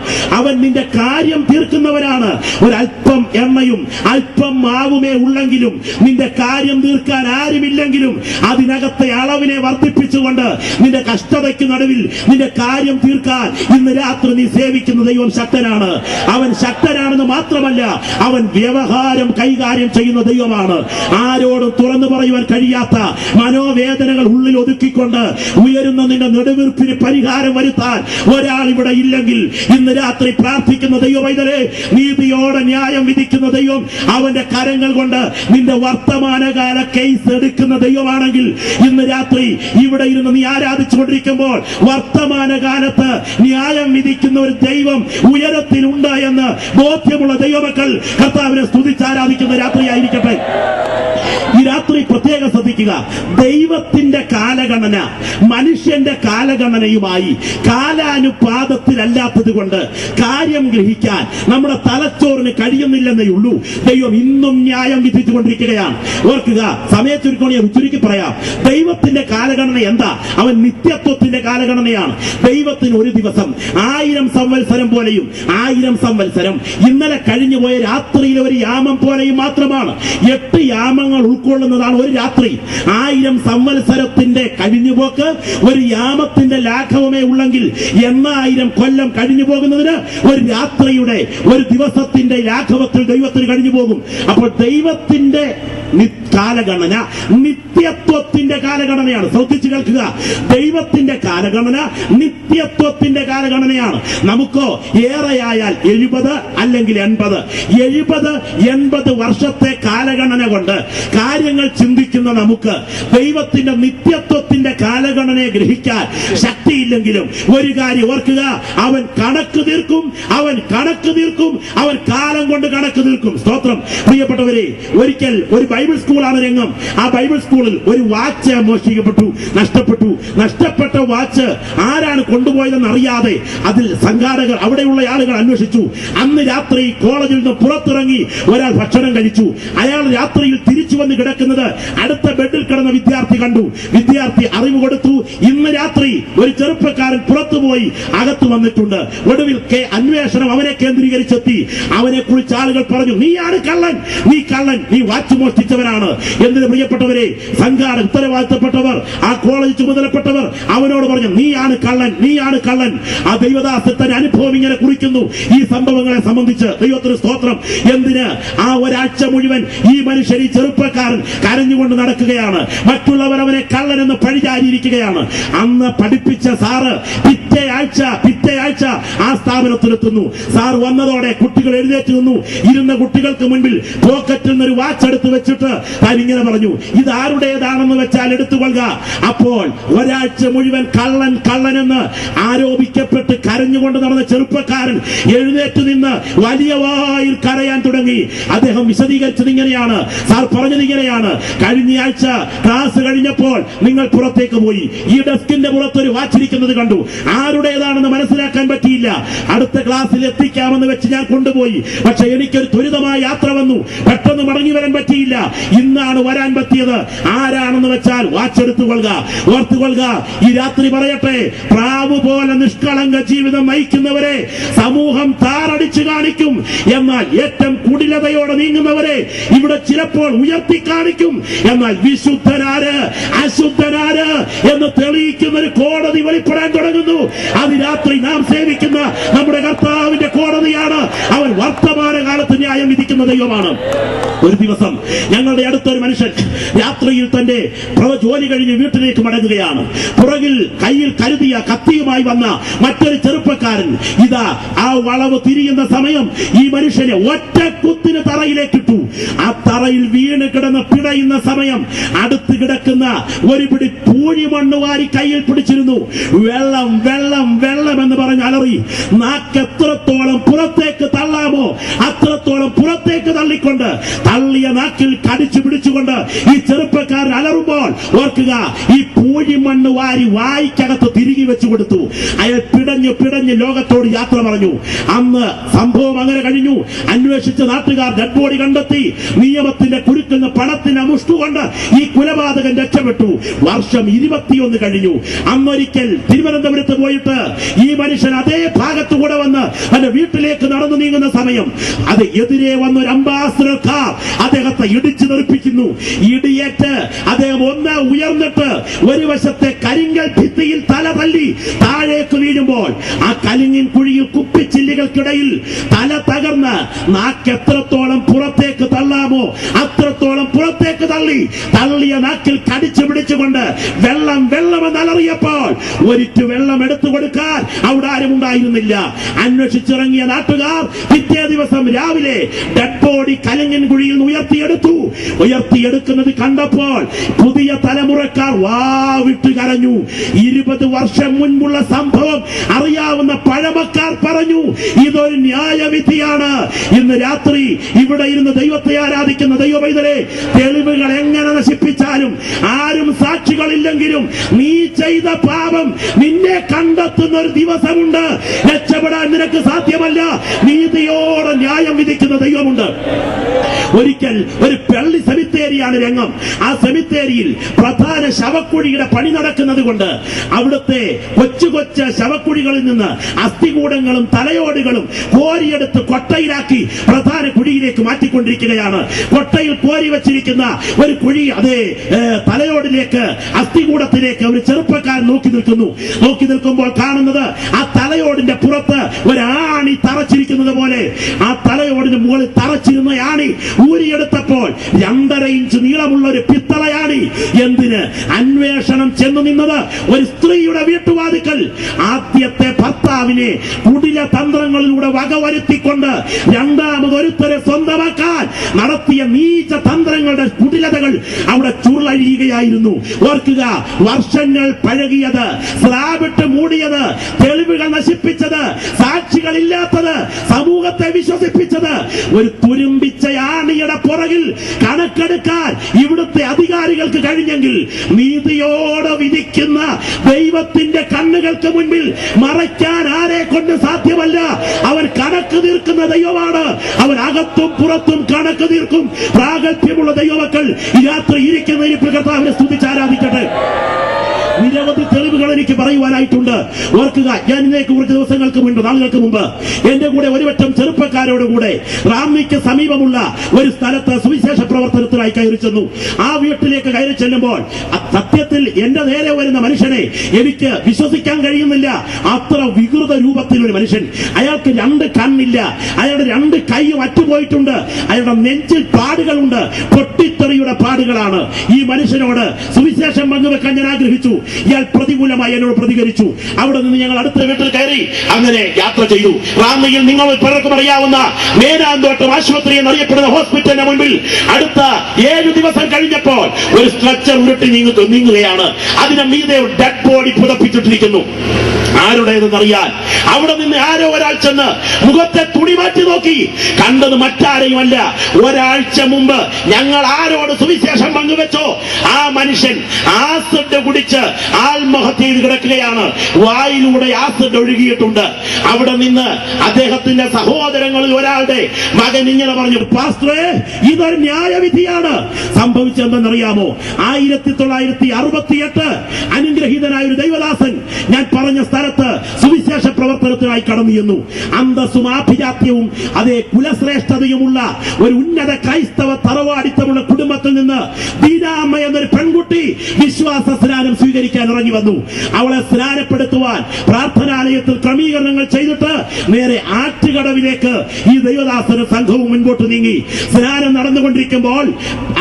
അവൻ നിന്റെ കാര്യം തീർക്കുന്നവരാണ്. ഒരല്പം എണ്ണയും അല്പം മാവുമേ ഉള്ളെങ്കിലും നിന്റെ കാര്യം തീർക്കാൻ ആരുമില്ലെങ്കിലും അതിനകത്തെ അളവിനെ വർദ്ധിപ്പിച്ചുകൊണ്ട് നിന്റെ കഷ്ടതയ്ക്ക് നടുവിൽ നിന്റെ കാര്യം തീർക്കാൻ ഇന്ന് രാത്രി നീ സേവിക്കുന്ന ദൈവം ശക്തനാണ്. അവൻ ശക്തനാണെന്ന് മാത്രമല്ല, അവൻ വ്യവഹാരം കൈകാര്യം ചെയ്യുന്ന ദൈവമാണ്. ആരോടും തുറന്നു പറയുവാൻ കഴിയാത്ത മനോവേദനകൾ ഉള്ളിൽ ഒതുക്കിക്കൊണ്ട് ഉയരുന്ന നിന്റെ നെടുവീർപ്പിന് പരിഹാരം വരുത്താൻ ഒരാൾ ഇവിടെ ഇല്ലെങ്കിൽ ഇന്ന് രാത്രി പ്രാർത്ഥിക്കുന്ന ദൈവമൈതലേ, നീതിയോടെ ന്യായം വിധിക്കുന്ന ദൈവം അവന്റെ കരങ്ങൾ കൊണ്ട് നിന്റെ വർത്തമാനകാല കേസ് എടുക്കുന്ന ദൈവമാണെങ്കിൽ ഇന്ന് രാത്രി ഇവിടെ ഇരുന്ന് നീ ആരാധിച്ചുകൊണ്ടിരിക്കുമ്പോൾ വർത്തമാനകാലത്ത് ന്യായം വിധിക്കുന്ന ഒരു ദൈവം ഉയരത്തിലുണ്ട് എന്ന് ബോധ്യമുള്ള ദൈവമക്കൾ കർത്താവിനെ സ്തുതിച്ചാരാധിക്കുന്ന രാത്രിയായിരിക്കട്ടെ. ഈ രാത്രി പ്രത്യേകം ശ്രദ്ധിക്കുക. ദൈവത്തിന്റെ കാലഗണന മനുഷ്യന്റെ കാലഗണനയുമായി കാലാനുപാതത്തിലല്ലാത്തത് കൊണ്ട് കാര്യം ഗ്രഹിക്കാൻ നമ്മുടെ തലച്ചോറിന് കഴിയുന്നില്ലെന്നേ ഉള്ളൂ. ദൈവം ഇന്നും ന്യായം വിധിച്ചുകൊണ്ടിരിക്കുകയാണ്. ഓർക്കുക, സമയച്ചുരുക്കോണിയെ ചുരുക്കി പറയാം. ദൈവത്തിന്റെ കാലഗണന എന്താ? അവൻ നിത്യത്വത്തിന്റെ കാലഗണനയാണ്. ദൈവത്തിന് ഒരു ദിവസം 1000 സംവത്സരം പോലെയും 1000 സംവത്സരം ഇന്നലെ കഴിഞ്ഞുപോയ രാത്രിയിലെ ഒരു യാമം പോലെയും മാത്രമാണ്. 8 യാമങ്ങൾ ഉൾക്കൊള്ളുന്നതാണ് ഒരു രാത്രി. 1000 സംവത്സരത്തിന്റെ കഴിഞ്ഞുപോക്ക് ഒരു യാമത്തിന്റെ ലാഘവമേ ഉള്ളെങ്കിൽ 1000 കൊല്ലം കഴിഞ്ഞു പോകുന്നതിന് ഒരു രാത്രിയുടെ ഒരു ദിവസത്തിന്റെ ലാഘവത്തിൽ ദൈവത്തിന് കഴിഞ്ഞു പോകും. അപ്പോൾ ദൈവത്തിന്റെ കാലഗണന നിത്യത്വത്തിന്റെ കാലഗണനയാണ്. ശ്രദ്ധിച്ചു കേൾക്കുക. ദൈവത്തിന്റെ കാലഗണന നിത്യത്വത്തിന്റെ കാലഗണനയാണ്. നമുക്കോ ഏറെയായാൽ 70 അല്ലെങ്കിൽ 80, 70-80 വർഷത്തെ കാലഗണന കൊണ്ട് കാര്യങ്ങൾ ചിന്തിക്കുന്ന നമുക്ക് ദൈവത്തിന്റെ നിത്യത്വത്തിന്റെ കാലഗണനയെ ഗ്രഹിക്കാൻ ശക്തിയില്ലെങ്കിലും ഒരു കാര്യം ഓർക്കുക, അവൻ കണക്ക് തീർക്കും, അവൻ കണക്ക് തീർക്കും, അവൻ കാലം കൊണ്ട് കണക്ക് തീർക്കും. സ്തോത്രം. പ്രിയപ്പെട്ടവരെ, ഒരിക്കൽ ഒരു ബൈബിൾ സ്കൂളാണ് രംഗം. ആ ബൈബിൾ സ്കൂളിൽ ഒരു വാച്ച് മോഷ്ടിക്കപ്പെട്ടു, നഷ്ടപ്പെട്ട വാച്ച് ആരാണ് കൊണ്ടുപോയതെന്ന് അറിയാതെ അതിൽ സംഘാടകർ, അവിടെയുള്ള ആളുകൾ അന്വേഷിച്ചു. അന്ന് രാത്രി കോളേജിൽ നിന്ന് പുറത്തിറങ്ങി ഒരാൾ ഭക്ഷണം കഴിച്ചു. അയാൾ രാത്രിയിൽ തിരിച്ചു വന്ന് കിടക്കുന്നത് അടുത്ത ബെഡിൽ കിടന്ന വിദ്യാർത്ഥി കണ്ടു. വിദ്യാർത്ഥി അറിവ് കൊടുത്തു, ഇന്ന് രാത്രി ഒരു ചെറുപ്പക്കാരൻ പുറത്തുപോയി അകത്ത് വന്നിട്ടുണ്ട്. ഒടുവിൽ അന്വേഷണം അവനെ കേന്ദ്രീകരിച്ചെത്തി. അവനെ കുറിച്ച് ആളുകൾ പറഞ്ഞു, നീയാണ് കള്ളൻ, നീ വാച്ച് മോഷ്ടിച്ചവനാണ്. എന്തിന് പ്രിയപ്പെട്ടവരെ, സംഘാടക ഉത്തരവാദിത്തപ്പെട്ടവർ, ആ കോളേജ് ചുമതലപ്പെട്ടവർ അവനോട് പറഞ്ഞു, നീയാണ് കള്ളൻ. ആ ദൈവദാസൻ തന്റെ അനുഭവം ഇങ്ങനെ കുറിക്കുന്നു ഈ സംഭവങ്ങളെ സംബന്ധിച്ച്. ദൈവത്തിന് സ്തോത്രം. എന്തിന് ആ ഒരാഴ്ച മുഴുവൻ ഈ മനുഷ്യൻ, ഈ ചെറുപ്പക്കാരൻ കരഞ്ഞുകൊണ്ട് നടക്കുകയാണ്. മറ്റുള്ളവർ അവനെ കള്ളൻ എന്ന് പഴിചാരിയിരിക്കുകയാണ്. അന്ന് പഠിപ്പിച്ച സാറ് പിറ്റേ ആഴ്ച ആ സ്ഥാപനത്തിലെത്തുന്നു. സാർ വന്നതോടെ കുട്ടികൾ എഴുന്നേറ്റ് നിന്നു. ഇരുന്ന കുട്ടികൾക്ക് മുൻപിൽ പോക്കറ്റിൽ നിന്നൊരു വാച്ച് എടുത്ത് വെച്ചിട്ട് താൻ ഇങ്ങനെ പറഞ്ഞു, ഇത് ആരുടേതാണെന്ന് വെച്ചാൽ എടുത്തുകൊള്ളുക. അപ്പോൾ ഒരാഴ്ച മുഴുവൻ കള്ളനെന്ന് ആരോപിക്കപ്പെട്ട് കരഞ്ഞുകൊണ്ട് നടന്ന ചെറുപ്പക്കാരൻ എഴുന്നേറ്റ് നിന്ന് വലിയ വായിൽ കരയാൻ തുടങ്ങി. അദ്ദേഹം വിശദീകരിച്ചത് ഇങ്ങനെയാണ്, സാർ പറഞ്ഞത് ഇങ്ങനെയാണ്, കഴിഞ്ഞ ആഴ്ച ക്ലാസ് കഴിഞ്ഞപ്പോൾ നിങ്ങൾ പുറത്തേക്ക് പോയി, ഈ ഡെസ്കിന്റെ പുറത്തൊരു വാച്ചിരിക്കുന്നത് കണ്ടു, ആരുടേതാണെന്ന് മനസ്സിലാക്കാൻ പറ്റിയില്ല. അടുത്ത ക്ലാസ്സിൽ എത്തിക്കാമെന്ന് വെച്ച് ഞാൻ കൊണ്ടുപോയി. പക്ഷെ എനിക്കൊരു ത്വരിതമായ യാത്ര വന്നു, പെട്ടെന്ന് മടങ്ങി വരാൻ പറ്റിയില്ല. ഇന്നാണ് വരാൻ പറ്റിയത്. ആരാണെന്ന് വെച്ചാൽ വാച്ചെടുത്തുകൊള്ളുക, ഓർത്തുകൊള്ളുക. ഈ രാത്രി പറയട്ടെ, പ്രാവു പോലെ നിഷ്കളങ്ക ജീവിതം നയിക്കുന്നവരെ സമൂഹം താറടിച്ചു കാണിക്കും. എന്നാൽ ഏറ്റവും കുടിലതയോടെ നീങ്ങുന്നവരെ ഇവിടെ ചിലപ്പോൾ ഉയർത്തി കാണിക്കും. എന്നാൽ വിശുദ്ധനാര് അശുദ്ധനാര് എന്ന് തെളിയിക്കുന്ന ഒരു കോടതി വെളിപ്പെടാൻ തുടങ്ങുന്നു. അത് രാത്രി നാം സേവിക്കുന്ന നമ്മുടെ കർത്താവിന്റെ കോടതിയാണ്. അവൻ വർത്തമാനകാലത്ത് ന്യായം വിധിക്കുന്ന ദൈവമാണ്. ഒരു ദിവസം ഞങ്ങളുടെ അടുത്തൊരു മനുഷ്യൻ രാത്രിയിൽ തന്റെ ജോലി കഴിഞ്ഞ് വീട്ടിലേക്ക് മടങ്ങുകയാണ്. പുറകിൽ കയ്യിൽ കരുതിയ കത്തിയുമായി വന്ന മറ്റൊരു ചെറുപ്പക്കാരൻ ഇതാ ആ വളവ് തിരിയുന്ന സമയം ഈ മനുഷ്യനെ ഒറ്റ കുത്തിന് തറയിലേക്കിട്ടു. ആ തറയിൽ വീണ് കിടന്ന് പിടയുന്ന സമയം അടുത്ത് കിടക്കുന്ന ഒരു പിടി പൂഴിമണ്ണ് വാരി കയ്യിൽ പിടിച്ചിരുന്നു. വെള്ളം വെള്ളം വെള്ളം എന്ന് പറഞ്ഞ് അലറി. നാക്ക് എത്രത്തോളം പുറത്തേക്ക് തള്ളാമോ അത്രത്തോളം പുറത്തേക്ക് തള്ളിക്കൊണ്ട്, തള്ളിയ നാക്കിൽ കടിച്ചു പിടിച്ചുകൊണ്ട് ഈ ചെറുപ്പക്കാരൻ അലറുമ്പോൾ ഓർക്കുക, ഈ പൂഴിമണ്ണ് വാരി വായിക്കകത്ത് തിരികെ വെച്ചു കൊടുത്തു. അയാൾ പിടഞ്ഞ് ലോകത്തോട് യാത്ര പറഞ്ഞു. അന്ന് സംഭവം അങ്ങനെ കഴിഞ്ഞു. അന്വേഷിച്ച നാട്ടുകാർ ഡെഡ് ബോഡി കണ്ടെത്തി. നിയമത്തിന്റെ കുരുക്കുന്ന പണത്തിന് മുഷ്ടുകൊണ്ട് ഈ കൊലപാതകൻ രക്ഷപ്പെട്ടു. വർഷം 21 കഴിഞ്ഞു. അന്നൊരിക്കൽ തിരുവനന്തപുരത്ത് പോയിട്ട് ഈ മനുഷ്യൻ അതേ ഭാഗത്തുകൂടെ വന്ന് തന്റെ വീട്ടിലേക്ക് നടന്നു നീങ്ങുന്ന സമയം അത് എതിരെ വന്ന ഒരു അംബാസഡർ കാർ അദ്ദേഹത്തെ ഇടിച്ചു തെറിപ്പിക്കുന്നു. ഇടിയേറ്റ് അദ്ദേഹം ഒന്ന് ഉയർന്നിട്ട് ഒരു വശത്തെ കരിങ്കൽ ഭിത്തിയിൽ തല തല്ലി താഴേക്ക് വീഴുമ്പോൾ ആ കലിങ്ങിൻ കുഴിയിൽ കുപ്പിച്ചില്ലുകൾക്കിടയിൽ തല തകർന്ന് നാക്ക് എത്രത്തോളം പുറത്തേക്ക് തള്ളാമോ അത്രത്തോളം പുറത്തേക്ക് തള്ളിയ നാക്കിൽ കടിച്ചു പിടിച്ചുകൊണ്ട് വെള്ളം വെള്ളമെന്ന് അലറിയപ്പോൾ ഒരിറ്റു വെള്ളം എടുത്തു കൊടുക്കാൻ അവിടെ ആരും ഉണ്ടായിരുന്നില്ല. അന്വേഷിച്ചിറങ്ങിയ നാട്ടുകാർ പിറ്റേ ദിവസം രാവിലെ ഡെഡ് ബോഡി കലിങ്ങിൻ കുഴിയിൽ നിന്ന് ഉയർത്തിയെടുക്കുന്നത് കണ്ടപ്പോൾ പുതിയ തലമുറക്കാർ വാവിട്ട് കരഞ്ഞു. 20 വർഷം മുൻപുള്ള സംഭവം അറിയാവുന്ന പഴമക്കാർ പറഞ്ഞു, ഇതൊരു ന്യായവിധിയാണ്. ഇന്ന് രാത്രി ഇവിടെ ഇരുന്ന് ദൈവത്തെ ആരാധിക്കുന്ന ദൈവപൈതലെ, തെളിവുകൾ എങ്ങനെ നശിപ്പിച്ചാലും ആരും സാക്ഷികളില്ലെങ്കിലും നീ ചെയ്ത പാപം നിന്നെ കണ്ടെത്തുന്ന ഒരു ദിവസമുണ്ട്. രക്ഷപ്പെടാൻ നിനക്ക് സാധ്യമല്ല. നീതിയോടെ ന്യായം വിധിക്കുന്ന ദൈവമുണ്ട്. ഒരിക്കൽ ഒരു പള്ളി സെമിത്തേരിയാണ് രംഗം. ആ സെമിത്തേരിയിൽ പ്രധാന ശവക്കുഴിയുടെ പണി നടക്കുന്നത് കൊണ്ട് അവിടുത്തെ കൊച്ചു ശവക്കുഴികളിൽ നിന്ന് അസ്ഥികൂടങ്ങളും തലയോടുകളും കോരിയെടുത്ത് കൊട്ടയിലാക്കി പ്രധാന കുഴിയിലേക്ക് മാറ്റിക്കൊണ്ടിരിക്കുകയാണ്. കൊട്ടയിൽ കോരി വെച്ചിരിക്കുന്ന ഒരു കുഴി അതേ തലയോടിലേക്ക് അസ്ഥികൂടത്തിലേക്ക് ഒരു ചെറുപ്പക്കാരൻ നോക്കി നിൽക്കുമ്പോൾ കാണുന്നത് ആ തലയോടിന്റെ പുറത്ത് ഒരാണി തറച്ചിരിക്കുന്നത് പോലെ ആ തലയോടിന് മുകളിൽ തറച്ചിരുന്ന ആണി ഊരിയെടുത്തപ്പോൾ 2.5 ഇഞ്ച് നീളമുള്ള ഒരു പിത്തളയാണി. എന്തിന്? അന്വേഷണം ചെന്നു നിന്നത് ഒരു സ്ത്രീയുടെ വീട്ടുവാതിക്കൽ ആദ്യത്തെ ഭർത്താവിനെ കുടില തന്ത്രങ്ങളിലൂടെ വകവരുത്തിക്കൊണ്ട് രണ്ടാമതൊരുത്തരെ സ്വന്തമാക്കാൻ നടത്തിയ നീച തന്ത്രങ്ങളുടെ കുടിലതകൾ അവിടെ ചുരുളഴിയുകയായിരുന്നു. ഓർക്കുക, വർഷങ്ങൾ പഴകിയത്, സ്ലാബിട്ട് മൂടിയത്, തെളിവുകൾ നശിപ്പിച്ചത്, സാക്ഷികളില്ലാത്തത്, സമൂഹത്തെ വിശ്വസിപ്പിച്ചത്, ഒരു തുരുമ്പിച്ച ആണിയുടെ പുറകിൽ കണക്കെടുക്കാൻ ഇവിടുത്തെ അധികാരികൾക്ക് കഴിഞ്ഞെങ്കിൽ നീതിയോടെ വിധിക്കുന്ന ദൈവത്തിന്റെ കണ്ണുകൾക്ക് മുൻപിൽ മറയ്ക്കാൻ ആരെ കൊണ്ട് സാധ്യമല്ല. അവൻ കണക്ക് തീർക്കുന്ന ദൈവമാണ്. അവൻ അകത്തും പുറത്തും കണക്ക് തീർക്കും. പ്രാഗൽഭ്യമുള്ള ദൈവമക്കൾ ഈ രാത്രി ഇരിക്കുന്ന ഇരിപ്പിൽ കർത്താവിനെ സ്തുതിച്ച് ആരാധിക്കട്ടെ. നിരവധി തെളിവുകൾ എനിക്ക് പറയുവാനായിട്ടുണ്ട്. ഓർക്കുക, ഞാൻ ഇന്നേക്ക് കുറച്ച് നാളുകൾക്ക് മുമ്പ് എന്റെ കൂടെ ഒരുവട്ടം ചെറുപ്പക്കാരോട് കൂടെ റാന്നിക്ക് സമീപമുള്ള ഒരു സ്ഥലത്ത് സുവിശേഷ പ്രവർത്തനത്തിനായി കയറി ചെന്നു. ആ വീട്ടിലേക്ക് കയറി ചെല്ലുമ്പോൾ സത്യത്തിൽ എന്റെ നേരെ വരുന്ന മനുഷ്യനെ എനിക്ക് വിശ്വസിക്കാൻ കഴിയുന്നില്ല. അത്ര വികൃത രൂപത്തിലൊരു മനുഷ്യൻ. അയാൾക്ക് 2 കണ്ണില്ല, അയാളുടെ 2 കൈയും അറ്റുപോയിട്ടുണ്ട്, അയാളുടെ നെഞ്ചിൽ പാടുകളുണ്ട്, പൊട്ടിത്തെറിയുടെ പാടുകളാണ്. ഈ മനുഷ്യനോട് സുവിശേഷം പങ്കുവെക്കാൻ ഞാൻ ആഗ്രഹിച്ചു. ഇയാൾ പ്രതികൂലമായി എന്നോട് പ്രതികരിച്ചു. അവിടെ നിന്ന് ഞങ്ങൾ അടുത്ത വീട്ടിൽ കയറി അങ്ങനെ യാത്ര ചെയ്തു. റാന്നിയിൽ നിങ്ങൾ പലർക്കും അറിയാവുന്ന മേനാന്തോട്ടം ആശുപത്രി എന്നറിയപ്പെടുന്ന ഹോസ്പിറ്റലിന് മുൻപിൽ അടുത്ത 7 ദിവസം കഴിഞ്ഞപ്പോൾ ഒരു സ്ട്രക്ചർ ഉരുട്ടി നീങ്ങുകയാണ്. അതിന് മീതെ ഡെഡ് ബോഡി പുതപ്പിച്ചിട്ടിരിക്കുന്നു. ആരുടേതെന്നറിയാൻ അവിടെ നിന്ന് ആരോ ഒരാൾ ചെന്ന് മുഖത്തെ തുണി മാറ്റി നോക്കി. കണ്ടത് മറ്റാരെയുമല്ല, ഒരാഴ്ച മുമ്പ് ഞങ്ങൾ ആരോട് സുവിശേഷം പങ്കുവെച്ചോ ആ മനുഷ്യൻ ആസിഡ് കുടിച്ച് ആത്മഹത്യ ചെയ്ത് കിടക്കുകയാണ്. വായിലൂടെ ആസിഡ് ഒഴുകിയിട്ടുണ്ട്. അവിടെ നിന്ന് അദ്ദേഹത്തിന്റെ സഹോദരങ്ങളിൽ ഒരാളുടെ മകൻ ഇങ്ങനെ പറഞ്ഞു, പാസ്റ്ററെ, ഇതൊരു ന്യായവിധിയാണ്. സംഭവിച്ചെന്തെന്നറിയാമോ? 1968 അനുഗ്രഹീതനായ ഒരു ദൈവദാസൻ ഞാൻ പറഞ്ഞ സ്ഥലത്ത് സുവിശേഷ പ്രവർത്തനത്തിനായി കടന്നു ചെന്നു. അന്തസ്സും ആഭിജാത്യവും അതേ കുലശ്രേഷ്ഠതയുമുള്ള ഒരു ഉന്നത ക്രൈസ്തവ തറവാടിത്തമുള്ള കുടുംബത്തിൽ നിന്ന് ദീനാമ്മ എന്നൊരു പെൺകുട്ടി വിശ്വാസ സ്നാനം സ്വീകരിക്കാൻ ഇറങ്ങി വന്നു. അവളെ സ്നാനപ്പെടുത്തുവാൻ പ്രാർത്ഥനാലയത്തിൽ ക്രമീകരണങ്ങൾ ചെയ്തിട്ട് നേരെ ആറ്റുകടവിലേക്ക് ഈ ദൈവദാസന് സംഘവും മുൻപോട്ട് നീങ്ങി. സ്നാനം നടന്നുകൊണ്ടിരിക്കുമ്പോൾ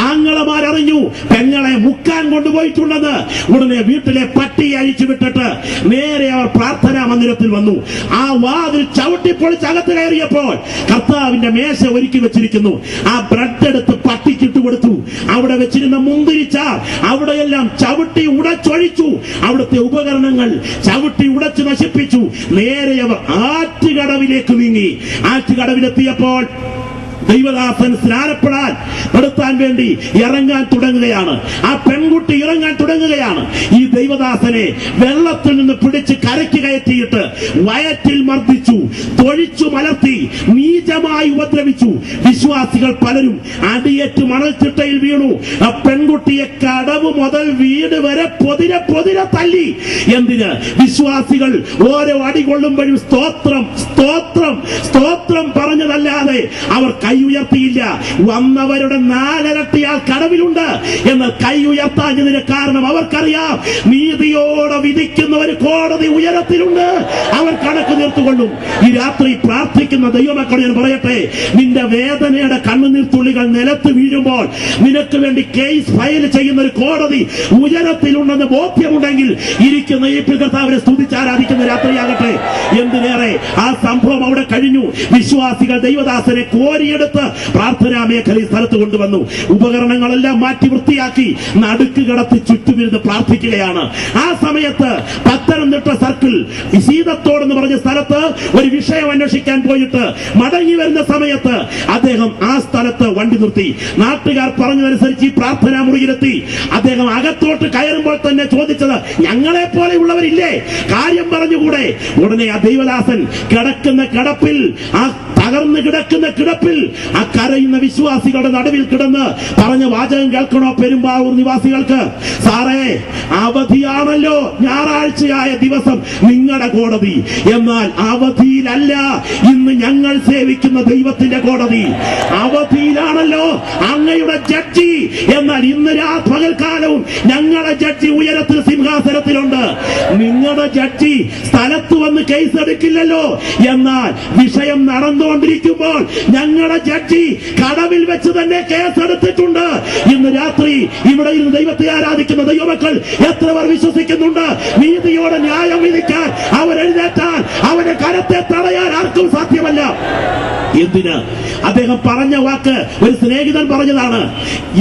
ആങ്ങളമാരറിഞ്ഞു പെങ്ങളെ മുക്കാൻ കൊണ്ടുപോയിട്ടുണ്ടെന്ന്. ഉടനെ വീട്ടിലെ പട്ടി അഴിച്ചു വിട്ടിട്ട് നേരെ അവർ പ്രാർത്ഥനാ മന്ദിരത്തിൽ വന്നു. ആ വാതിൽ ചവിട്ടിപ്പൊളിച്ച് അകത്ത് കയറിയപ്പോൾ കർത്താവിന്റെ മേശ ഒരുക്കി വെച്ചിരിക്കുന്നു. ആ ബ്രെഡ് എടുത്ത് പട്ടിക്കിട്ട് കൊടുത്തു. അവിടെ വെച്ചിരുന്ന മുന്തിരിച്ചാർ അവിടെയെല്ലാം ചവിട്ടി ഉടച്ചൊഴിച്ചു. അവിടുത്തെ ഉപകരണങ്ങൾ ചവിട്ടി ഉടച്ചു നശിപ്പിച്ചു. നേരെ അവർ ആറ്റുകടവിലേക്ക് നീങ്ങി. ആറ്റുകടവിലെത്തിയപ്പോൾ ദൈവദാസൻ സ്നാനപ്പെടാൻ പെടുത്താൻ വേണ്ടി ഇറങ്ങാൻ തുടങ്ങുകയാണ്. ആ പെൺകുട്ടി ഇറങ്ങാൻ തുടങ്ങുകയാണ്. ഈ ദൈവദാസനെ വെള്ളത്തിൽ നിന്ന് പിടിച്ച് കരയ്ക്ക് കയറ്റിയിട്ട് വയറ്റിൽ മർദ്ദിച്ചു, തൊഴിച്ചു മലർത്തി, നീചമായി ഉപദ്രവിച്ചു. വിശ്വാസികൾ പലരും അടിയേറ്റ് മണൽച്ചിട്ടയിൽ വീണു. ആ പെൺകുട്ടിയെ കടവ് മുതൽ വീട് വരെ പൊതിരെ തല്ലി. എന്തിന്? വിശ്വാസികൾ ഓരോ അടി കൊള്ളുമ്പോഴും സ്തോത്രം സ്തോത്രം സ്തോത്രം പറഞ്ഞതല്ലാതെ അവർ കൈ ഉയർത്തിയില്ല. വന്നവരുടെ 4 ഇരട്ടി ആൾ കടവിലുണ്ട്. എന്നാൽ കൈ ഉയർത്താഞ്ഞതിന് കാരണം അവർക്കറിയാം, നീതിയോടെ വിധിക്കുന്ന ഒരു കോടതി ഉയരത്തിലുണ്ട്. അവർ കണക്ക് തീർത്തുകൊള്ളും. ഈ രാത്രി പ്രാർത്ഥിക്കുന്ന ദൈവമക്കളെ ഞാൻ പറയട്ടെ, നിന്റെ വേദനയുടെ കണ്ണുനീർത്തുള്ളികൾ നിലത്ത് വീഴുമ്പോൾ നിനക്ക് വേണ്ടി കേസ് ഫയൽ ചെയ്യുന്ന ഒരു കോടതി ഉയരത്തിലുണ്ടെന്ന് ബോധ്യമുണ്ടെങ്കിൽ ഇരിക്കുന്ന ഈ കർത്താവിനെ സ്തുതിച്ച് ആരാധിക്കുന്ന രാത്രിയാകട്ടെ. എന്തിനേറെ ആ സംഭവം അവിടെ കഴിഞ്ഞു. വിശ്വാസികൾ ദൈവദാസനെ കോരിയെടുത്ത് പ്രാർത്ഥനാ മേഖലയിൽ സ്ഥലത്ത് കൊണ്ടുവന്നു. ഉപകരണങ്ങളെല്ലാം മാറ്റി വൃത്തിയാക്കി നടുക്ക് കിടത്തി ചുറ്റുമിരുന്ന് പ്രാർത്ഥിക്കുകയാണ്. ആ സമയത്ത് പത്തനംതിട്ട സർക്കിൾ സീതത്തോടെന്ന് പറഞ്ഞ സ്ഥലത്ത് ഒരു വിഷയം അന്വേഷിക്കാൻ പോയിട്ട് മടങ്ങി വരുന്ന സമയത്ത് അദ്ദേഹം ആ സ്ഥലത്ത് വണ്ടി നിർത്തി. നാട്ടുകാർ പറഞ്ഞതനുസരിച്ച് ഈ പ്രാർത്ഥനാ മുറിയിലെത്തി. അദ്ദേഹം അകത്തോട്ട് കയറുമ്പോൾ തന്നെ ചോദിച്ചത്, ഞങ്ങളെ പോലെയുള്ളവരില്ലേ, കാര്യം പറഞ്ഞുകൂടെ? ഉടനെ ആ ദൈവദാസൻ കിടക്കുന്ന കിടപ്പിൽ ആ തകർന്നു കിടക്കുന്ന കിടപ്പിൽ ആ കരയുന്ന വിശ്വാസികളുടെ നടുവിൽ കിടന്ന് പറഞ്ഞ വാചകം കേൾക്കണോ പെരുമ്പാവൂർ നിവാസികൾക്ക്? സാറേ, അവധിയാണല്ലോ ഞായറാഴ്ചയായ ദിവസം നിങ്ങളുടെ കോടതി. എന്നാൽ അവധിയിലല്ല ഇന്ന് ഞങ്ങൾ സേവിക്കുന്ന ദൈവത്തിന്റെ കോടതി. അവധിയിലാണല്ലോ അങ്ങയുടെ ജഡ്ജി. എന്നാൽ ഇന്ന് പകൽക്കാലവും ഞങ്ങളുടെ ജഡ്ജി ഉയരത്തിൽ സിംഹാസനത്തിലുണ്ട്. നിങ്ങളുടെ ജഡ്ജി സ്ഥലത്ത് വന്ന് കേസ് എടുക്കില്ലല്ലോ. എന്നാൽ വിഷയം നടന്നുകൊണ്ടിരിക്കുമ്പോൾ ഞങ്ങളുടെ ജഡ്ജി കടവിൽ വെച്ച് തന്നെ കേസ് എടുത്തിട്ടുണ്ട്. ഇന്ന് രാത്രി ഇവിടെ ഇരുന്ന് ദൈവത്തെ ആരാധിക്കുന്ന ദൈവമക്കൾ എത്ര പേർ വിശ്വസിക്കുന്നുണ്ട് നീതിയോടെ ന്യായം വിധിക്കാൻ അവരെഴുന്നേറ്റാൽ അവന്റെ കരത്തെ തടയാൻ ആർക്കും സാധ്യമല്ല? എന്തിന്? അദ്ദേഹം പറഞ്ഞ വാക്ക് ഒരു സ്നേഹിതൻ പറഞ്ഞതാണ്.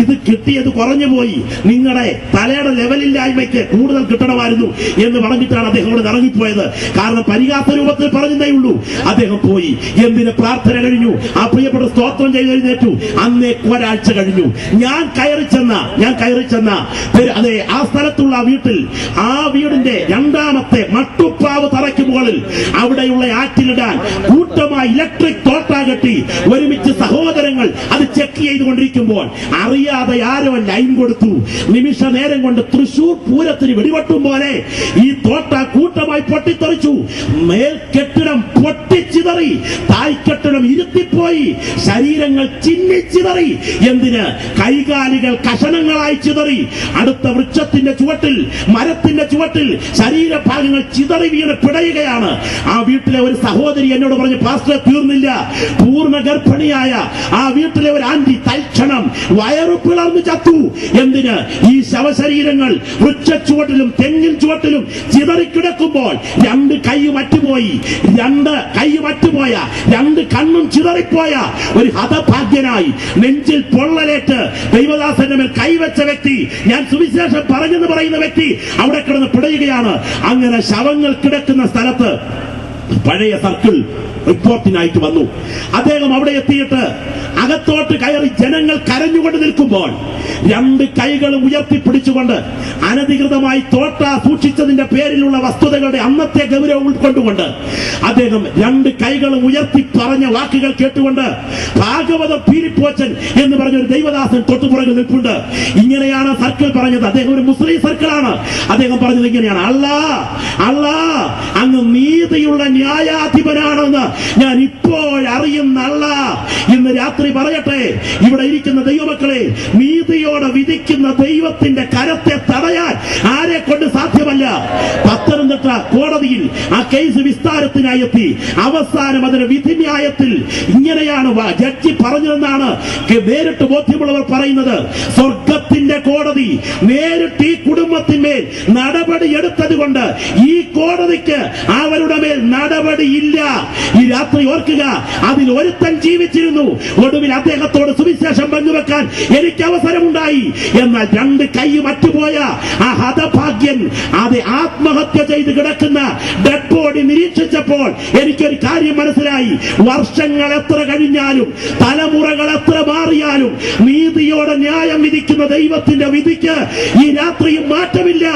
ഇത് കിട്ടിയത് കുറഞ്ഞു പോയി, നിങ്ങളുടെ തലയുടെ ലെവലില്ലായ്മയ്ക്ക് കൂടുതൽ കിട്ടണമായിരുന്നു എന്ന് പറഞ്ഞിട്ടാണ് അദ്ദേഹം ഇവിടെ ഇറങ്ങിപ്പോയത്. കാരണം പരിഹാസ രൂപത്തിൽ പറഞ്ഞതേ ഉള്ളൂ. അദ്ദേഹം പോയി. എന്തിന്? പ്രാർത്ഥന കഴിഞ്ഞു. ആ പ്രിയപ്പെട്ട സ്തോത്രം ചെയ്ത് എഴുന്നേറ്റു. അന്നേ ഒരാഴ്ച കഴിഞ്ഞു. ഞാൻ കയറി ചെന്ന അതെ ആ സ്ഥലത്തുള്ള വീട്ടിൽ, ആ വീടിന്റെ രണ്ടാമത്തെ മട്ടുപ്പാവ് തറയ്ക്ക് മുകളിൽ അവിടെയുള്ള ആറ്റിലിടാൻ കൂട്ടമായി ഇലക്ട്രിക് തോട്ടാ കെട്ടി ഒരുമിച്ച് സഹോദരങ്ങൾ അത് ചെക്ക് ചെയ്തുകൊണ്ടിരിക്കുമ്പോൾ അറിയാതെ ആരോ ലൈൻ കൊടുത്തു. നിമിഷ നേരം കൊണ്ട് തൃശൂർ പൂരത്തിന് വെടിവെട്ടും പോലെ ഈ തോട്ട കൂട്ടമായി പൊട്ടിത്തെറിച്ചു. മേൽക്കെട്ടിടം പൊട്ടിച്ചിതറി, തായ്ക്കെട്ടിടം ഇരുത്തിപ്പോയി, ശരീരങ്ങൾ ചിന്നിച്ചിതറി. എന്തിന്? കൈകാലികൾ കഷണങ്ങളായി ചിതറി. അടുത്ത വൃക്ഷത്തിന്റെ ചുവട്ടിൽ, മരത്തിന്റെ ചുവട്ടിൽ ശരീരഭാഗങ്ങൾ ചിതറി വീണ് പിടയുകയാണ്. ആ വീട്ടിലെ ഒരു സഹോദരി എന്നോട് പറഞ്ഞു, പാസ്റ്റർ തീർന്നില്ല, പൂർണ്ണ ഗർഭിണിയായ ആ വീട്ടിലെ ഒരു ആന്റി തൽക്ഷണം വയറു പിളർന്ന് ചത്തു. എന്തിന്? ഈ ശവശരീരങ്ങൾ വൃക്ഷച്ചുവട്ടിലും തെങ്ങിൻ ചുവട്ടിലും ചിതറിക്കിടക്കുമ്പോൾ രണ്ട് കൈയും അറ്റുപോയി, രണ്ട് കണ്ണും ചിതറിപ്പോയ ഒരു ഹതഭാഗ്യനായി നെഞ്ചിൽ പൊള്ളലേറ്റ് ദൈവദാസന്റെ മേൽ കൈവച്ച വ്യക്തി, ഞാൻ സുവിശേഷം പറഞ്ഞെന്ന് പറയുന്ന വ്യക്തി അവിടെ കിടന്ന് പിടയുകയാണ്. അങ്ങനെ ശവങ്ങൾ കിടക്കുന്ന സ്ഥലത്ത് പഴയ സർക്കിൾ റിപ്പോർട്ടിനായിട്ട് വന്നു. അദ്ദേഹം അവിടെ എത്തിയിട്ട് അകത്തോട്ട് കയറി ജനങ്ങൾ കരഞ്ഞുകൊണ്ട് നിൽക്കുമ്പോൾ രണ്ട് കൈകളും ഉയർത്തിപ്പിടിച്ചുകൊണ്ട് അനധികൃതമായി തോട്ട സൂക്ഷിച്ചതിന്റെ പേരിലുള്ള വസ്തുതകളുടെ അന്നത്തെ ഗൗരവം ഉൾക്കൊണ്ടുകൊണ്ട് അദ്ദേഹം രണ്ട് കൈകളും ഉയർത്തി പറഞ്ഞ വാക്കുകൾ കേട്ടുകൊണ്ട് ഭാഗവത പീരിപ്പോച്ചൻ എന്ന് പറഞ്ഞ ഒരു ദൈവദാസൻ തൊട്ടുപുറകിൽ നിൽപ്പുണ്ട്. ഇങ്ങനെയാണ് സർക്കിൾ പറഞ്ഞത്. അദ്ദേഹം ഒരു മുസ്ലിം സർക്കിളാണ്. അദ്ദേഹം പറഞ്ഞത് ഇങ്ങനെയാണ്: അല്ലാ, അങ്ങ് നീതിയുള്ള ന്യായാധിപനാണെന്ന് ഞാൻ ഇപ്പോൾ അറിയുന്ന അല്ലാ. ഇന്ന് രാത്രി പറയട്ടെ, ഇവിടെ ഇരിക്കുന്ന ദൈവമക്കളെ, നീതിയോടെ വിധിക്കുന്ന ദൈവത്തിന്റെ കരത്തെ തടയാൻ ആരെ കൊണ്ട് സാധ്യമല്ല. പത്തനംതിട്ട കോടതിയിൽ ആ കേസ് വിസ്താരത്തിനായി എത്തി. അവസാനം അതിന് വിധിന്യായത്തിൽ ഇങ്ങനെയാണ് ജഡ്ജി പറഞ്ഞതെന്നാണ് നേരിട്ട് ബോധ്യമുള്ളവർ പറയുന്നത്. സ്വർഗത്തിന്റെ കോടതി നേരിട്ട് ഈ കുടുംബത്തിന്മേൽ നടപടി എടുത്തത് കൊണ്ട് ഈ കോടതിക്ക് അവരുടെ മേൽ നടപടിയില്ല. ഈ രാത്രി ഓർക്കുക, അതിൽ ഒരുത്തൻ ജീവിച്ചിരുന്നു. ഒടുവിൽ അദ്ദേഹത്തോട് സുവിശേഷം പങ്കുവെക്കാൻ എനിക്ക് അവസരമുണ്ടായി. എന്നാൽ രണ്ട് കൈ മറ്റുപോയ ആ ഹതഭാഗ്യൻ അത് ആത്മഹത്യ ചെയ്ത് കിടക്കുന്ന ഡെഡ് ബോഡി നിരീക്ഷിച്ചപ്പോൾ എനിക്കൊരു കാര്യം മനസ്സിലായി. വർഷങ്ങൾ എത്ര കഴിഞ്ഞാലും, തലമുറകൾ എത്ര മാറിയാലും, നീതിയോടെ ന്യായം വിധിക്കുന്ന ദൈവത്തിന്റെ വിധിക്ക് ഈ രാത്രിയും മാറ്റമില്ല.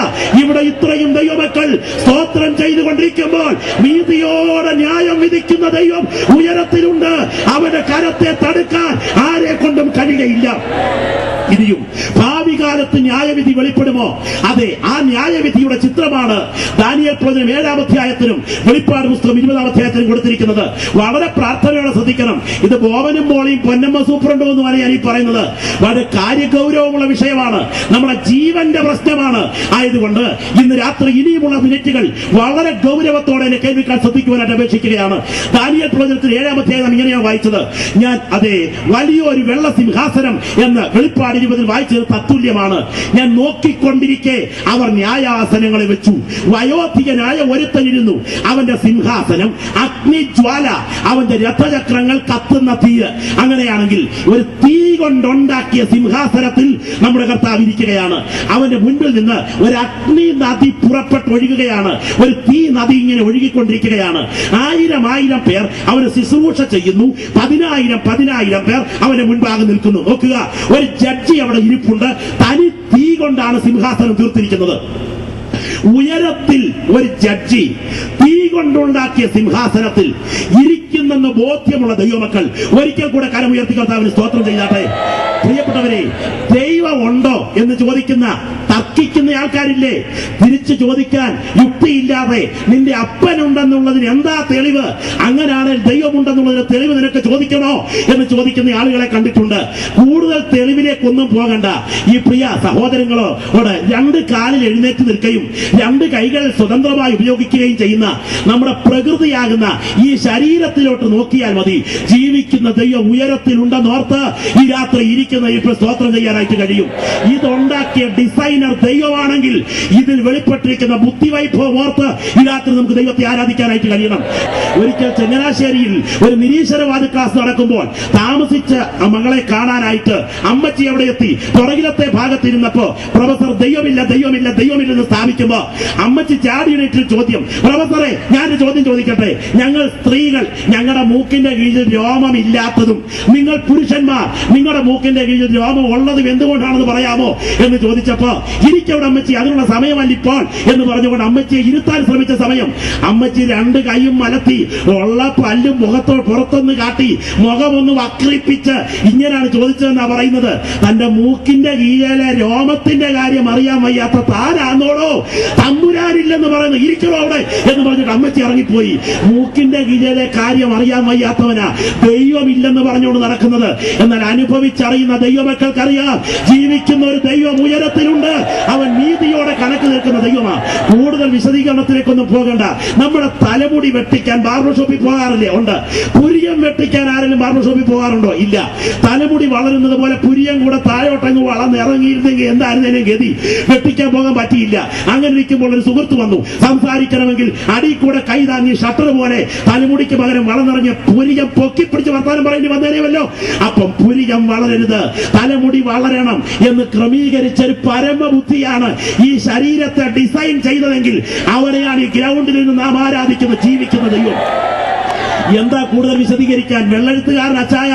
ഇവിടെ ഇത്രയും ദൈവമക്കൾ സ്തോത്രം ചെയ്തുകൊണ്ടിരിക്കുമ്പോൾ നീതിയോടെ ന്യായം വിധിക്കുന്ന ദൈവം ഉയരത്തിലുണ്ട്. അവന്റെ കരത്തെ തടുക്കാൻ ആരെ കൊണ്ടും കഴിയുകയില്ല. ഇനിയും ഭാവി കാലത്ത് ന്യായവിധി വെളിപ്പെടുമോ? അതെ, ആ ന്യായവിധിയുടെ ചിത്രമാണ് ദാനിയേൽ പ്രവചനം 7-ാം അധ്യായത്തിനും വെളിപ്പാട് പുസ്തകം 20-ാം അധ്യായത്തിനും കൊടുത്തിരിക്കുന്നത്. വളരെ പ്രാർത്ഥനയോടെ ശ്രദ്ധിക്കണം. ഇത് ബോവനും മോളിയും പൊന്നമ്മ സൂപ്രണ്ടോ എന്നുമാണ് ഞാൻ ഈ പറയുന്നത്. വളരെ കാര്യഗൗരവമുള്ള വിഷയമാണ്, നമ്മുടെ ജീവന്റെ പ്രശ്നമാണ്. ആയതുകൊണ്ട് ഇന്ന് രാത്രി ഇനിയുമുള്ള മിനിറ്റുകൾ വളരെ ഗൗരവത്തോടെ എന്നെ കേൾക്കാൻ ശ്രദ്ധിക്കുവാനായിട്ട് അപേക്ഷിക്കുകയാണ്. ദാനിയേൽ പ്രവചനത്തിൽ 7-ാം അധ്യായം ഇങ്ങനെയാണ് വായിച്ചത്. ഞാൻ അതെ വലിയൊരു വെള്ള സിംഹാസനം എന്ന് വെളിപ്പാട് 20-ൽ വായിച്ചത് തത്തുല്യമാണ്. ഞാൻ നോക്കിക്കൊണ്ടിരിക്കെ അവർ ന്യായാസനങ്ങളെ വെച്ചു. വയോധികനായ ഒരുത്തനിരുന്നു. അവന്റെ സിംഹാസനം അഗ്നിജ്വാല, അവന്റെ രഥചക്രങ്ങൾ കത്തുന്ന തീയ്. അങ്ങനെയാണെങ്കിൽ ഒരു തീ കൊണ്ടുണ്ടാക്കിയ സിംഹാസനത്തിൽ നമ്മുടെ കർത്താവ് ഇരിക്കുകയാണ്. അവന്റെ മുൻപിൽ നിന്ന് ഒരു അഗ്നി നദി പുറപ്പെട്ടൊഴുകുകയാണ്. ഒരു തീ നദി ഇങ്ങനെ ഒഴുകിക്കൊണ്ടിരിക്കുകയാണ്. 1000 പേർ അവന് ശുശ്രൂഷ ചെയ്യുന്നു. 10,000 പേർ അവന്റെ മുൻപാകെ നിൽക്കുന്നു. നോക്കുക, ഒരു ജഡ്ജി അവിടെ ഇരിപ്പുണ്ട്. തനി തീ കൊണ്ടാണ് സിംഹാസനം തീർത്തിരിക്കുന്നത്. ഉയരത്തിൽ ഒരു ജഡ്ജി തീ കൊണ്ടുണ്ടാക്കിയ സിംഹാസനത്തിൽ ഇരിക്കുന്ന ചെയ്യുന്നെന്ന് ബോധ്യമുള്ള ദൈവമക്കൾ ഒരിക്കൽ കൂടെ കരമുയർത്തി കർത്താവിന് സ്തോത്രം ചെയ്താട്ടെ. പ്രിയപ്പെട്ടവരെ, ദൈവം ഉണ്ടോ എന്ന് ചോദിക്കുന്ന തർക്കിക്കുന്ന ആൾക്കാരില്ലേ? തിരിച്ചു ചോദിക്കാൻ യുക്തിയില്ലാതെ നിന്റെ അപ്പനുണ്ടെന്നുള്ളതിന് എന്താ തെളിവ്? അങ്ങനെയാണെങ്കിൽ ദൈവമുണ്ടെന്നുള്ളതിന് തെളിവ് നിനക്ക് ചോദിക്കണോ എന്ന് ചോദിക്കുന്ന ആളുകളെ കണ്ടിട്ടുണ്ട്. കൂടുതൽ തെളിവിലേക്കൊന്നും പോകണ്ട. ഈ പ്രിയ സഹോദരങ്ങളോട് രണ്ട് കാലിൽ എഴുന്നേറ്റ് നിൽക്കുകയും രണ്ട് കൈകൾ സ്വതന്ത്രമായി ഉപയോഗിക്കുകയും ചെയ്യുന്ന നമ്മുടെ പ്രകൃതിയാകുന്ന ഈ ശരീരത്തിലോട്ട് നോക്കിയാൽ മതി. ജീവിക്കുന്ന ദൈവം ഉയരത്തിലുണ്ടെന്നോർത്ത് ഈ രാത്രി ഇരിക്കുന്ന ഇപ്പോൾ സ്തോത്രം ചെയ്യാനായിട്ട് കഴിയും. ഇതുണ്ടാക്കിയ ഡിസൈനർ ദൈവമാണെങ്കിൽ ഇതിൽ വെളിപ്പെട്ടിരിക്കുന്ന ബുദ്ധിവൈഭവം ഓർത്ത് ഈ രാത്രി നമുക്ക് ദൈവത്തെ ആരാധിക്കാനായിട്ട് കഴിയണം. ഒരിക്കൽ ചങ്ങനാശ്ശേരിയിൽ ഒരു നിരീശ്വരവാദ ക്ലാസ് നടക്കുമ്പോൾ താമസിച്ച മകളെ കാണാനായിട്ട് അമ്മച്ചി എവിടെ എത്തി. പുറകിലത്തെ ഭാഗത്തിരുന്നപ്പോ പ്രൊഫസർ ദൈവമില്ല ദൈവമില്ല ദൈവമില്ലെന്ന് സ്ഥാപിക്കുമ്പോ അമ്മച്ചി ചാടിയുടെ ചോദ്യം, പ്രൊഫസറെ ഞാനൊരു ചോദ്യം ചോദിക്കട്ടെ, ഞങ്ങൾ സ്ത്രീകൾ ഞങ്ങളുടെ മൂക്കിന്റെ കീഴിൽ രോമമില്ലാത്തതും നിങ്ങൾ പുരുഷന്മാർ നിങ്ങളുടെ മൂക്കിന്റെ കീഴിൽ രോമം ഉള്ളതും എന്തുകൊണ്ടാണെന്ന് പറയാമോ എന്ന് ചോദിച്ചപ്പോ ഇരിക്കവിടെ അമ്മച്ചി, അതിനുള്ള സമയമല്ല ഇപ്പോൾ എന്ന് പറഞ്ഞുകൊണ്ട് അമ്മച്ചിയെ ഇരുത്താൻ ശ്രമിച്ച സമയം അമ്മച്ചി രണ്ട് കൈയും മലത്തി ഉള്ള പല്ലും പുറത്തൊന്ന് കാട്ടി മുഖമൊന്ന് വക്രിപ്പിച്ച് ഇങ്ങനെയാണ് ചോദിച്ചതെന്നാ പറയുന്നത്. തന്റെ മൂക്കിന്റെ കീഴിലെ രോമത്തിന്റെ കാര്യം അറിയാൻ വയ്യാത്ത താനാന്നോളോ തമ്പുരാനില്ലെന്ന് പറയുന്നു, ഇരിക്കണോ അവിടെ എന്ന് പറഞ്ഞിട്ട് അമ്മച്ചി ഇറങ്ങിപ്പോയി. മൂക്കിന്റെ കീഴിലെ കാര്യം അറിയാൻ വയ്യാത്തവനാ ദൈവമില്ലെന്ന് പറഞ്ഞുകൊണ്ട് നടക്കുന്നത്. എന്നാൽ അനുഭവിച്ചറിയുന്ന ദൈവമക്കൾക്കറിയാം ജീവിക്കുന്ന ഒരു ദൈവം ഉയരത്തിലുണ്ട്. അവൻ നീതിയോടെ കണക്ക് നിൽക്കുന്ന ദൈവമാണ്. കൂടുതൽ വിശദീകരണത്തിലേക്കൊന്നും പോകണ്ട. നമ്മുടെ തലമുടി വെട്ടിക്കാൻ ബാർബർ ഷോപ്പിൽ പോകാറില്ലേ? ഉണ്ട്. പുരിയം വെട്ടിക്കാൻ ആരെങ്കിലും ബാർബർ ഷോപ്പിൽ പോകാറുണ്ടോ? ഇല്ല. തലമുടി വളരുന്നത് പോലെ പുരിയം കൂടെ താഴോട്ടങ്ങ് വളർന്നിറങ്ങിയിരുന്നെങ്കിൽ എന്തായിരുന്നേനും ഗതി. വെട്ടിക്കാൻ പോകാൻ പറ്റിയില്ല. അങ്ങനെ ഇരിക്കുമ്പോൾ ഒരു സുഹൃത്ത് വന്നു. സംസാരിക്കണമെങ്കിൽ അടി കൂടെ കൈ താങ്ങി ഷട്ടർ പോലെ തലമുടിക്ക് പകരം വളർന്നിറങ്ങിയ പുരിയം പൊക്കിപ്പിടിച്ച് വർത്താനം പറയേണ്ടി വന്നേനെയല്ലോ. അപ്പം പുരിയം വളരരുത്, തലമുടി വളരണം എന്ന് ക്രമീകരിച്ചൊരു പരമബുദ്ധിയാണ് ഈ ശരീരത്തെ ഡിസൈൻ ചെയ്തതെങ്കിൽ അവരെയാണ് ഈ ഗ്രൗണ്ടിൽ നിന്ന് നാം ആരാധിക്കുന്ന ജീവിക്കുന്ന ദൈവം. എന്താ കൂടുതൽ വിശദീകരിക്കാൻ? വെള്ളെഴുത്തുകാരൻ അച്ചായ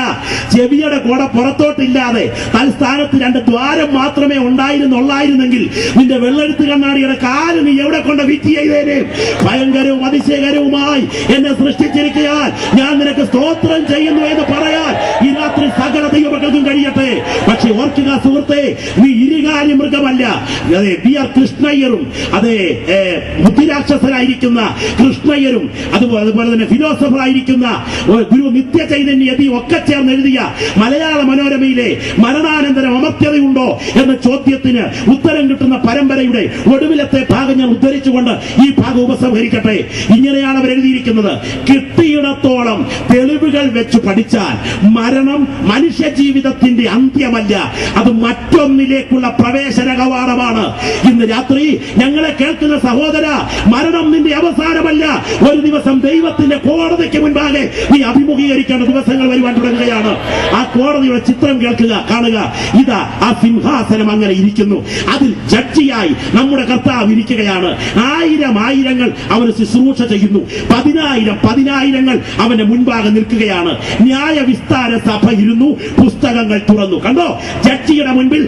ചെവിയുടെ കൂടെ പുറത്തോട്ടില്ലാതെ തൽസ്ഥാനത്ത് രണ്ട് ദ്വാരം മാത്രമേ ഉണ്ടായിരുന്നുള്ളായിരുന്നെങ്കിൽ നിന്റെ വെള്ളെഴുത്ത് കണ്ണാടിയുടെ കാല് നീ എവിടെ കൊണ്ട് വിറ്റ് ചെയ്തേനെ? ഭയങ്കരവും അതിശയകരവുമായി എന്നെ സൃഷ്ടിച്ചിരിക്കാൻ ഞാൻ നിനക്ക് സ്തോത്രം ചെയ്യുന്നു എന്ന് പറയാൻ ഈ രാത്രി സകല ദൈവമക്കൾക്കും കഴിയട്ടെ. പക്ഷെ ഓർക്കുക സുഹൃത്തെ, നീ ഇരുകാലി മൃഗമല്ല. അതെ, വി ആർ കൃഷ്ണയ്യരും അതെ ബുദ്ധിരാക്ഷസരായിരിക്കുന്ന കൃഷ്ണയ്യരും അതുപോലെ തന്നെ ഫിലോസഫറായിരിക്കും ഗുരു നിത്യ ചൈതന്യതി ഒക്കെ ചേർന്ന് എഴുതിയ മലയാള മനോരമയിലെ മരണാനന്തരം അമർത്യതയുണ്ടോ എന്ന ചോദ്യത്തിന് ഉത്തരം കിട്ടുന്ന പരമ്പരയുടെ ഒടുവിലത്തെ ഭാഗം ഞാൻ ഉദ്ധരിച്ചുകൊണ്ട് ഈ ഭാഗം ഉപസംഹരിക്കട്ടെ. ഇങ്ങനെയാണ് അവർ എഴുതിയിരിക്കുന്നത്: കിട്ടിയിടത്തോളം തെളിവുകൾ വെച്ച് പഠിച്ചാൽ മരണം മനുഷ്യ ജീവിതത്തിന്റെ അന്ത്യമല്ല, അത് മറ്റൊന്നിലേക്കുള്ള പ്രവേശന കവാടമാണ്. ഇന്ന് രാത്രി ഞങ്ങളെ കേൾക്കുന്ന സഹോദര, മരണം നിന്റെ അവസാനമല്ല. ഒരു ദിവസം ദൈവത്തിന്റെ കോടതിക്ക് മുൻപാകെ നീ അഭിമുഖീകരിക്കേണ്ട ദിവസങ്ങൾ വരുവാൻ തുടങ്ങുകയാണ്. ആ കോടതിയുടെ ചിത്രം കേൾക്കുക, കാണുക. ഇതാ ആ സിംഹാസനം അങ്ങനെ ഇരിക്കുന്നു. അതിൽ ജഡ്ജിയായി നമ്മുടെ കർത്താവ് ഇരിക്കുകയാണ്. ആയിരങ്ങൾ അവന് ശുശ്രൂഷ ചെയ്യുന്നു. പതിനായിരങ്ങൾ അവന്റെ മുൻപാകെ നിൽക്കുകയാണ്. ന്യായ വിസ്താര സഭ ഇരുന്നു, പുസ്തകങ്ങൾ തുറന്നു. കണ്ടോ? ജഡ്ജിയുടെ മുൻപിൽ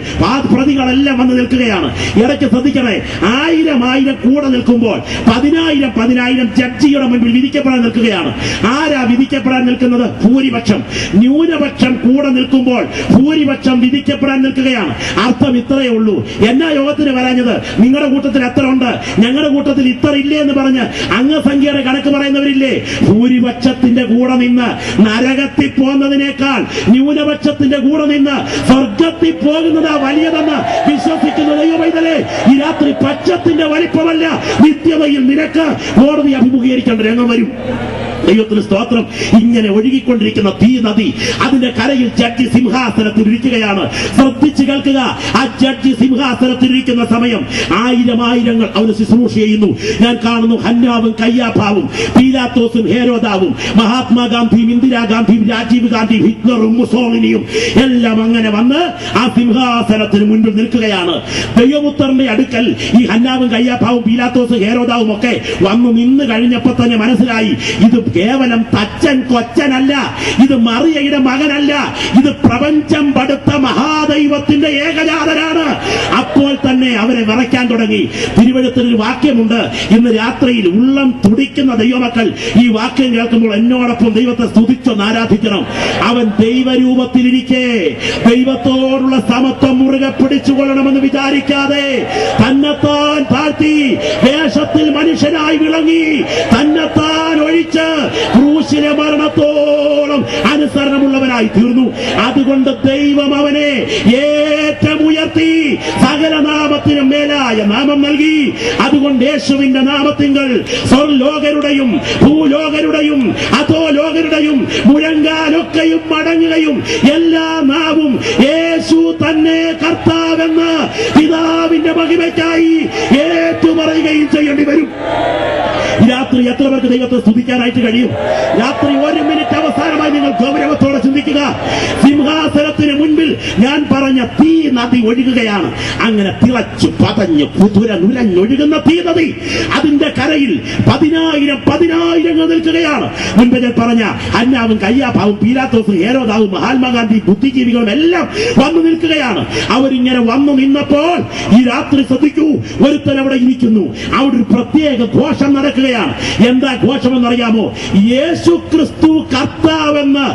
പ്രതികളെല്ലാം വന്ന് നിൽക്കുകയാണ്. ഇടയ്ക്ക് ശ്രദ്ധിക്കണേ, ആയിരം കൂടെ നിൽക്കുമ്പോൾ 10,000 ജഡ്ജിയുടെ മുൻപിൽ വിധിക്കപ്പെടാൻ നിൽക്കുകയാണ്. ആരാ വിധിക്കപ്പെടാൻ നിൽക്കുന്നത്? ഭൂരിപക്ഷം. ന്യൂനപക്ഷം കൂടെ നിൽക്കുമ്പോൾ ഭൂരിപക്ഷം വിധിക്കപ്പെടാൻ നിൽക്കുകയാണ്. അർത്ഥം ഇത്രയേ ഉള്ളൂ. എന്നാ യോഗത്തിന് വരാഞ്ഞത്? നിങ്ങളുടെ കൂട്ടത്തിൽ എത്ര ഉണ്ട്, ഞങ്ങളുടെ കൂട്ടത്തിൽ ഇത്ര ഇല്ലേ എന്ന് പറഞ്ഞ് അംഗസംഖ്യയുടെ കണക്ക് പറയുന്നവരില്ലേ? ഭൂരിപക്ഷത്തിന്റെ കൂടെ നിന്ന് നരകത്തിൽ പോകുന്നതിനേക്കാൾ ന്യൂനപക്ഷത്തിന്റെ കൂടെ നിന്ന് സ്വർഗത്തിൽ പോകുന്നതാ വലിയതെന്ന് വിശ്വസിക്കുന്ന ദൈവമൈതലേ, ഈ രാത്രി പക്ഷത്തിന്റെ വലിപ്പമല്ല, നിത്യതയിൽ നിനക്ക് കോടതി അഭിമുഖീകരിക്കേണ്ട രംഗം വരും. ദൈവത്തിന് സ്തോത്രം. ഇങ്ങനെ ഒഴുകിക്കൊണ്ടിരിക്കുന്ന തീ നദി, അതിന്റെ കരയിൽ ജഡ്ജി സിംഹാസനത്തിൽ ഇരിക്കുകയാണ്. ശ്രദ്ധിച്ചു കേൾക്കുക. ആ ജഡ്ജി സിംഹാസനത്തിൽ ഇരിക്കുന്ന സമയം ആയിരങ്ങൾ അവന് ശുശ്രൂഷ ചെയ്യുന്നു. ഞാൻ കാണുന്നു ഹന്നാവും കയ്യാഫാവും പീലാത്തോസും ഹേരോദാവും മഹാത്മാഗാന്ധിയും ഇന്ദിരാഗാന്ധിയും രാജീവ് ഗാന്ധിയും ഹിറ്റ്ലറും മുസോളിനിയും എല്ലാം അങ്ങനെ വന്ന് ആ സിംഹാസനത്തിന് മുൻപിൽ നിൽക്കുകയാണ്. ദൈവപുത്രന്റെ അടുക്കൽ ഈ ഹന്നാവും കയ്യാഫാവും പീലാത്തോസും ഹേരോദാവും ഒക്കെ വന്നു നിന്ന് കഴിഞ്ഞപ്പോൾ തന്നെ മനസ്സിലായി ഇത് കേവലം തച്ചൻ കൊച്ചനല്ല, ഇത് മറിയയുടെ മകനല്ല, ഇത് പ്രപഞ്ചം പടുത്ത മഹാദൈവത്തിന്റെ ഏകജാതനാണ്. അപ്പോൾ തന്നെ അവരെ വിറയ്ക്കാൻ തുടങ്ങി. തിരുവഴുത്തിൽ വാക്യമുണ്ട്, ഇന്ന് രാത്രിയിൽ ഉള്ളം തുടിക്കുന്ന ദൈവമക്കൾ ഈ വാക്യം കേൾക്കുമ്പോൾ എന്നോടൊപ്പം ദൈവത്തെ സ്തുതിച്ചൊന്ന് ആരാധിക്കണം. അവൻ ദൈവരൂപത്തിലിരിക്കെ ദൈവത്തോടുള്ള സമത്വം മുറുകെ പിടിച്ചുകൊള്ളണമെന്ന് വിചാരിക്കാതെ തന്നെത്താൻ താഴ്ത്തി വേഷത്തിൽ മനുഷ്യനായി വിളങ്ങി തന്നെത്താൻ ഒഴിച്ച് ക്രൂശിലെ മരണത്തോളം അനുസരണമുള്ളവനായി തീർന്നു. അതുകൊണ്ട് ദൈവം അവനെ ഏറ്റവും ഉയർത്തി സകല നാമത്തിനും മേലായ നാമം നൽകി. അതുകൊണ്ട് യേശുവിന്റെ നാമത്തിങ്കൽ സ്വർലോകരുടെയും ഭൂലോകരുടെയും അധോലോകരുടെയും മുഴങ്കാലൊക്കെയും മടങ്ങുകയും എല്ലാ നാവും യേശു തന്നെ കർത്താവെന്ന് പിതാവിന്റെ മഹിമയ്ക്കായി ഏറ്റുപറയുകയും ചെയ്യേണ്ടി വരും. രാത്രി എത്ര പേർക്ക് ദൈവത്തെ സ്തുതിക്കാനായിട്ട് കഴിയും? രാത്രി 1 മിനിറ്റ് അവസാനമായി നിങ്ങൾ ഗൗരവത്തോടെ ചിന്തിക്കുക. സിംഹാസനത്തിന് മുൻപിൽ ഞാൻ പറഞ്ഞ തീ നദി ഒഴുകുകയാണ്. അങ്ങനെ തിളച്ചു പതഞ്ഞ് കുതിര നുരഞ്ഞൊഴുകുന്ന തീ നദി, അതിന്റെ കരയിൽ 10,000 നിൽക്കുകയാണ്. മുൻപ് ഞാൻ പറഞ്ഞ ഹന്നാവും കയ്യാഫാവും പീലാത്തോസും ഹേരോദാവും മഹാത്മാഗാന്ധി ബുദ്ധിജീവികളും എല്ലാം വന്നു നിൽക്കുകയാണ്. അവരിങ്ങനെ വന്നു നിന്നപ്പോൾ ഈ രാത്രി ശ്രദ്ധിക്കൂ, ഒരുത്തൻ അവിടെ ഇരിക്കുന്നു. അവിടെ ഒരു പ്രത്യേക ഘോഷം നടക്കുകയാണ്. എന്താ ഘോഷം എന്നറിയാമോ? യേശു ക്രിസ്തു കർത്താവെന്ന്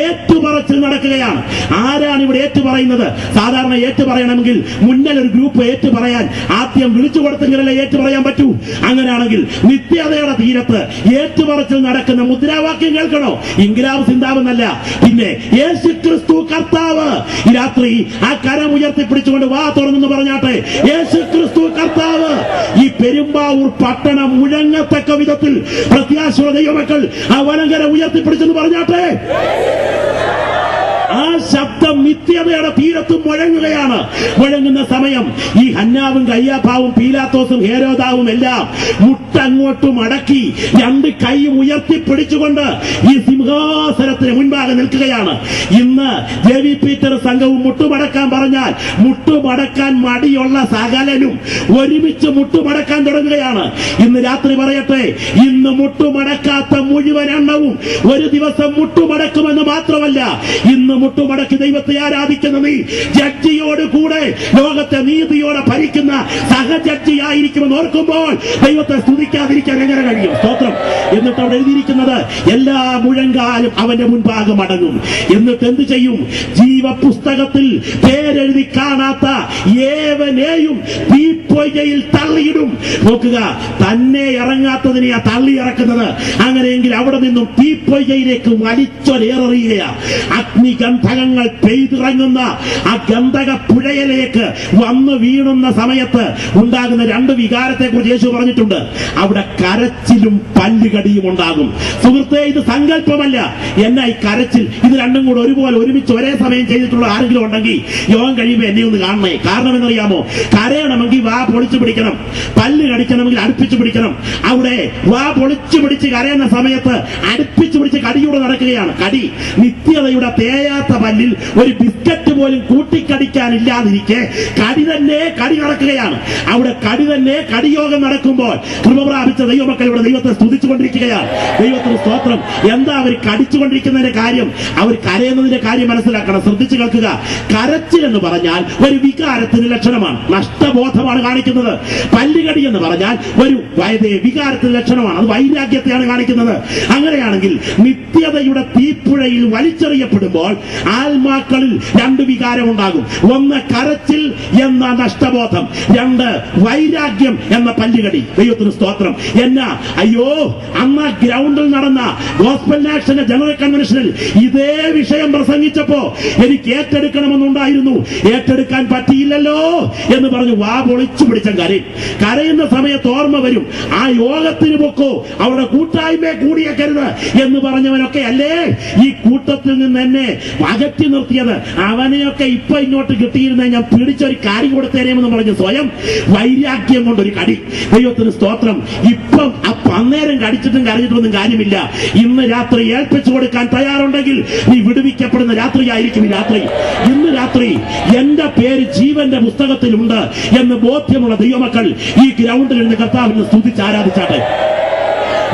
ഏറ്റുപറച്ചിൽ നടക്കുകയാണ്. ആരാണ് ഇവിടെ ഏറ്റുപറയുന്നത്? സാധാരണ ഏറ്റുപറയണമെങ്കിൽ മുന്നിൽ ഒരു ഗ്രൂപ്പ് ഏറ്റുപറയാൻ ആദ്യം വിളിച്ചു കൊടുത്തെങ്കിലല്ലേ ഏറ്റുപറയാൻ പറ്റൂ. അങ്ങനെയാണെങ്കിൽ നിത്യതയുടെ തീരത്ത് ഏറ്റുപറച്ചിൽ നടക്കുന്ന മുദ്രാവാക്യം കേൾക്കണോ? ഇൻകിലാബ് സിന്ദാബെന്നല്ല, പിന്നെ യേശു ക്രിസ്തു കർത്താവ്. ഈ രാത്രി ആ കരം ഉയർത്തിപ്പിടിച്ചുകൊണ്ട് വാ തുറന്നെന്ന് പറഞ്ഞാട്ടെ, യേശു ക്രിസ്തു കർത്താവ്. ഈ പെരുമ്പാവൂർ പട്ടണം മുഴങ്ങത്തക്ക വിധത്തിൽ പ്രത്യാശയുള്ള ദൈവമക്കൾ ആ വലങ്കര ഉയർത്തിപ്പിടിച്ചെന്ന് പറഞ്ഞാട്ടെ. ആ ശബ്ദം നിത്യതയുടെ തീരത്തും മുഴങ്ങുകയാണ്. മുഴങ്ങുന്ന സമയം ഈ ഹന്നാവും കയ്യാഫാവും പീലാത്തോസും ഹേരോദാവും എല്ലാം മുട്ടങ്ങോട്ടും അടക്കി 2 കൈയും ഉയർത്തിപ്പിടിച്ചുകൊണ്ട് ഈ സിംഹാസനത്തിന് മുൻപാകെ നിൽക്കുകയാണ്. ഇന്ന് ജെവി പീറ്റർ സംഘവും മുട്ടുമടക്കാൻ പറഞ്ഞാൽ മുട്ടുമടക്കാൻ മടിയുള്ള സകലനും ഒരുമിച്ച് മുട്ടുമടക്കാൻ തുടങ്ങുകയാണ്. ഇന്ന് രാത്രി പറയട്ടെ, ഇന്ന് മുട്ടുമടക്കാത്ത മുഴുവൻ എണ്ണവും ഒരു ദിവസം മുട്ടുമടക്കുമെന്ന് മാത്രമല്ല, ഇന്ന് മുട്ടുമടക്കി ദൈവത്തെ ആരാധിക്കുന്ന നീ ജഡ്ജിയോട് കൂടെ ലോകത്തെ നീതിയോടെ ഭരിക്കുന്ന സഹജഡ്ജിയായിരിക്കുമെന്ന് ഓർക്കുമ്പോൾ ദൈവത്തെ സ്തുതിക്കാതിരിക്കാൻ എങ്ങനെ കഴിയും? സ്തോത്രം. എന്നിട്ട് അവിടെ എഴുതിയിരിക്കുന്നത് എല്ലാ മുഴങ്കാലും അവന്റെ മുൻപാകെ മടങ്ങും. എന്നിട്ട് എന്ത് ചെയ്യും? ജീവപുസ്തകത്തിൽ പേരെഴുതി കാണാത്ത ഏവനെയും തീപ്പൊയ്കയിൽ തള്ളിയിടും. നോക്കുക, തന്നെ ഇറങ്ങാത്തതിനെയാ തള്ളി ഇറക്കുന്നത്. അങ്ങനെയെങ്കിൽ അവിടെ നിന്നും തീപ്പൊയ്കയിലേക്ക് വലിച്ചൊരേറിയുകയാ. അഗ്നിഗന്ധകങ്ങൾ പെയ്തിറങ്ങുന്ന ആ ഗന്ധക പുഴയിലേക്ക് വന്നു വീണുന്ന സമയത്ത് ഉണ്ടാകുന്ന 2 വികാരത്തെ കുറിച്ച് യേശു പറഞ്ഞിട്ടുണ്ട്. അവിടെ കരച്ചിലും പല്ലുകടിയും ഉണ്ടാകും. സുഹൃത്തെ, ഇത് സങ്കല്പമല്ല. എന്നാ ഈ കരച്ചിൽ? ഇത് രണ്ടും കൂടെ ഒരുപോലെ ഒരുമിച്ച് ഒരേ സമയം ചെയ്തിട്ടുള്ള ആരെങ്കിലും ഉണ്ടെങ്കിൽ യോഗം കഴിയുമ്പോൾ എന്നെ ഒന്ന് കാണണേ. കാരണം എന്നറിയാമോ? കരയണമെങ്കിൽ വാ പൊളിച്ചു പിടിക്കണം, പല്ല് കടിക്കണമെങ്കിൽ അടുപ്പിച്ചു പിടിക്കണം. അവിടെ വാ പൊളിച്ചു പിടിച്ച് കരയുന്ന സമയത്ത് അടുപ്പിച്ചു പിടിച്ച് കടിയൂടെ നടക്കുകയാണ്. കടി നിത്യതയുടെ തേയാത്ത പല്ലിൽ ഒരു ബിസ്ക്കറ്റ് പോലും കൂട്ടിക്കടിക്കാനില്ലാതിരിക്കെ കടി തന്നെ കടി നടക്കുകയാണ്. അവിടെ കടി തന്നെ കടിയോഗം നടക്കുമ്പോൾ കൃപ പ്രാപിച്ച ദൈവമക്കൾ ഇവിടെ ദൈവത്തെ സ്തുതിച്ചുകൊണ്ടിരിക്കുകയാണ്. ദൈവത്തിന് സ്തോത്രം. എന്താ അവർ കടിച്ചുകൊണ്ടിരിക്കുന്നതിന്റെ കാര്യം? അവർ കരയുന്നതിന്റെ കാര്യം മനസ്സിലാക്കണം. ശ്രദ്ധിച്ചു കേൾക്കുക. കരച്ചിൽ എന്ന് പറഞ്ഞാൽ ഒരു വികാരത്തിന് ലക്ഷണമാണ്, നഷ്ടബോധമാണ് കാണിക്കുന്നത്. പല്ലുകടി എന്ന് പറഞ്ഞാൽ ഒരു വികാരത്തിന് ലക്ഷണമാണ്, അത് വൈരാഗ്യത്തെയാണ് കാണിക്കുന്നത്. അങ്ങനെയാണെങ്കിൽ നിത്യതയുടെ തീപ്പുഴയിൽ വലിച്ചെറിയപ്പെടുമ്പോൾ ആത്മാക്കളിൽ 2 വികാരം ഉണ്ടാകും. ഒന്ന് കരച്ചിൽ എന്ന നഷ്ടബോധം, 2 വൈരാഗ്യം എന്ന പല്ലുകടി. ദൈവത്തിന് സ്തോത്രം. എന്നാ അയ്യോ, അന്ന് ഗ്രൗണ്ടിൽ നടന്ന ഗോസ്പൽ ആക്ഷന്റെ ജനറൽ കൺവെൻഷനിൽ ഇതേ വിഷയം പ്രസംഗിച്ചപ്പോ എനിക്ക് ഏറ്റെടുക്കണമെന്നുണ്ടായിരുന്നു, ഏറ്റെടുക്കാൻ പറ്റിയില്ലല്ലോ എന്ന് പറഞ്ഞു വാ പൊളിച്ചു പിടിച്ച കരയുന്ന സമയത്ത് ഓർമ്മ വരും, ആ യോഗത്തിന് പൊക്കോ, അവിടെ കൂട്ടായ്മയെ കൂടിയേക്കരുത് എന്ന് പറഞ്ഞവനൊക്കെ അല്ലേ ഈ കൂട്ടത്തിൽ നിന്ന് എന്നെ അകറ്റി നിർത്തിയത്. അവനെയൊക്കെ ഇപ്പൊ ഇങ്ങോട്ട് കിട്ടിയിരുന്ന ഞാൻ പിടിച്ചൊരു കാര്യം കൊടുത്തേനെന്ന് പറഞ്ഞ് സ്വയം വൈരാഗ്യം കൊണ്ടൊരു കടി. ദൈവത്തിന് സ്തോത്രം. ഇപ്പം അന്നേരം കടിച്ചിട്ടും കരഞ്ഞിട്ടൊന്നും കാര്യമില്ല. ഇന്ന് രാത്രി ഏൽപ്പിച്ചു കൊടുക്കാൻ തയ്യാറുണ്ടെങ്കിൽ നീ വിടുവിക്കപ്പെടുന്ന രാത്രിയായിരിക്കും ഈ രാത്രി. ഇന്ന് രാത്രി എന്റെ പേര് ജീവന്റെ പുസ്തകത്തിലുണ്ട് എന്ന് ബോധ്യമുള്ള ദൈവമക്കൾ ഈ ഗ്രൗണ്ടിൽ നിന്ന് കർത്താവിനെ സ്തുതിച്ച് ആരാധിച്ചാട്ടെ.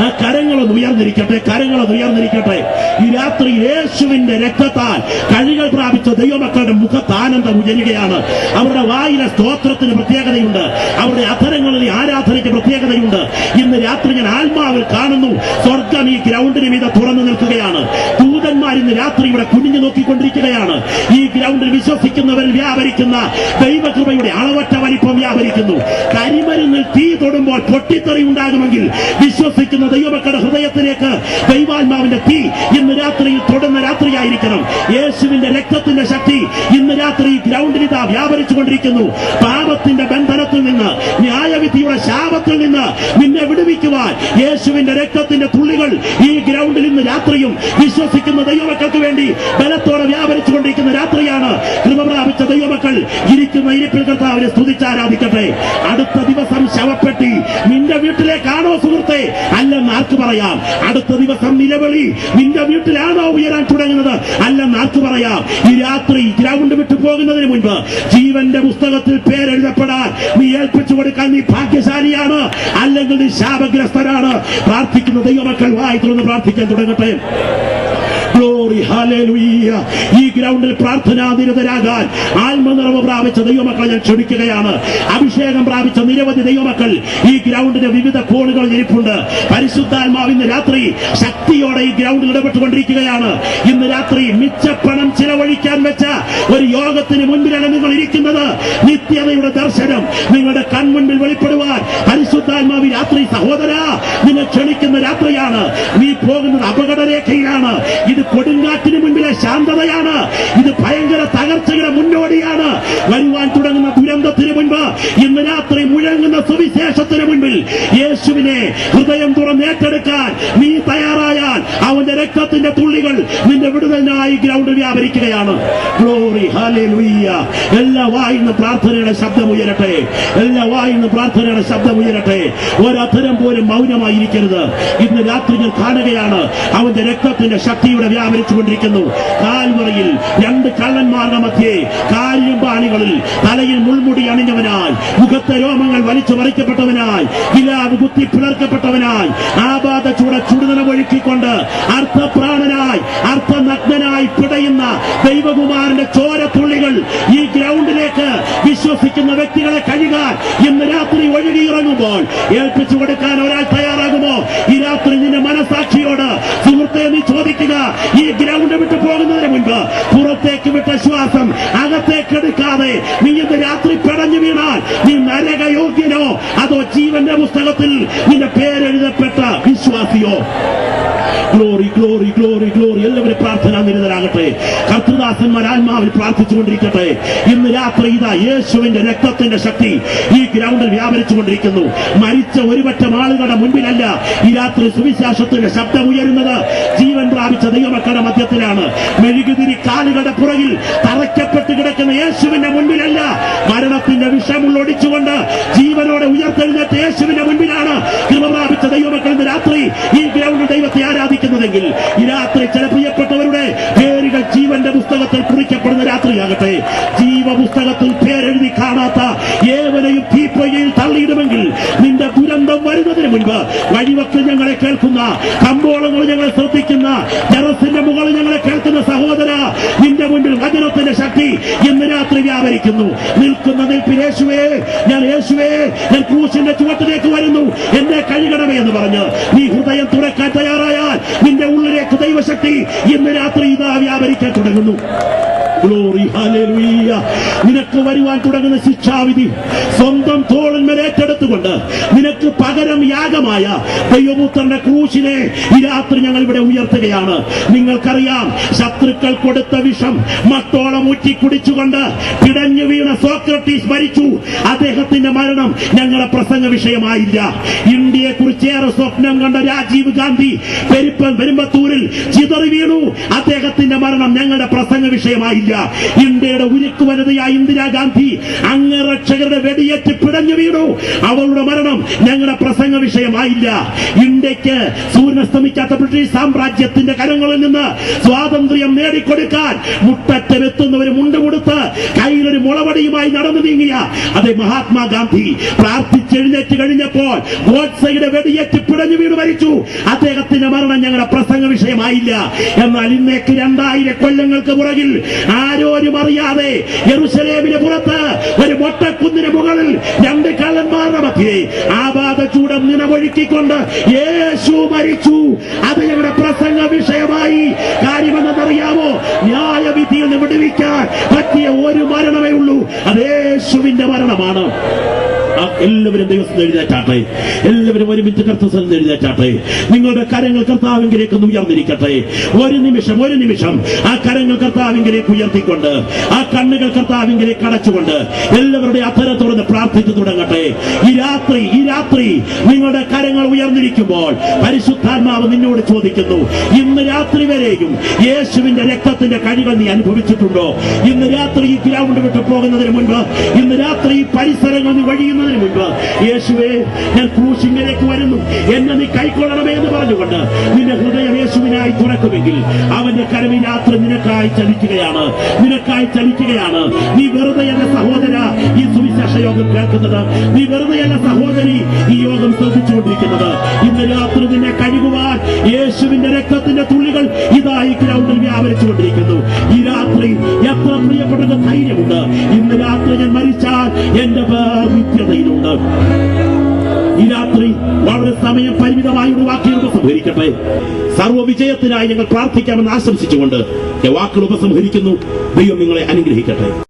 ആ കരങ്ങളൊന്ന് ഉയർന്നിരിക്കട്ടെ, കരങ്ങളൊന്ന് ഉയർന്നിരിക്കട്ടെ. ഈ രാത്രി യേശുവിന്റെ രക്തത്താൽ കഴുകൽ പ്രാപിച്ച ദൈവമക്കളുടെ മുഖത്ത് ആനന്ദം ഉയരുകയാണ്. അവരുടെ വായിലെ സ്തോത്രത്തിന് പ്രത്യേകതയുണ്ട്, അവരുടെ അധരങ്ങളിൽ ആരാധനയ്ക്ക് പ്രത്യേകതയുണ്ട്. ഇന്ന് രാത്രി ഞാൻ ആത്മാവിൽ കാണുന്നു, സ്വർഗം ഈ ഗ്രൗണ്ടിന് മീതെ തുറന്നു നിൽക്കുകയാണ്. ദൂതന്മാർ ഇന്ന് രാത്രി ഇവിടെ കുനിഞ്ഞു നോക്കിക്കൊണ്ടിരിക്കുകയാണ്. ഈ ഗ്രൗണ്ടിൽ വിശ്വസിക്കുന്നവരിൽ വ്യാപരിക്കുന്ന ദൈവകൃപയുടെ അളവറ്റ വലിപ്പം വ്യാപരിക്കുന്നു. കരിമരുന്നിൽ തീ തൊടുമ്പോൾ പൊട്ടിത്തെറി ഉണ്ടാകുമെങ്കിൽ വിശ്വസിക്കുന്ന ദൈവമക്കളുടെ ഹൃദയത്തിലേക്ക് ദൈവാത്മാവിന്റെ തീ ഇന്ന് രാത്രിയിൽ തൊടുന്ന രാത്രിയായിരിക്കണം. യേശുവിന്റെ രക്തത്തിന്റെ ശക്തി ഇന്ന് രാത്രി ഗ്രൗണ്ടിൽ ഇതാ വ്യാപരിച്ചുകൊണ്ടിരിക്കുന്നു. പാപത്തിന്റെ ബന്ധനത്തിൽ നിന്ന്, ന്യായവിധിയുടെ ശാപത്തിൽ നിന്ന് നിന്നെ വിടുവിക്കുവാൻ യേശുവിന്റെ രക്തത്തിന്റെ തുള്ളികൾ ഈ ഗ്രൗണ്ടിൽ ഇന്ന് രാത്രിയും വിശ്വസിക്കുന്ന ദൈവമക്കൾക്ക് വേണ്ടി ബലത്തോടെ വ്യാപരിച്ചുകൊണ്ടിരിക്കുന്ന രാത്രിയാണ്. കൃപ പ്രാപിച്ച ദൈവമക്കൾ ഇരിക്കുന്ന ഇരിപ്പിൽ കർത്താവിനെ സ്തുതിച്ചാരാധിക്കട്ടെ. അടുത്ത ദിവസം ശവപ്പെട്ടി നിന്റെ വീട്ടിലേക്കാണോ സുഹൃത്തെ? അല്ലെന്ന് ആർക്ക് പറയാം. അടുത്ത ദിവസം നിലവിളി നിന്റെ വീട്ടിലാണോ ഉയരാൻ തുടങ്ങുന്നത്? അല്ലെന്ന് ആർക്ക് പറയാം. ഈ രാത്രി ഗ്രൗണ്ട് വിട്ടു പോകുന്നതിന് മുൻപ് ജീവന്റെ പുസ്തകത്തിൽ പേരെഴുതപ്പെടാൻ നീ ഏൽപ്പിച്ചു കൊടുക്കാൻ നീ ഭാഗ്യശാലിയാണ്, അല്ലെങ്കിൽ നീ ശാപഗ്രസ്തനാണ്. പ്രാർത്ഥിക്കുന്ന ദൈവമക്കൾ വായി തുറന്ന് പ്രാർത്ഥിക്കാൻ തുടങ്ങട്ടെ. Glory, hallelujah. ഈ ഗ്രൗണ്ടിൽ പ്രാർത്ഥനാനിരതരാകാൻ ആത്മനിറവ് പ്രാപിച്ച ദൈവമക്കളെ ഞാൻ ക്ഷണിക്കുകയാണ്. അഭിഷേകം പ്രാപിച്ച നിരവധി ദൈവമക്കൾ ഈ ഗ്രൗണ്ടിന്റെ വിവിധ കോണുകളിൽ ഇരിപ്പുണ്ട്. പരിശുദ്ധാത്മാവ് ഇന്ന് രാത്രി ശക്തിയോടെ ഈ ഗ്രൗണ്ടിൽ ഇടപെട്ടുകൊണ്ടിരിക്കുകയാണ്. ഇന്ന് രാത്രി മിച്ചപ്പണം ചിലവഴിക്കാൻ വെച്ച ഒരു യോഗത്തിന് മുൻപിലാണ് നിങ്ങൾ ഇരിക്കുന്നത്. നിത്യതയുടെ ദർശനം നിങ്ങളുടെ കൺമുൻപിൽ വെളിപ്പെടുവാൻ പരിശുദ്ധാത്മാവ് രാത്രി സഹോദര നിന്നെ ക്ഷണിക്കുന്ന രാത്രിയാണ്. നീ പോകുന്നത് അപകടരേഖയിലാണ്. ഇത് കൊടുങ്കാറ്റിന് മുൻപിലെ ശാന്തതയാണ്. ഇത് ഭയങ്കര തകർച്ചയുടെ മുന്നോടിയാണ്. വരുവാൻ തുടങ്ങുന്ന ദുരന്തത്തിന് മുൻപ് ഇന്ന് രാത്രി മുഴങ്ങുന്ന സുവിശേഷത്തിന് മുൻപിൽ യേശുവിനെ ഹൃദയം തുറന്നേറ്റെടുക്കാൻ നീ തയ്യാറായാൽ അവന്റെ രക്തത്തിന്റെ തുള്ളികൾ നിന്റെ വിടുതലിനായി ഗ്രൗണ്ടിൽ വ്യാപരിക്കുകയാണ്. Glory, hallelujah. എല്ലാ വായിന്ന് പ്രാർത്ഥനയുടെ ശബ്ദം ഉയരട്ടെ, എല്ലാ വായിന്ന് പ്രാർത്ഥനയുടെ ശബ്ദം ഉയരട്ടെ. ഒരധരം പോലും മൗനമായിരിക്കരുത്. ഇന്ന് രാത്രി ഞാൻ കാണുകയാണ് അവന്റെ രക്തത്തിന്റെ ശക്തിയുടെ വ്യാപരിച്ചുകൊണ്ടിരിക്കുന്നു. കാൽവറയിൽ രണ്ട് കള്ളന്മാരുടെ മധ്യേ കാലിലും പാണികളിൽ തലയിൽ മുൾമുടി അണിഞ്ഞവനായി, മുഖത്തെ രോമങ്ങൾ വലിച്ചു മറിക്കപ്പെട്ടവനായി, കിലാവ് കുത്തി പിളർക്കപ്പെട്ടവനായി, ആപാത ചുടുനിലമൊഴുക്കിക്കൊണ്ട് അർത്ഥപ്രാണനായി അർത്ഥനഗ്നനായി പിടയുന്ന ദൈവകുമാരന്റെ ചോരത്തുള്ളികൾ ഈ ഗ്രൗണ്ടിലേക്ക് വിശ്വസിക്കുന്ന വ്യക്തികളെ കഴുകാൻ ഇന്ന് രാത്രി ഒഴുകിയിറങ്ങുമ്പോൾ ഏൽപ്പിച്ചു കൊടുക്കാൻ ഒരാൾ തയ്യാറാകുമോ? ഈ രാത്രി നിന്റെ മനസാക്ഷിയോട് സുഹൃത്തെ നീ ചോദിക്കുക, ഈ ഗ്രൗണ്ട് വിട്ടു പോകുന്നതിന് മുൻപ് പുറത്തേക്ക് വിട്ട ശ്വാസം അകത്തേക്ക് എടുക്കാതെ നീ ഇന്ന് രാത്രി പിടഞ്ഞു വീണാൽ നീ നരകയോഗ്യനോ അതോ ജീവന്റെ പുസ്തകത്തിൽ നിന്റെ പേരെഴുതപ്പെട്ട വിശ്വാസിയോ? Glory, glory, glory, glory. എല്ലാവരും പ്രാർത്ഥനാ നിരതരാകട്ടെ. കർത്തൃദാസന്മാർ ആത്മാവിൽ പ്രാർത്ഥിച്ചുകൊണ്ടിരിക്കട്ടെ. ഇന്ന് രാത്രി ഇതാ യേശുവിന്റെ രക്തത്തിന്റെ ശക്തി ഈ ഗ്രൗണ്ടിൽ വ്യാപരിച്ചുകൊണ്ടിരിക്കുന്നു. മരിച്ച ഒരുപറ്റം ആളുകളുടെ മുൻപിലല്ല ഈ രാത്രി സുവിശേഷത്തിന്റെ ശബ്ദം ഉയരുന്നത്. ജീവൻ പ്രാപിച്ച ദൈവമക്കളുടെ മധ്യത്തിലാണ്. മെഴുകുതിരി കാലുകളുടെ പുറകിൽ തറയ്ക്കപ്പെട്ട് കിടക്കുന്ന യേശുവിന്റെ മുൻപിലല്ല. മരണത്തിന്റെ വിഷമുള്ളൊടിച്ചുകൊണ്ട് ജീവനോടെ ഉയർത്തെഴുന്നേറ്റ യേശുവിന്റെ മുൻപിലാണ് കൃപ പ്രാപിച്ച ദൈവമക്കൾ ഇന്ന് രാത്രി ഈ ഗ്രൗണ്ടിൽ ദൈവത്തെ ആരാധിക്കുന്നതെങ്കിൽ ഈ രാത്രി ചില പ്രിയപ്പെട്ടവരുടെ പേരുകൾ ജീവന്റെ പുസ്തകത്തിൽ കുറിക്കപ്പെടുന്ന രാത്രിയാകട്ടെ. ജീവപുസ്തകത്തിൽ പേരെഴുതി കാണാത്ത ഏവനെയും തീപ്പൊയ്യയിൽ തള്ളിയിടുമെങ്കിൽ നിന്റെ ദുരന്തം വരുന്നതിന് മുൻപ് വഴിവക്കിൽ ഞങ്ങളെ കേൾക്കുന്ന, കമ്പോളങ്ങൾ ഞങ്ങളെ ശ്രദ്ധിക്കുന്ന, ടെറസിന്റെ മുകളിൽ ഞങ്ങളെ കേൾക്കുന്ന സഹോദര, നിന്റെ മുൻപിൽ വചനത്തിന്റെ ശക്തി ഇന്ന് രാത്രി വ്യാപരിക്കുന്നു. നിൽക്കുന്ന നിൽപ്പിൽ യേശുവേ ഞാൻ ക്രൂശിന്റെ ചുവട്ടിലേക്ക് വരുന്നു, എന്നെ കഴുകണമേ എന്ന് പറഞ്ഞ് നീ ഹൃദയം തുറക്കാൻ തയ്യാറായാൽ നിന്റെ ഉള്ളിലേക്ക് ദൈവശക്തി ഇന്ന് രാത്രി ഇതാ വ്യാപരിക്കാൻ തുടങ്ങുന്നു. Glory, hallelujah. നിനക്ക് വരുവാൻ തുടങ്ങുന്ന ശിക്ഷാവിധി സ്വന്തം തോളിന്മേൽ ഏറ്റെടുത്തുകൊണ്ട് നിനക്ക് പകരം യാഗമായ ദൈവപുത്രന്റെ ക്രൂശിനെ ഈ രാത്രി ഞങ്ങൾ ഇവിടെ ഉയർത്തുകയാണ്. നിങ്ങൾക്കറിയാം, ശത്രുക്കൾ കൊടുത്ത വിഷം മട്ടോളം ഊറ്റി കുടിച്ചുകൊണ്ട് പിടഞ്ഞു വീണ സോക്രട്ടീസ് മരിച്ചു. അദ്ദേഹത്തിന്റെ മരണം ഞങ്ങളുടെ പ്രസംഗ വിഷയമായില്ല. ഇന്ത്യയെ കുറിച്ച് ഏറെ സ്വപ്നം കണ്ട രാജീവ് ഗാന്ധി പെരുമ്പത്തൂരിൽ ചിതറി വീണു. അദ്ദേഹത്തിന്റെ മരണം ഞങ്ങളുടെ പ്രസംഗ വിഷയമായില്ല. വിഷയമായില്ല. ഇന്ത്യയുടെ ഉരുക്ക് വനിതയായ ഇന്ദിരാഗാന്ധി അംഗരക്ഷകരുടെ വെടിയേറ്റ് പിടഞ്ഞു വീണു. അവളുടെ മരണം ഞങ്ങളുടെ പ്രസംഗ വിഷയമായില്ല. ഇന്ത്യക്ക് സൂര്യനസ്തമിക്കാത്ത ബ്രിട്ടീഷ് സാമ്രാജ്യത്തിന്റെ കരങ്ങളിൽ നിന്ന് സ്വാതന്ത്ര്യം നേടിക്കൊടുക്കാൻ മുട്ടറ്റമെത്തുന്നവര് മുണ്ടുകൊടുത്ത് കയ്യിലൊരു മുളവടിയുമായി നടന്നു നീങ്ങിയ അതേ മഹാത്മാഗാന്ധി പ്രാർത്ഥിച്ചെഴുന്നേറ്റ് കഴിഞ്ഞപ്പോൾ ഗോഡ്സെയുടെ വെടിയേറ്റ് പിടഞ്ഞു വീണ് മരിച്ചു. അദ്ദേഹത്തിന്റെ മരണം ഞങ്ങളുടെ പ്രസംഗ വിഷയമായില്ല. എന്നാൽ ഇന്നേക്ക് 2000 കൊല്ലങ്ങൾക്ക് പുറകിൽ ആരോരും അറിയാതെ യെരൂശലേമിന് പുറത്ത് ഒരു മൊട്ടക്കുന്നിന് മുകളിൽ 2 കള്ളന്മാരുടെ മധ്യേ ആപാദചൂടം നിലമൊഴുക്കിക്കൊണ്ട് യേശു മരിച്ചു. അത് ഞങ്ങളുടെ പ്രസംഗ വിഷയമായി. കാര്യമെന്നറിയാമോ? ന്യായവിധിയിൽ നിന്ന് വിടുവിക്കാൻ പറ്റിയ ഒരു മരണമേ ഉള്ളൂ. അത് യേശുവിന്റെ മരണമാണ്. എല്ലാവരും ദിവസം എഴുന്നേറ്റാട്ടെ. എല്ലാവരും ഒരുമിച്ച് കർത്തസ്ഥലം എഴുന്നേറ്റാട്ടെ. നിങ്ങളുടെ കരങ്ങൾ കർത്താവിലേക്ക് ഉയർന്നിരിക്കട്ടെ. ഒരു നിമിഷം ആ കരങ്ങൾ കർത്താവിലേക്ക് ഉയർത്തിക്കൊണ്ട് ആ കണ്ണുകൾ കർത്താവിലേക്ക് അടച്ചുകൊണ്ട് എല്ലാവരുടെ അധരം തുറന്ന് പ്രാർത്ഥിച്ചു തുടങ്ങട്ടെ. ഈ രാത്രി നിങ്ങളുടെ കരങ്ങൾ ഉയർന്നിരിക്കുമ്പോൾ പരിശുദ്ധാത്മാവ് നിന്നോട് ചോദിക്കുന്നു, ഇന്ന് രാത്രി വരെയും യേശുവിന്റെ രക്തത്തിന്റെ കണികൾ നീ അനുഭവിച്ചിട്ടുണ്ടോ? ഇന്ന് രാത്രി ഈ ഗ്രൗണ്ട് വിട്ടു പോകുന്നതിന് മുൻപ്, ഇന്ന് രാത്രി ഈ പരിസരങ്ങൾ നീ വഴിയുന്നതിന് മുൻപ്, യേശുവേ ഞാൻ ക്രൂശിലേക്ക് വരുന്നു, എന്നെ നീ കൈക്കൊള്ളണമേ എന്ന് പറഞ്ഞുകൊണ്ട് നിന്റെ ഹൃദയം യേശുവിനായി തുറക്കുമെങ്കിൽ അവന്റെ കരം ഈ രാത്രി നിനക്കായി ചലിക്കുകയാണ്. നീ വെറുതെയല്ല സഹോദര ഈ സുവിശേഷ യോഗം കേൾക്കുന്നത്. നീ വെറുതെയല്ല സഹോദരി ഈ യോഗം ശ്രദ്ധിച്ചുകൊണ്ടിരിക്കുന്നത്. ഇന്ന് രാത്രി നിന്നെ കഴുകുവാൻ യേശുവിന്റെ രക്തത്തിന്റെ തുള്ളികൾ ഇതാ ഈ ഗ്രൗണ്ടിൽ വ്യാപരിച്ചുകൊണ്ടിരിക്കുന്നു. ഈ രാത്രി എത്ര പ്രിയപ്പെട്ട ധൈര്യമുണ്ട്. ഇന്ന് രാത്രി ഞാൻ മരിച്ചാൽ എന്റെ നിത്യതയിലുണ്ട്. ഈ രാത്രി വളരെ സമയം പരിമിതമായി ഒരു വാക്കുകൾ ഉപസംഹരിക്കട്ടെ. സർവ്വവിജയത്തിനായി ഞങ്ങൾ പ്രാർത്ഥിക്കാമെന്ന് ആശംസിച്ചുകൊണ്ട് വാക്കുകൾ ഉപസംഹരിക്കുന്നു. ദൈവം നിങ്ങളെ അനുഗ്രഹിക്കട്ടെ.